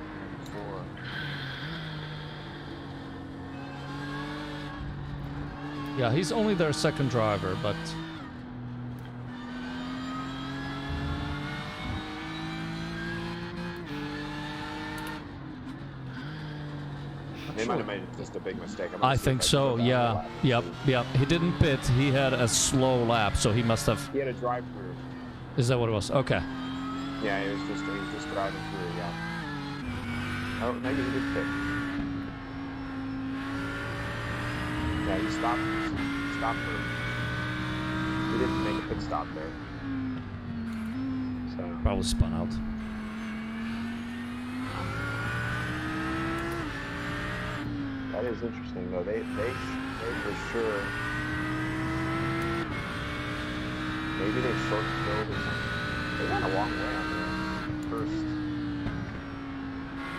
4. Yeah, he's only their second driver, but They might have made just a big mistake. I'm I gonna see think if so. can go down Yeah. the lap. Yep. He didn't pit. He had a slow lap, so he must have. He had a drive through. Is that what it was? Okay. Yeah, he was just driving through. Yeah. Oh, maybe he did pit. Yeah, he stopped. Stopped for. He didn't make a pit stop there. So. Probably spun out. That is interesting, though. They for sure. Maybe they short filled or something. They went a long way on the first.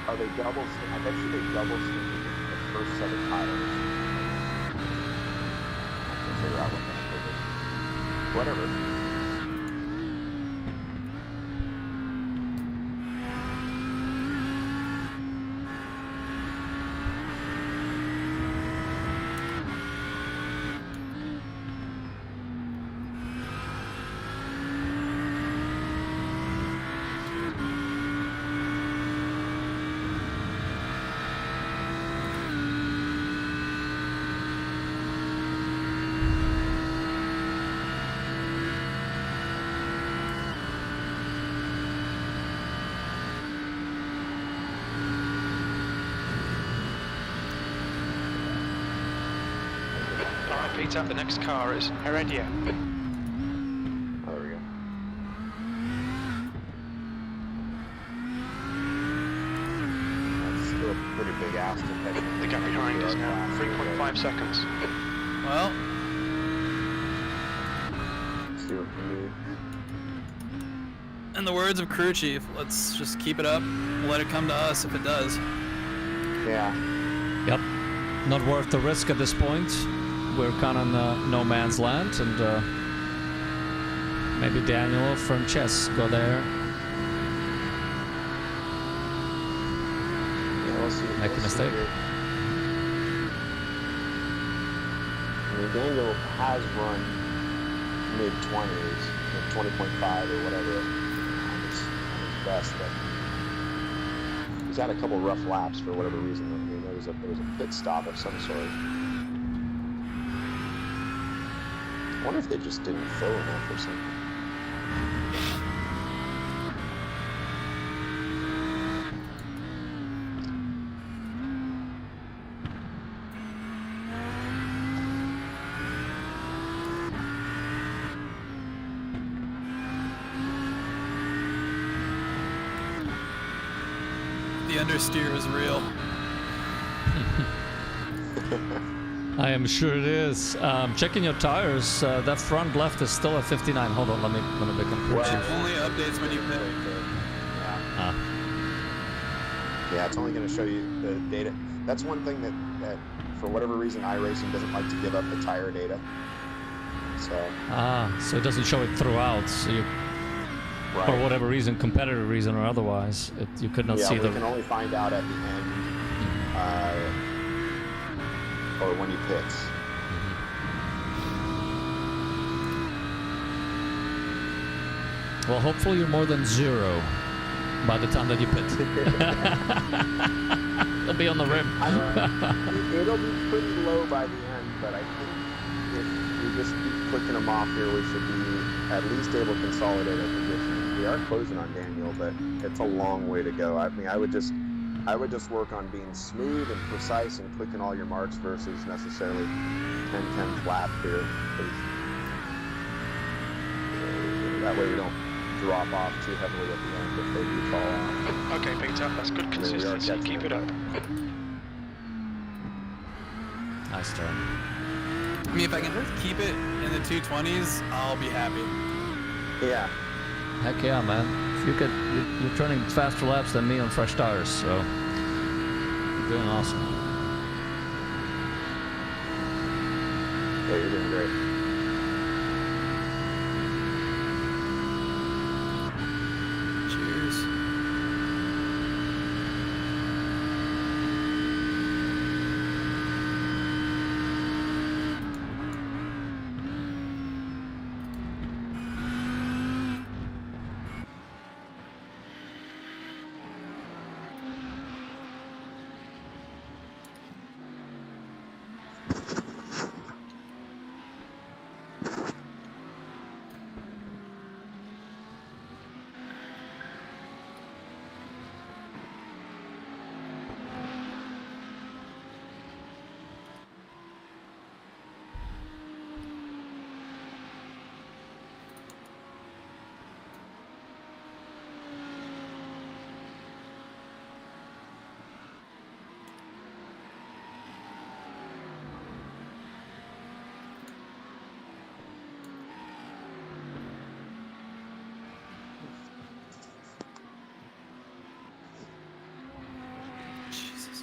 Oh, they double. I bet you they double stinted the first set of tires. I can figure out what that is. Whatever. Peter. The next car is Heredia. Oh, there we go. That's still a pretty big ass to catch. The gap behind is now 3.5 seconds. Well, Let's see what we can do. in the words of crew chief, let's just keep it up. We'll let it come to us if it does. Yeah. Yep. Not worth the risk at this point. We're kind of in no man's land, and maybe Daniel or Francesco there. Yeah, we'll see. Make a mistake. I mean, Daniel has run mid-20s, 20.5 or whatever on his best, but he's had a couple rough laps for whatever reason. I mean, there was a pit stop of some sort. I wonder if they just didn't fill enough or something. The understeer is real. I am sure it is. Checking your tires. That front left is still at 59. Hold on, let me become crew chief. Only updates when you pit. Yeah. Yeah, it's only going to show you the data. That's one thing that for whatever reason, iRacing doesn't like to give up the tire data. So. So it doesn't show it throughout. So you, Right. for whatever reason, competitive reason or otherwise, you could not see we the. can only find out at the end, or when he pits. Well, hopefully you're more than 0 by the time that you pit. It'll be on the rim. It'll be pretty low by the end, but I think if we just keep clicking them off here, we should be at least able to consolidate our position. We are closing on Daniel, but it's a long way to go. I mean, I would just work on being smooth and precise and clicking all your marks versus necessarily 10-10 flat here. That way we don't drop off too heavily at the end if they do fall off. Okay, Peter, that's good consistency. Keep it up. Nice turn. I mean, if I can just keep it in the 220s, I'll be happy. Yeah. Heck yeah, man. If you could, you're turning faster laps than me on fresh tires, so you're doing awesome. Yeah, you're doing great. Cheers. Jesus.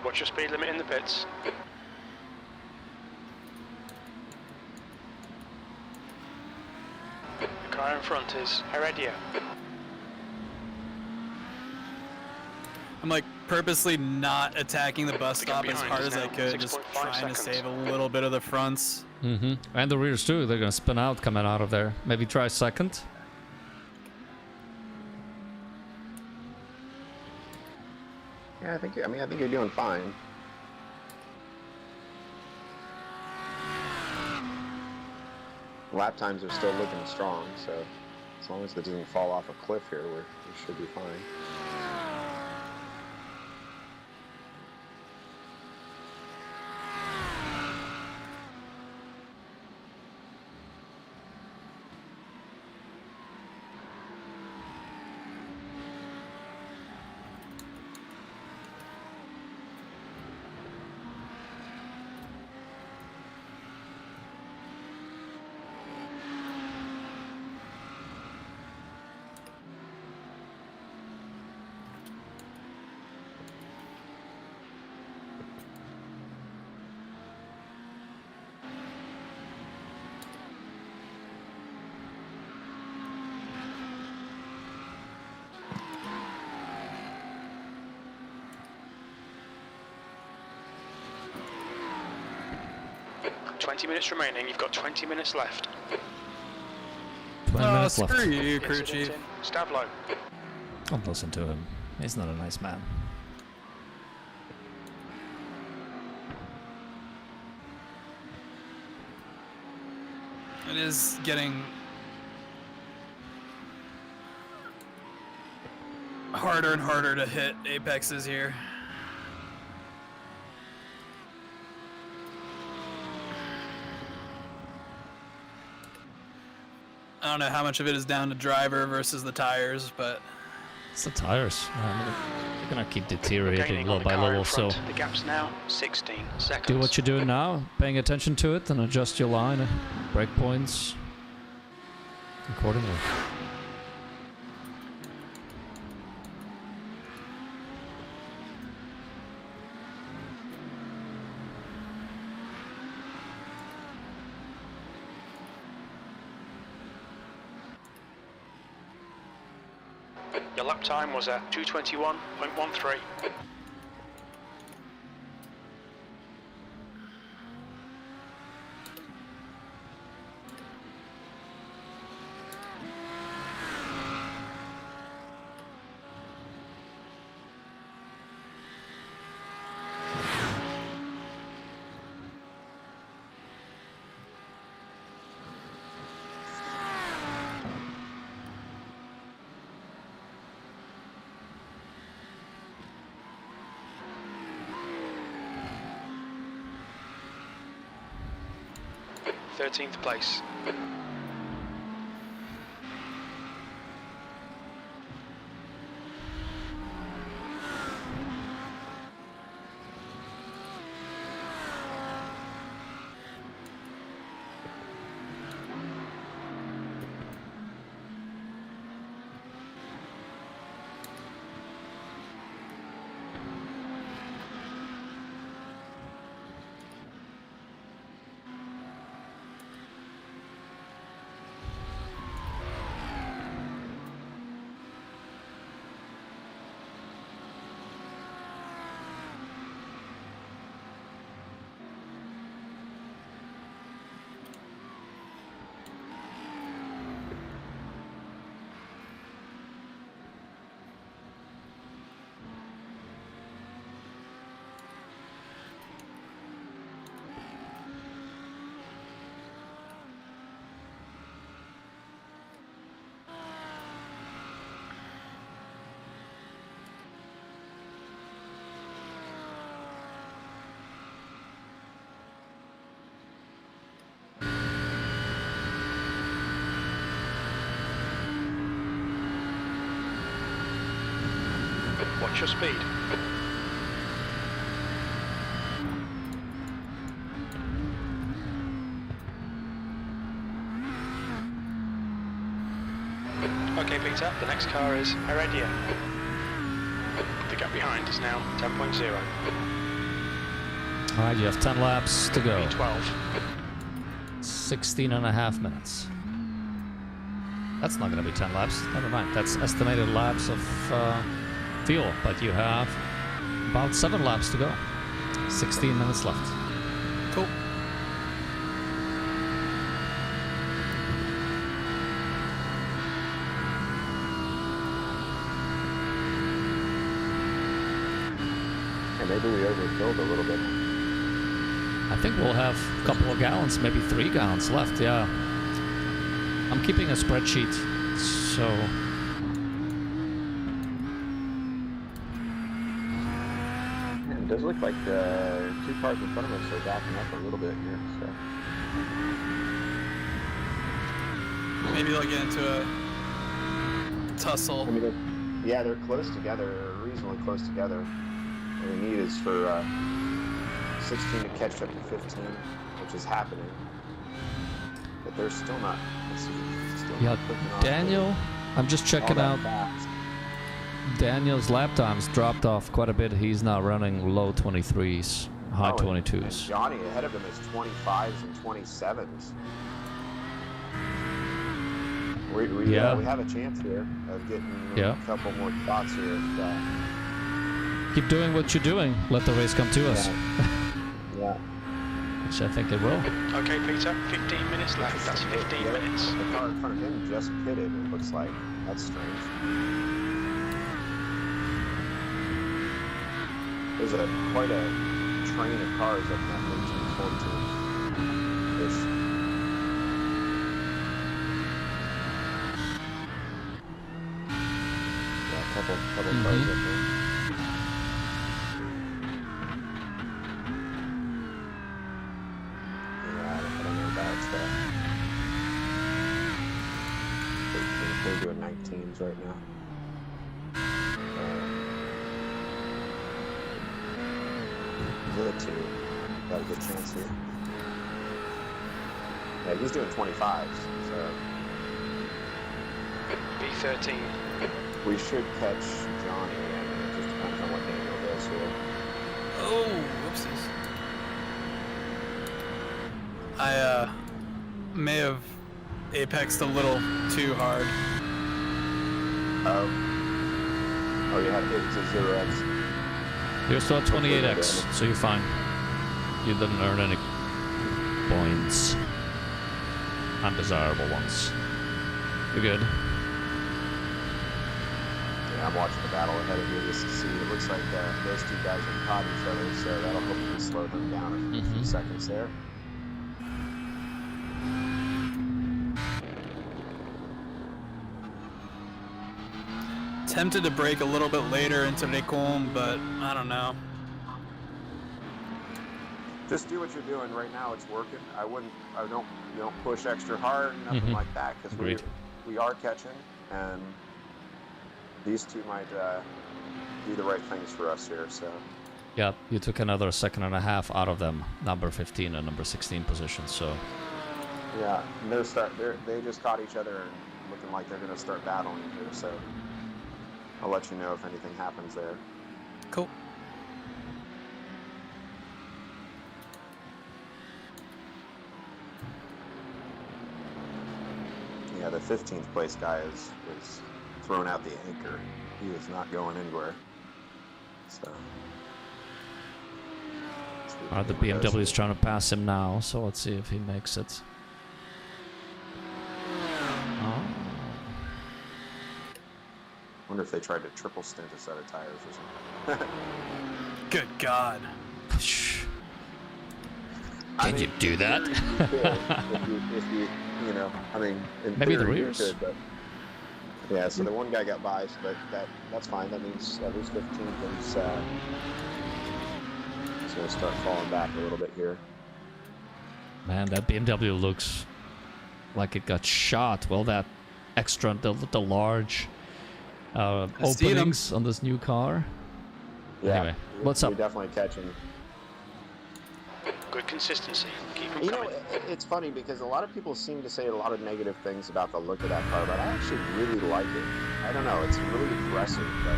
Watch your speed limit in the pits. The car in front is Heredia. I'm like purposely not attacking the bus The gap stop as behind hard is as I now could, just 6.5 trying to seconds. save a little bit of the fronts. And the rears too. They're gonna spin out coming out of there. Maybe try second. Yeah, I think you're doing fine. Lap times are still looking strong, so as long as it doesn't fall off a cliff here, we should be fine. Minutes remaining. You've got 20 minutes left. 20 minutes Screw left. you, crew chief. Stab low. Don't listen to him. He's not a nice man. It is getting harder and harder to hit apexes here. I don't know how much of it is down to driver versus the tires, but It's the tires. They're gonna keep deteriorating Gaining little on the by car in little, so front. The gap's now 16 seconds. do what you're doing now, paying attention to it, and adjust your line, break points accordingly. Your lap time was at 2:21.13. Thirteenth place. Watch your speed. Okay, Peter, the next car is Heredia. The gap behind is now 10.0. Alright, you have 10 laps to go. 12. 16 and a half minutes. That's not gonna be 10 laps. Never mind. That's estimated laps of fuel, but you have about 7 laps to go. 16 minutes left. Cool. And maybe we overfilled a little bit. I think we'll have a couple of gallons, maybe 3 gallons left, yeah. I'm keeping a spreadsheet, so... It does look like the 2 cars in front of us are backing up a little bit here, so... Maybe they'll get into a tussle. I mean, yeah, they're close together, or reasonably close together. What we need is for 16 to catch up to 15, which is happening. But they're still not. Yeah, Daniel, I'm just checking out. Fast. Daniel's lap times dropped off quite a bit. He's now running low 23s, high 22s. And Johnny ahead of him is 25s and 27s. We have a chance here of getting a couple more spots here. Keep doing what you're doing. Let the race come to us. Yeah. Which I think it will. Okay, Peter, 15 minutes left. That's 15 minutes. The car in front of him just pitted, it looks like. That's strange. There's quite a train of cars up in that 13-14-ish. Yeah, a couple cars up there. They're doing 19s right now. The 2 got a good chance here. Yeah, he's doing 25s, so V13. we should catch Johnny. I mean, it just depends on what Daniel does here. Oh, whoopsies. I may have apexed a little too hard. Oh, you had it to 0x. You're still at 28x, so you're fine. You didn't earn any points. Undesirable ones. You're good. Yeah, I'm watching the battle ahead of you just to see. It looks like those 2 guys have caught each other, so that'll hopefully slow them down a few seconds there. Tempted to break a little bit later into Recon, but I don't know. Just do what you're doing right now. It's working. You don't push extra hard, nothing like that, because we are catching, and these 2 might do the right things for us here. So. Yeah, you took another 1.5 seconds out of them, number 15 and number 16 positions. So. Yeah, and they just caught each other and looking like they're going to start battling here. So. I'll let you know if anything happens there. Cool. Yeah, the 15th place guy is throwing out the anchor. He is not going anywhere. So. The BMW is trying to pass him now, so let's see if he makes it. Wonder if they tried to triple stint a set of tires or something. Good God. Can you do that? if you I mean, in maybe theory, the rears. you could, but yeah, so the one guy got by, so that's fine. That means at least 15th is going to start falling back a little bit here. Man, that BMW looks like it got shot. Well, that extra, the large openings on this new car. Yeah, anyway, what's up? We're definitely catching. Good consistency. Keep them You coming. know, it's funny because a lot of people seem to say a lot of negative things about the look of that car, but I actually really like it. I don't know, it's really impressive. But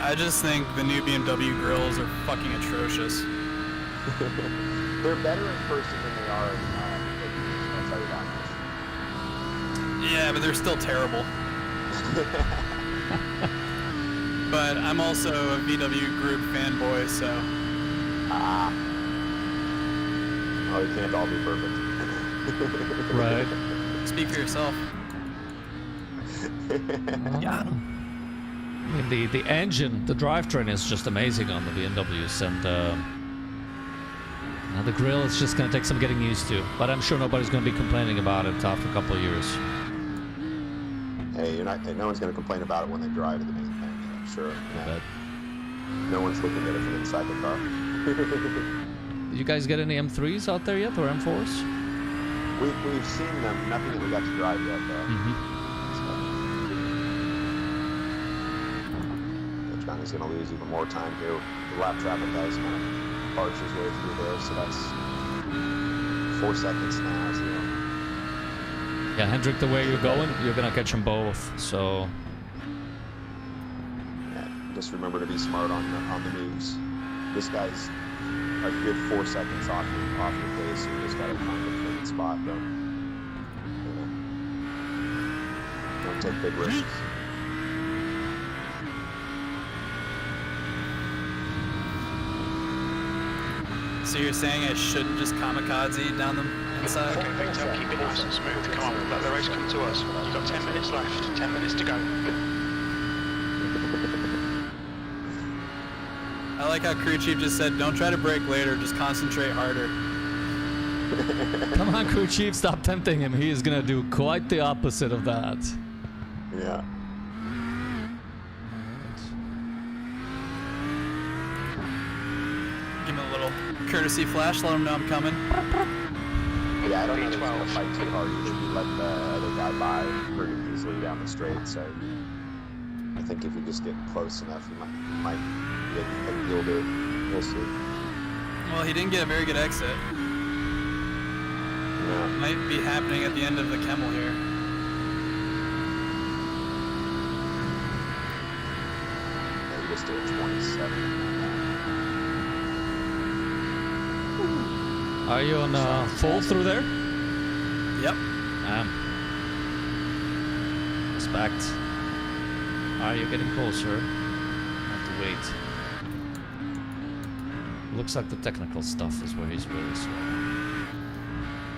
I just think the new BMW grills are fucking atrocious. they're better in person than they are in pictures, I'll tell you that much. Yeah, but they're still terrible. but I'm also a VW Group fanboy, so. Ah. Oh, you can't all be perfect. Right. Speak for yourself. Yeah. I mean, the engine, the drivetrain is just amazing on the BMWs, and the grill is just gonna take some getting used to. But I'm sure nobody's gonna be complaining about it after a couple of years. Hey, no one's going to complain about it when they drive the main thing. I'm sure. Yeah. No one's looking at it from inside the car. Did you guys get any M3s out there yet, or M4s? We've seen them. Nothing that we got to drive yet, though. So, Johnny's going to lose even more time here. The lap traffic guy's kind of barged his way through there, so that's 4 seconds now. So, Yeah, Hendrik, the way you're going, you're gonna catch them both. So yeah, just remember to be smart on the moves. This guy's a good 4 seconds off your pace. You just gotta find a clean spot, though. Don't take big risks. So you're saying I shouldn't just kamikaze down the inside? Okay, Victor, keep it nice and smooth. Come on, let the race come to us. You've got 10 minutes left, 10 minutes to go. I like how crew chief just said, don't try to brake later, just concentrate harder. come on, crew chief, stop tempting him. He is gonna do quite the opposite of that. Yeah. Give him a little courtesy flash, let him know I'm coming. Yeah, I don't know if he's going to fight too hard. Usually you let the other guy by pretty easily down the straight, so I think if you just get close enough, you might get a deal to it. We'll see. Well, he didn't get a very good exit. Yeah. Might be happening at the end of the Kemmel here. Yeah, you just did a 27. Are you on full through there? Yep. Respect. Are you getting closer? Have to wait. Looks like the technical stuff is where he's really slow.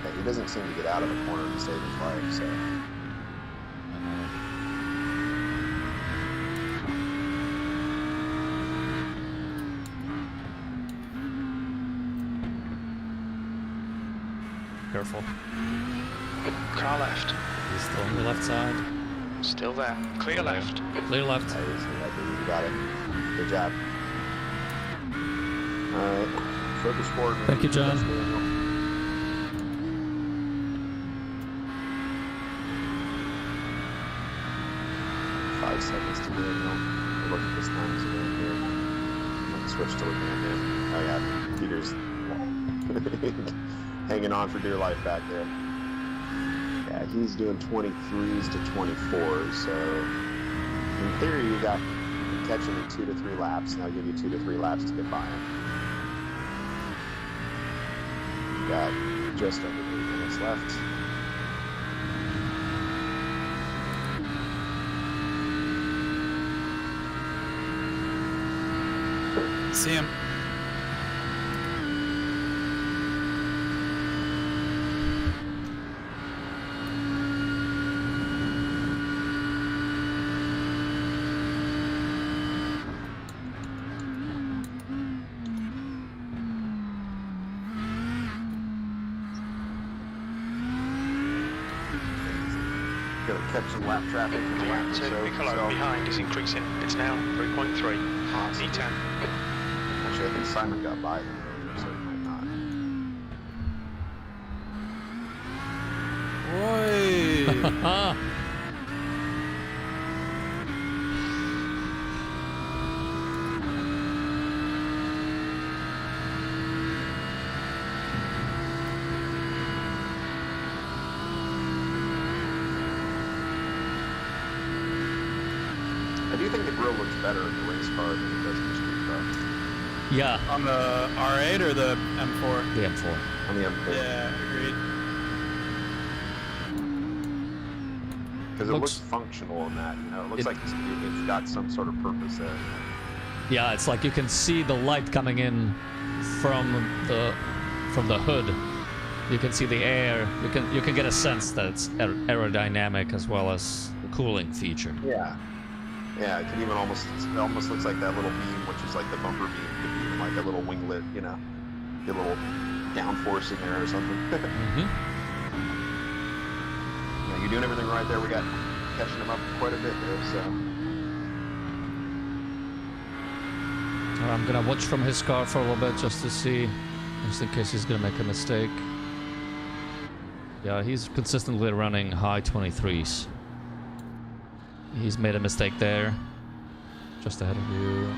Yeah, he doesn't seem to get out of the corner to save his life, so. Careful. Car left. He's still on the left side. Still there. Clear left. Clear left. You got it. Good job. Alright. Focus forward. Thank you, John. 5 seconds to go. Look at this time. So here. Might switch to looking at him. Oh yeah, Peter's hanging on for dear life back there. Yeah, he's doing 23s to 24s, so in theory you can catch him in 2 to 3 laps, and I'll give you 2 to 3 laps to get by him. You got just under 8 minutes left. See him. Gonna catch some lap traffic in the lap or so. Niccolo behind is increasing. It's now 3.3. Awesome. E10. Actually, I think Simon got by him earlier, so he might not. Boy. I do think the grill looks better in the race car than it does in the street car. Yeah, On the R8 or the M4? the M4. On the M4. Yeah, agreed. Because it looks functional in that, you know. It looks like it's got some sort of purpose there. Yeah, it's like you can see the light coming in from the hood. You can see the air. You can get a sense that it's aerodynamic as well as the cooling feature. Yeah. Yeah, it could even almost looks like that little beam, which is like the bumper beam, could be even like a little winglet, you know, get a little downforce in there or something. Yeah, you're doing everything right there. We got catching him up quite a bit there, so. I'm gonna watch from his car for a little bit just to see, just in case he's gonna make a mistake. Yeah, he's consistently running high 23s. He's made a mistake there. Just ahead of you.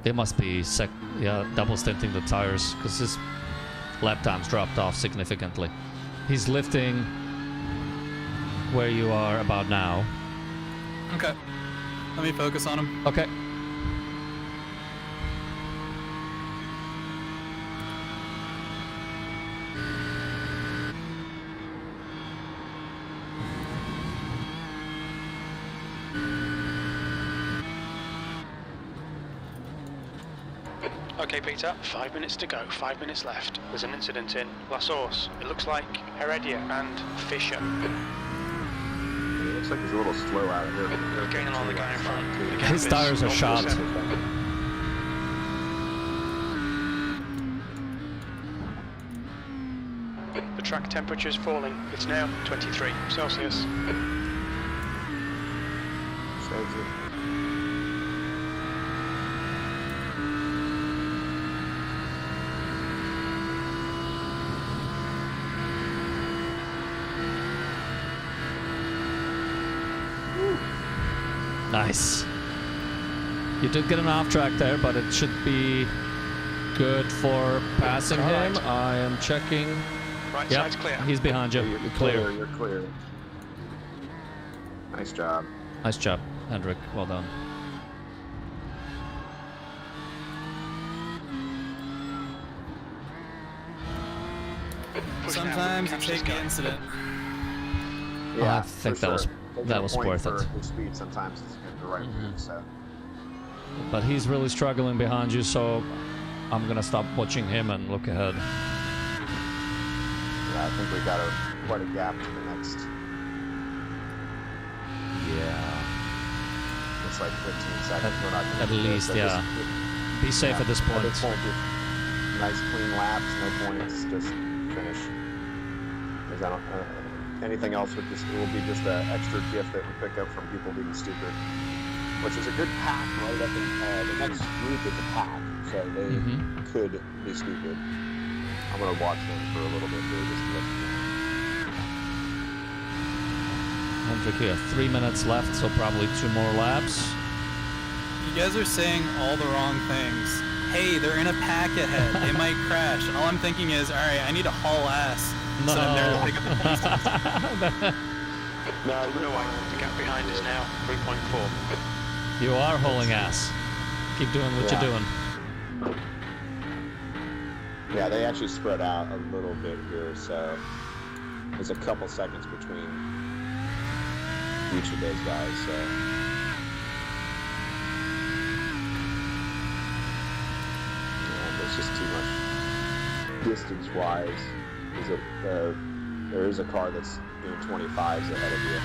They must be double stinting the tires because his lap times dropped off significantly. He's lifting where you are about now. Okay. Let me focus on him. Okay. Okay, Peter, 5 minutes to go, 5 minutes left. There's an incident in La Source. It looks like Heredia and Fisher. It looks like he's a little slow out of here. We're gaining on the guy in front. The His tires are shot. The track temperature is falling. It's now 23 Celsius. Saves it. Nice. You did get an off track there, but it should be good for passing him. Right. I am checking. Right Yep, side's clear. he's behind you. You're Clear. You're clear. Nice job. Nice job, Hendrik. Well done. Push now, Sometimes you catch take this the guy. incident. Yeah, I think for that was sure. Taking a point worth for it. his speed sometimes is the right move. So But he's really struggling behind you, so I'm gonna stop watching him and look ahead. yeah, I think we got quite a gap to the next. Yeah. It's like 15 seconds. We're not gonna At do this, least, but yeah. Be safe at this At point. this point, just nice clean laps, no points, just finish. Because I don't. Anything else would just it will be just an extra gift that we pick up from people being stupid. Which is a good pack right up in the next group is a pack, so they could be stupid. I'm gonna watch them for a little bit here, just to let you know. Hendrik, you have 3 minutes left, so probably 2 more laps. You guys are saying all the wrong things. Hey, they're in a pack ahead. They might crash. All I'm thinking is, all right, I need to haul ass. No. So I'm there to pick up the pieces. No, No way. The gap behind is now 3.4. You are hauling ass. Keep doing what Yeah. you're doing. Yeah, they actually spread out a little bit here, so there's a couple seconds between each of those guys. So yeah, there's just too much distance-wise. There is a car that's doing 25s ahead of you,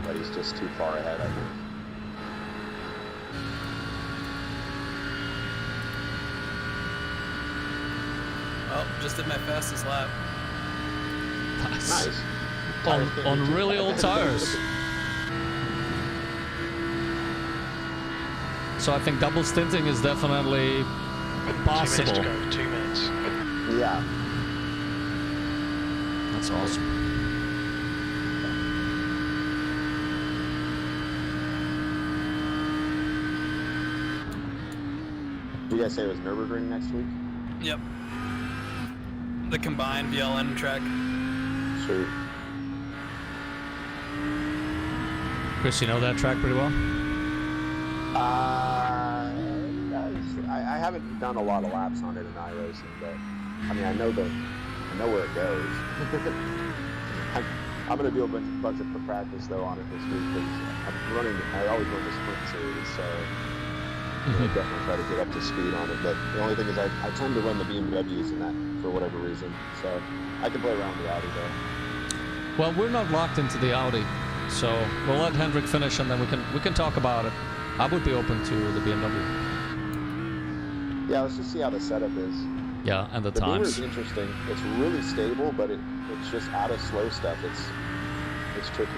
but he's just too far ahead, I think. Well, just did my fastest lap. Nice. Nice. On really old tires. So I think double stinting is definitely 2 minutes possible. to go. 2 minutes. Yeah. That's awesome. Did you guys say it was Nürburgring next week? Yep. The combined VLN track. Sweet. Chris, you know that track pretty well? I haven't done a lot of laps on it in iRacing, but I mean I know know where it goes. I'm going to do a bunch of practice though on it this week because I always run the sprint series, so I definitely try to get up to speed on it. But the only thing is I tend to run the BMWs in that for whatever reason, so I can play around with the Audi though. Well, we're not locked into the Audi, so we'll let Hendrik finish and then we can talk about it. I would be open to the BMW. Yeah, let's just see how the setup is. Yeah, and the Beamer times. is interesting. It's really stable, but it's just out of slow stuff. It's tricky.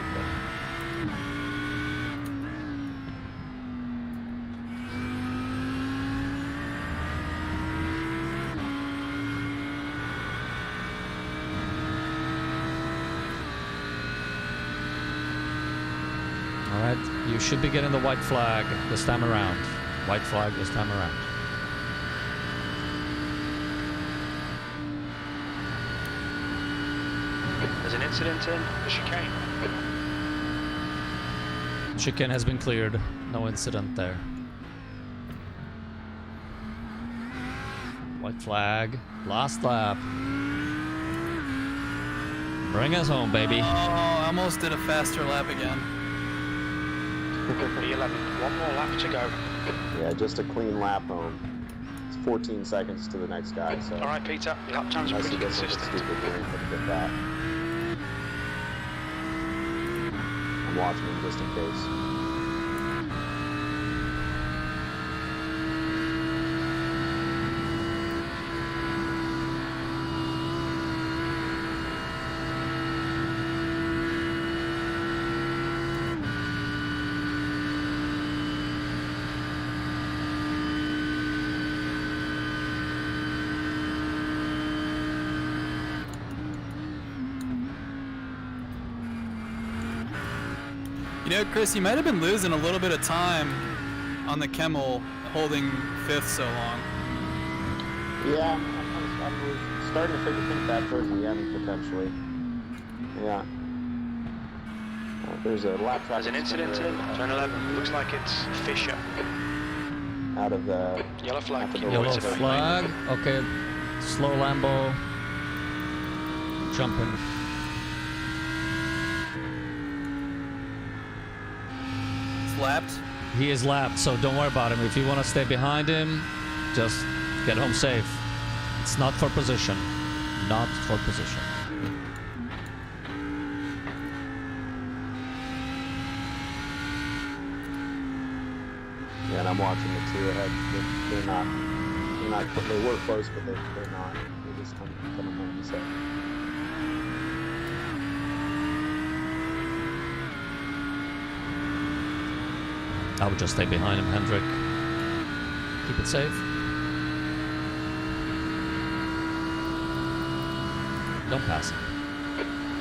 All right, you should be getting the white flag this time around. White flag this time around. There's an incident in the chicane. Chicane has been cleared. No incident there. White flag. Last lap. Bring us home, baby. Oh, I almost did a faster lap again. P11, one more lap to go. Yeah, just a clean lap home. It's 14 seconds to the next guy, so. All right, Peter, lap times are Unless pretty he does something consistent. stupid, we ain't gonna get that. I'm watching him just in case. You know, Chris, you might have been losing a little bit of time on the Camel holding 5th so long. Yeah, I'm starting to think that towards the end, potentially. Yeah. There's a lap track. There's an incident in turn 11. Looks like it's Fisher. Out of the Yellow flag. out the Yellow doors. flag. Okay. Slow Lambo. Jumping. It's lapped. He is lapped, so don't worry about him. If you want to stay behind him, just get home safe. It's not for position. Not for position. Yeah, and I'm watching the two ahead. They're not. They were close, but they're not. They're just coming home to say. I would just stay behind him, Hendrik. Keep it safe. Don't pass him.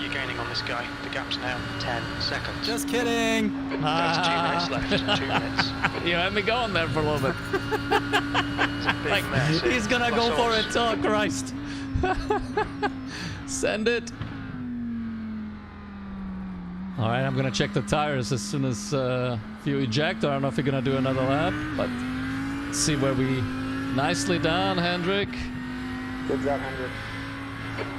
You're gaining on this guy. The gap's now 10 seconds. Just kidding. There's 2 minutes left. 2 minutes. You had me going there for a little bit. It's a big Like, mess. he's gonna go for it. Oh, Christ. Send it. All right, I'm gonna check the tires as soon as you eject. I don't know if you're gonna do another lap, but see where we... Nicely done, Hendrik. Good job, Hendrik.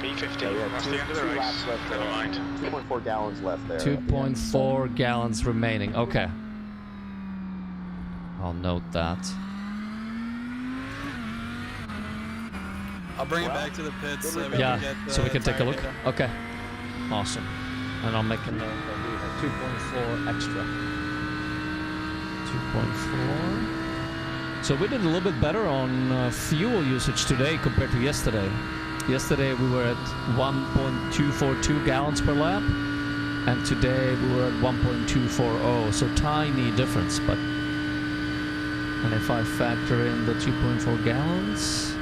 P50. Yeah, That's the end of the two race. laps left. Never mind. 2.4 gallons left there. at the end. 2.4 gallons remaining. Okay. I'll note that. I'll bring it back to the pits so we Yeah, can get the so we can take a tire look. data. Okay. Awesome. And I'll make a note that we have 2.4 extra. 2.4. So we did a little bit better on fuel usage today compared to yesterday. Yesterday we were at 1.242 gallons per lap, and today we were at 1.240. So tiny difference, but and if I factor in the 2.4 gallons.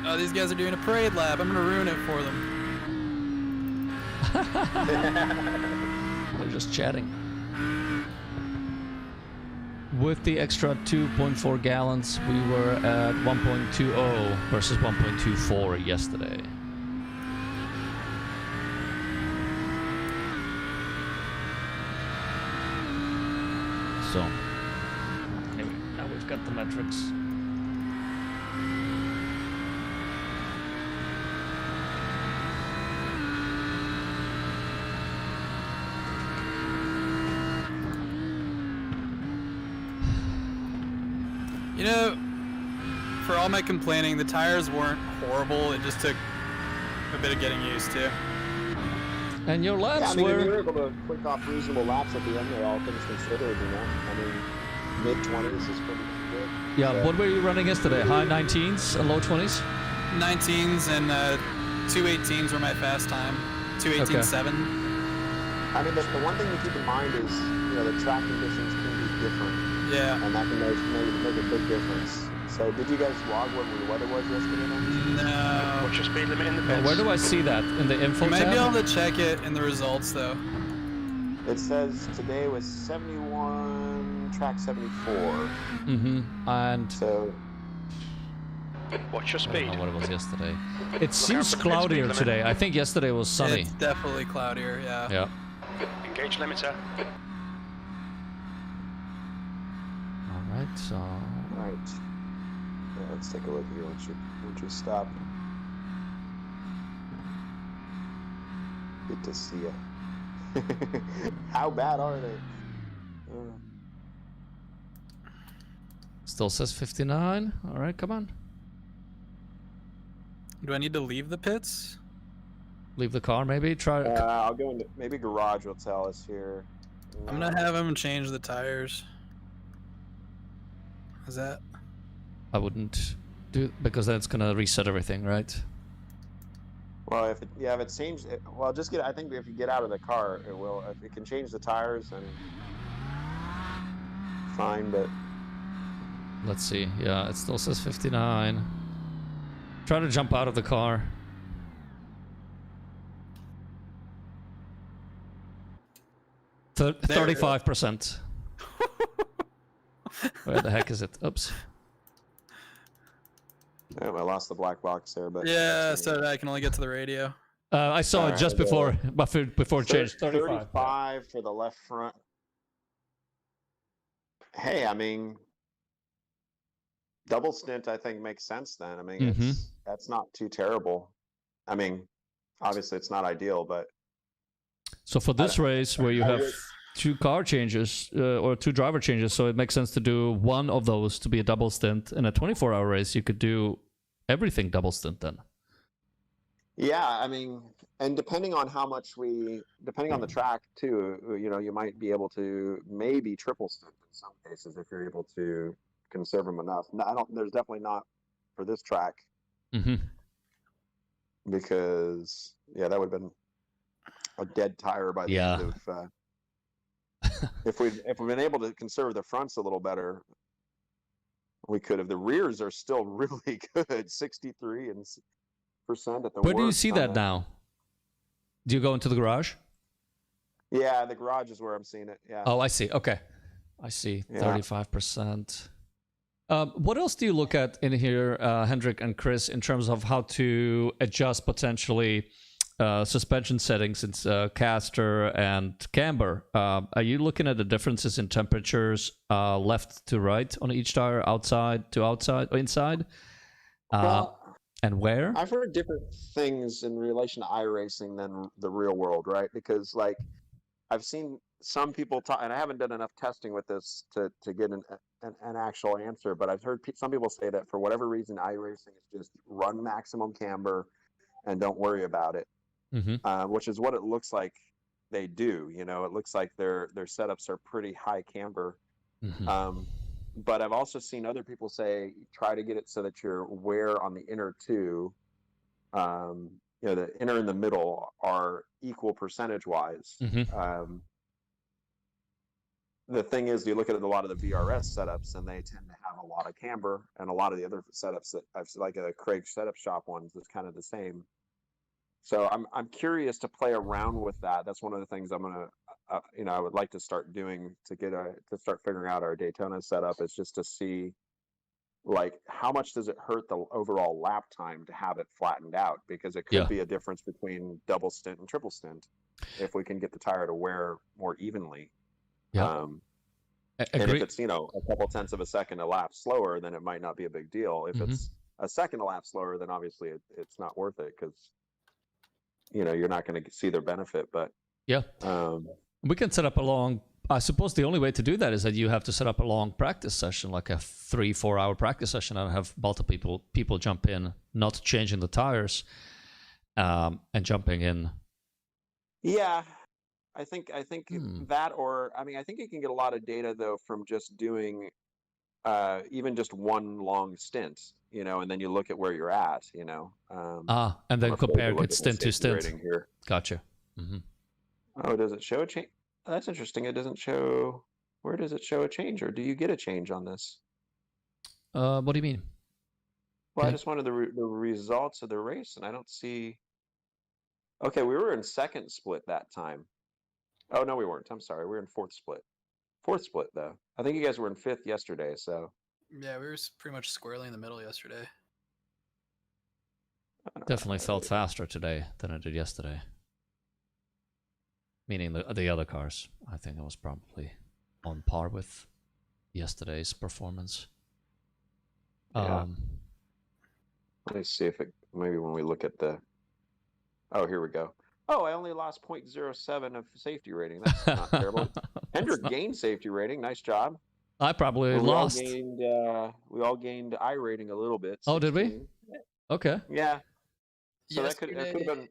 Oh, these guys are doing a parade lap. I'm gonna ruin it for them. They're just chatting. With the extra 2.4 gallons, we were at 1.20 versus 1.24 yesterday. the metrics. You know, for all my complaining, the tires weren't horrible. It just took a bit of getting used to. And your laps Yeah, I mean, were... if you were able to click off reasonable laps at the end there, all things considered, you know. I mean, mid-20s is pretty good. Yeah, what were you running yesterday? High 19s and low 20s? 19s and 218s were my fast time. 218.7. I mean, the one thing to keep in mind is, you know, the track conditions can be different. Yeah. And that can make a big difference. So, did you guys log what the weather was yesterday then? No. What's your speed limit in the pits? Where do I see that? In the info You might tab? be able to check it in the results, though. It says today was 71, track 74. Mm-hmm. And... So, What's your I speed? don't know what it was yesterday. It Look seems out for the pit speed cloudier limit. today. I think yesterday was sunny. It's definitely cloudier, yeah. Yeah. Engage limiter. Alright, so... right. Yeah, let's take a look here once you stop. Good to see you. How bad are they? Still says 59. Alright, come on. Do I need to leave the pits? Leave the car, maybe? Try... I'll go into maybe garage will tell us here. I'm gonna have him change the tires. Is that? I wouldn't do... Because then it's gonna reset everything, right? Well, if it seems well, just get. I think if you get out of the car, it will. If it can change the tires, then fine. But Let's see. Yeah, it still says 59. Try to jump out of the car. There we go. 35%. Where the heck is it? Oops. I lost the black box there. But Yeah, so I can only get to the radio. I saw it just before it changed. 35. 35 for the left front. Hey, I mean, double stint, I think makes sense. Then I mean, that's not too terrible. I mean, obviously it's not ideal, but So for this race where you have two car changes or two driver changes, so it makes sense to do one of those to be a double stint. In a 24-hour race, you could do everything double stint then. yeah, I mean, and depending on depending on the track too, you know, you might be able to maybe triple stint in some cases if you're able to conserve them enough. No, there's definitely not for this track because that would have been a dead tire by the end of. If we've been able to conserve the fronts a little better, we could have. The rears are still really good, 63% at the. Where do you see that now? Do you go into the garage? Yeah, the garage is where I'm seeing it. Yeah. Oh, I see. Okay, I see. 35%. What else do you look at in here, Hendrik and Chris, in terms of how to adjust potentially suspension settings in caster and camber? Are you looking at the differences in temperatures left to right on each tire, outside to outside, or inside? And where? I've heard different things in relation to iRacing than the real world, right? Because like I've seen some people talk, and I haven't done enough testing with this to get an actual answer, but I've heard some people say that for whatever reason, iRacing is just run maximum camber and don't worry about it. Which is what it looks like they do. You know, it looks like their setups are pretty high camber. But I've also seen other people say try to get it so that your wear on the inner two, you know, the inner and the middle are equal percentage wise. The thing is, you look at a lot of the VRS setups, and they tend to have a lot of camber, and a lot of the other setups that I've like a Craig setup shop ones is kind of the same. So I'm curious to play around with that. That's one of the things I'm gonna, you know, I would like to start doing to start figuring out our Daytona setup, is just to see, like, how much does it hurt the overall lap time to have it flattened out? Because it could be a difference between double stint and triple stint if we can get the tire to wear more evenly. And if Agree. it's, a couple tenths of a second a lap slower, then it might not be a big deal. If it's a second a lap slower, then obviously it's not worth it because, you're not going to see their benefit. But Yeah. We can set up a long, I suppose the only way to do that is that you have to set up a long practice session, like a 3-4 hour practice session, and have multiple people jump in, not changing the tires, and jumping in. Yeah, I think that, or I think you can get a lot of data though from just doing even just one long stint, and then you look at where you're at, And then compare it stint to stint. Here. Gotcha. Mm-hmm. Oh, does it show a change? That's interesting. It doesn't show. Where does it show a change, or do you get a change on this? What do you mean? Well, I just wanted the results of the race, and I don't see. Okay, we were in second split that time. Oh no, we weren't. I'm sorry. We were in fourth split. Fourth split though. I think you guys were in fifth yesterday. So. Yeah, we were pretty much squarely in the middle yesterday. Definitely felt faster today than it did yesterday. Meaning the other cars. I think it was probably on par with yesterday's performance. Yeah. Let me see if it, maybe when we look at the, oh, here we go. Oh, I only lost 0.07 of safety rating. That's not terrible. Hendrick gained safety rating. Nice job. I probably lost. We all gained iRating a little bit. 16. Oh, did we? Okay. Yeah. So Yesterday, that could have been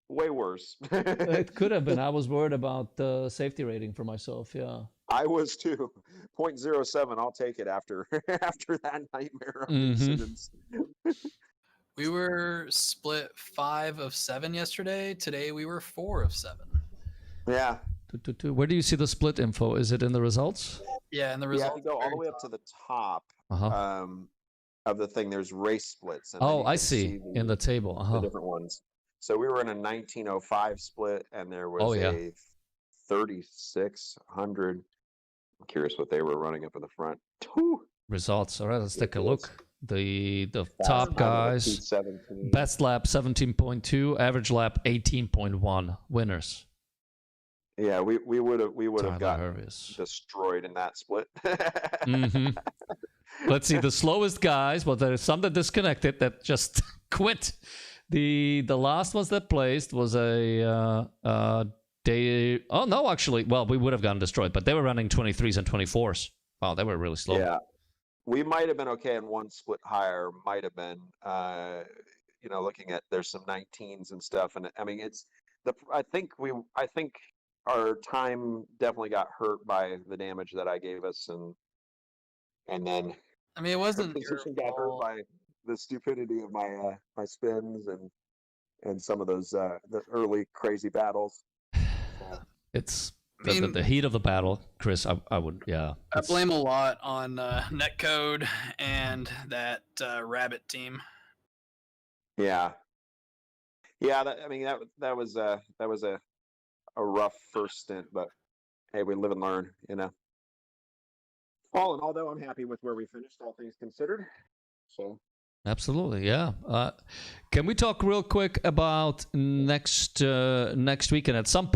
way worse. It could have been. I was worried about the safety rating for myself. Yeah. I was too. 0.07. I'll take it after that nightmare of incidents. We were split 5 of 7 yesterday. Today we were 4 of 7. Yeah. Where do you see the split info? Is it in the results? Yeah, and the results. Yeah, if you go all the way up to the top of the thing, there's race splits. And I see in the table. The different ones. So we were in a 1905 split, and there was a 3600. I'm curious what they were running up in the front. Results. All right, let's take a look. The top guys, best lap 17.2, average lap 18.1, winners. Yeah, we would have gotten destroyed in that split. Let's see, the slowest guys. Well, there's some that disconnected that just quit. The last ones that placed was a day. Oh no, actually, well, we would have gotten destroyed, but they were running 23s and 24s. Wow, they were really slow. Yeah. We might have been okay in one split higher, might have been, looking at, there's some 19s and stuff. And I mean, I think our time definitely got hurt by the damage that I gave us. And then, I mean, it wasn't position got hurt by the stupidity of my, my spins and some of those, the early crazy battles. So. It's the heat of the battle, Chris. I would, yeah. I blame a lot on netcode and that Rabbit team. Yeah, that was a rough first stint, but hey, we live and learn, All in all, though, I'm happy with where we finished, all things considered. So. Absolutely, yeah. Can we talk real quick about next weekend? At some point.